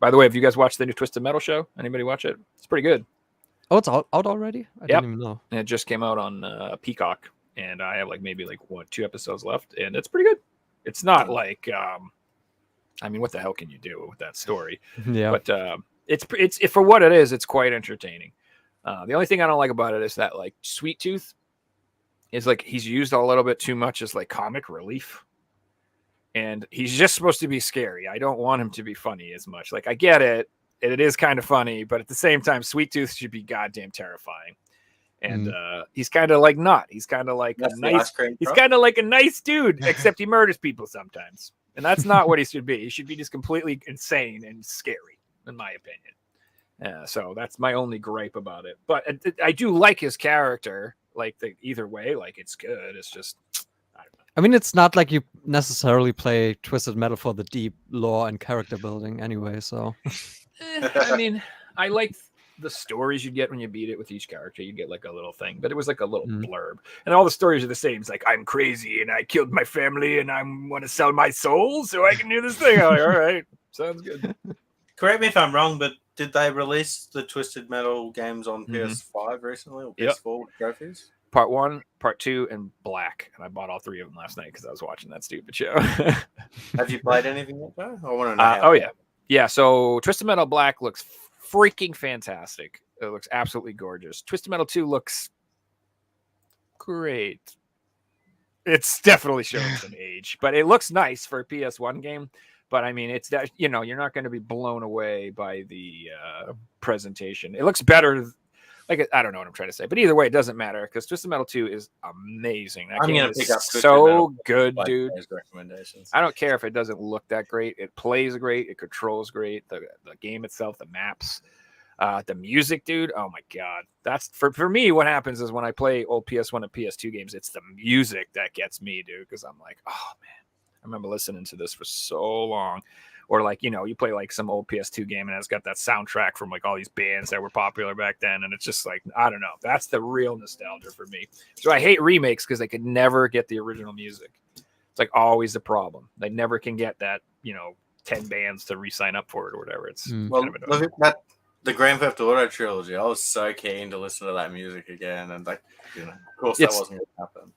By the way, have you guys watched the new Twisted Metal show? Anybody watch it? It's pretty good. Oh, it's out already? I didn't even know. And it just came out on Peacock, and I have like maybe like 2 episodes left, and it's pretty good. It's not like, I mean, what the hell can you do with that story? Yeah. But it's for what it is, it's quite entertaining. The only thing I don't like about it is that like Sweet Tooth is like he's used a little bit too much as like comic relief, and he's just supposed to be scary. I don't want him to be funny as much. Like I get it, and it is kind of funny, but at the same time, Sweet Tooth should be goddamn terrifying. And he's kind of like not. He's kind of like That's a the nice. ice cream He's truck. kind of like a nice dude, except he murders people sometimes. And that's not what he should be. He should be just completely insane and scary, in my opinion. So that's my only gripe about it. But I do like his character, like either way, like it's good. It's just I mean, it's not like you necessarily play Twisted Metal for the deep lore and character building anyway. So, I mean, I like the stories you get when you beat it with each character. You get like a little thing, but it was like a little blurb, and all the stories are the same. It's like, I'm crazy and I killed my family and I want to sell my soul so I can do this thing. I'm like, all right, sounds good. Correct me if I'm wrong, but did they release the Twisted Metal games on PS5 recently or PS4 with trophies? Part 1, Part 2, and Black. And I bought all 3 of them last night because I was watching that stupid show. Have you played anything yet, though? I want to know. Oh, yeah. Yeah, so Twisted Metal Black looks freaking fantastic. It looks absolutely gorgeous. Twisted Metal 2 looks great. It's definitely showing some age, but it looks nice for a PS1 game. But I mean, it's that, you know, you're not going to be blown away by the presentation. It looks better. Like, I don't know what I'm trying to say, but either way, it doesn't matter because Twisted Metal 2 is amazing. That game is so good, dude. Recommendations. I don't care if it doesn't look that great. It plays great. It controls great. The game itself, the maps, the music, dude. Oh my god, that's for me. What happens is when I play old PS1 and PS2 games, it's the music that gets me, dude. Because I'm like, oh man, I remember listening to this for so long. Or like, you know, you play like some old PS2 game and it's got that soundtrack from like all these bands that were popular back then. And it's just like, I don't know. That's the real nostalgia for me. So I hate remakes because they could never get the original music. It's like always the problem. They never can get that, you know, 10 bands to re-sign up for it or whatever. It's well, look at that, the Grand Theft Auto trilogy. I was so keen to listen to that music again. And like, you know, of course that wasn't going to happen.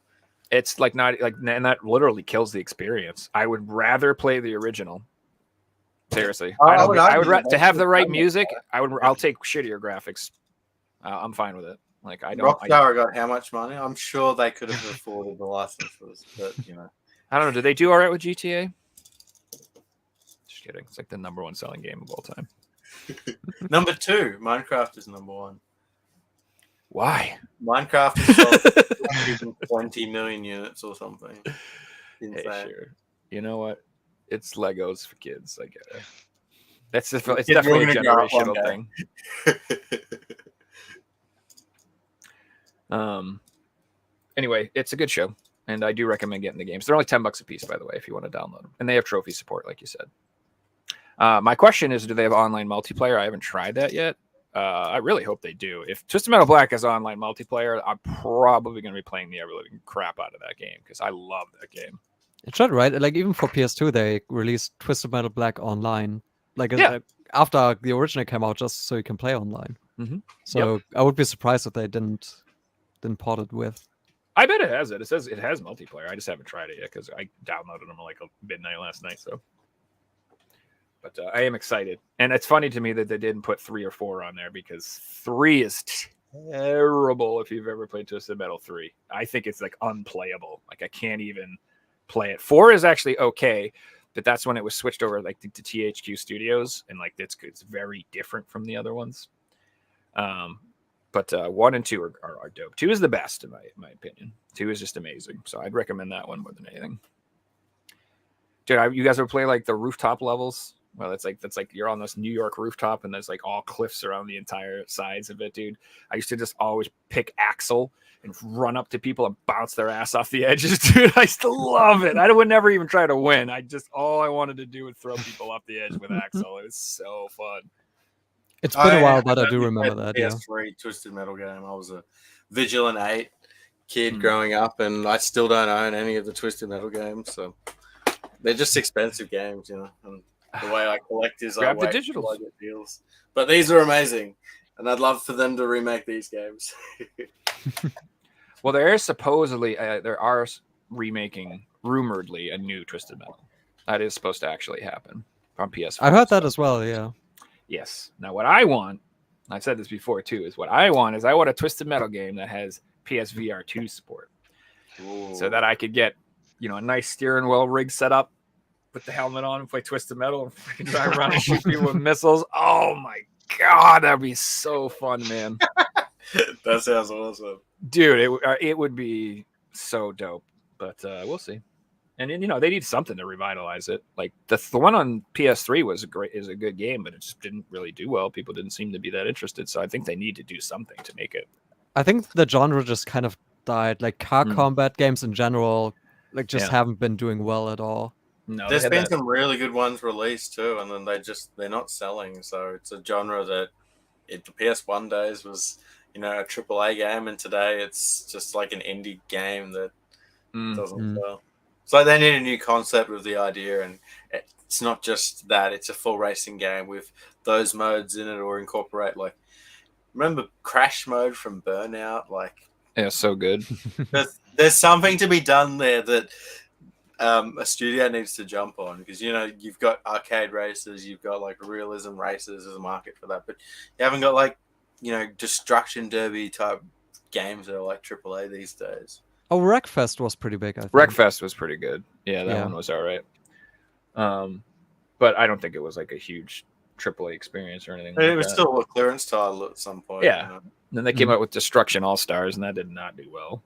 It's like not like, and that literally kills the experience. I would rather play the original. Seriously, I would to have the right music. I'll take shittier graphics. I'm fine with it. Like I don't. Rockstar got how much money? I'm sure they could have afforded the licenses, but you know, I don't know. Did they do all right with GTA? Just kidding. It's like the #1 selling game of all time. Number 2, Minecraft is number 1. Why? Minecraft is sold 20 million units or something. Hey, sure. You know what? It's Legos for kids. I get it. It's definitely a generational thing. Anyway, it's a good show, and I do recommend getting the games. They're only $10 a piece, by the way, if you want to download them, and they have trophy support, like you said. My question is, do they have online multiplayer? I haven't tried that yet. I really hope they do. If Twisted Metal Black has online multiplayer, I'm probably going to be playing the ever-living crap out of that game because I love that game. It should, right? Like even for PS2, they released Twisted Metal Black online. Like after the original came out, just so you can play online. Mm-hmm. So I would be surprised if they didn't port it with. I bet it has it. It says it has multiplayer. I just haven't tried it yet because I downloaded them like midnight last night. So, but I am excited, and it's funny to me that they didn't put 3 or 4 on there because 3 is terrible. If you've ever played Twisted Metal 3, I think it's like unplayable. Like I can't even play it. 4 is actually okay, but that's when it was switched over like to THQ Studios, and like it's very different from the other ones. But 1 and 2 are dope. 2 is the best in my opinion. 2 is just amazing, so I'd recommend that one more than anything. Dude, you guys ever play like the rooftop levels? Well, that's like you're on this New York rooftop, and there's like all cliffs around the entire sides of it, dude. I used to just always pick Axel and run up to people and bounce their ass off the edges, dude. I still love it. I would never even try to win. All I wanted to do was throw people off the edge with Axel. It was so fun. It's been a while, but I do remember that. PS3 Twisted Metal game. I was a Vigilant 8 kid growing up, and I still don't own any of the Twisted Metal games. So they're just expensive games, you know. And the way I collect is grab I the wait digitals. till I get deals. But these are amazing, and I'd love for them to remake these games. Well, there is supposedly there are remaking rumoredly a new Twisted Metal that is supposed to actually happen on PS4. I heard that as well. Yeah. Yes. Now, what I want, I've said this before too, is I want a Twisted Metal game that has PSVR 2 support, so that I could get a nice steering wheel rig set up, put the helmet on, and play Twisted Metal, and freaking drive around and shoot people with missiles. Oh my god, that'd be so fun, man. That sounds awesome, dude. It would be so dope, but we'll see. And they need something to revitalize it. Like the one on PS3 is a good game, but it just didn't really do well. People didn't seem to be that interested. So I think they need to do something to make it I think the genre just kind of died. Like car combat games in general, like just haven't been doing well at all. No, There's been some really good ones released too, and then they're not selling. So it's a genre that the PS1 days was, a AAA game, and today it's just like an indie game that doesn't sell. It's like they need a new concept with the idea, and it's not just that; it's a full racing game with those modes in it, or incorporate remember Crash mode from Burnout? So good. There's something to be done there that a studio needs to jump on, because you've got arcade races, you've got realism races as a market for that, but you haven't got destruction derby type games that are like AAA these days. Oh, Wreckfest was pretty big, I think. Wreckfest was pretty good. Yeah, that one was all right. But I don't think it was like a huge AAA experience or anything. It was still a clearance title at some point. Yeah. And then they came out with Destruction All-Stars, and that did not do well.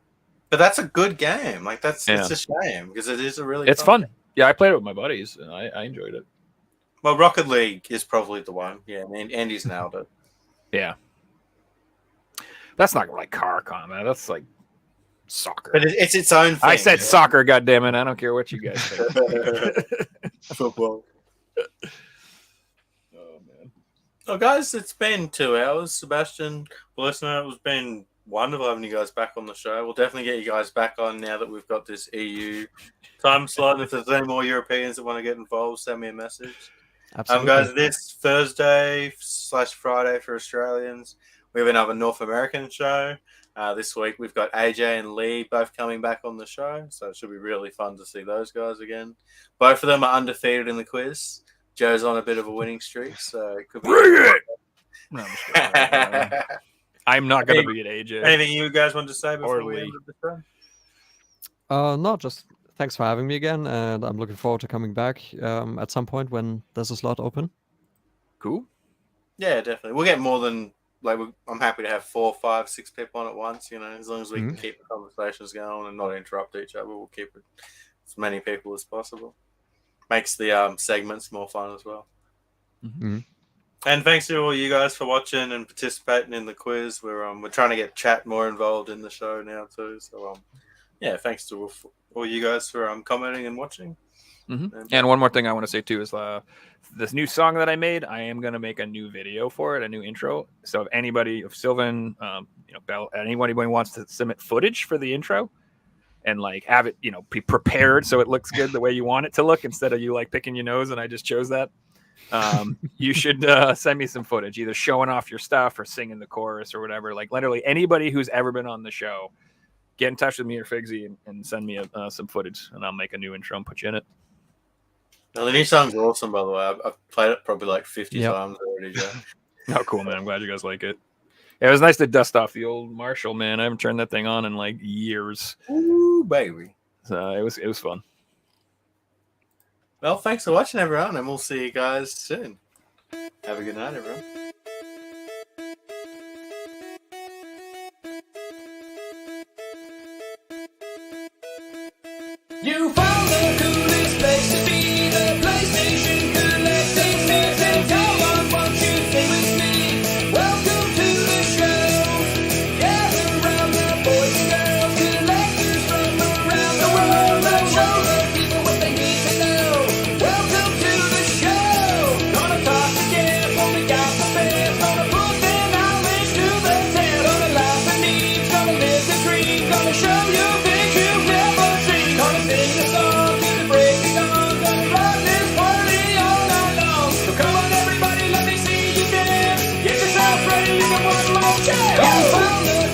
But that's a good game. It's a shame, because it is a really fun. game. Yeah, I played it with my buddies, and I enjoyed it. Well, Rocket League is probably the one. Yeah, and Andy's nailed it. Yeah. That's not like car combat. That's like soccer. But it's its own thing. I said soccer, goddammit. I don't care what you guys think. Football. Oh, man. Oh, guys, it's been 2 hours. Sebastian, Beliskner, it's been wonderful having you guys back on the show. We'll definitely get you guys back on now that we've got this EU time slot. And if there's any more Europeans that want to get involved, send me a message. Absolutely. Guys, this Thursday/Friday for Australians, we have another North American show. This week we've got AJ and Lee both coming back on the show, so it should be really fun to see those guys again. Both of them are undefeated in the quiz. Joe's on a bit of a winning streak, so it could be. Bring it! No, I'm not going to beat AJ. Anything you guys want to say before we end the show? No, just thanks for having me again, and I'm looking forward to coming back at some point when there's a slot open. Cool. Yeah, definitely. We'll get more than I'm happy to have 4, 5, 6 people on at once. As long as we can keep the conversations going and not interrupt each other, we'll keep it as many people as possible. Makes the segments more fun as well. Mm-hmm. And thanks to all you guys for watching and participating in the quiz. We're trying to get chat more involved in the show now too. So thanks to all you guys for commenting and watching. Mm-hmm. And one more thing I want to say too is this new song that I made. I am going to make a new video for it, a new intro. So if Silvan, Bell, anybody wants to submit footage for the intro and have it, be prepared so it looks good the way you want it to look, instead of you picking your nose and I just chose that. You should send me some footage, either showing off your stuff or singing the chorus or whatever. Literally anybody who's ever been on the show, get in touch with me or Figsy and send me some footage, and I'll make a new intro and put you in it. Now, the new song's awesome, by the way. I've played it probably 50 times already, Joe. Oh, cool, man. I'm glad you guys like it. Yeah, it was nice to dust off the old Marshall, man. I haven't turned that thing on in years. Ooh, baby. So it was fun. Well, thanks for watching, everyone, and we'll see you guys soon. Have a good night, everyone. You found the coolest place to be, the PlayStation collecting nerds, and come on, won't you sing with me? Welcome to the show. Gather round the boys and girls, collectors from around the world. Let's show the people what they need to know. Welcome to the show. Gonna talk again when we got the fans. Gonna put their knowledge to the test. Gonna laugh and need, gonna live the dream. Gonna show you things you've never seen. Gonna sing the song to the break of dawn. Gonna rock this party all night long. So come on everybody, let me see you dance. Get yourself ready for one more chance. You found the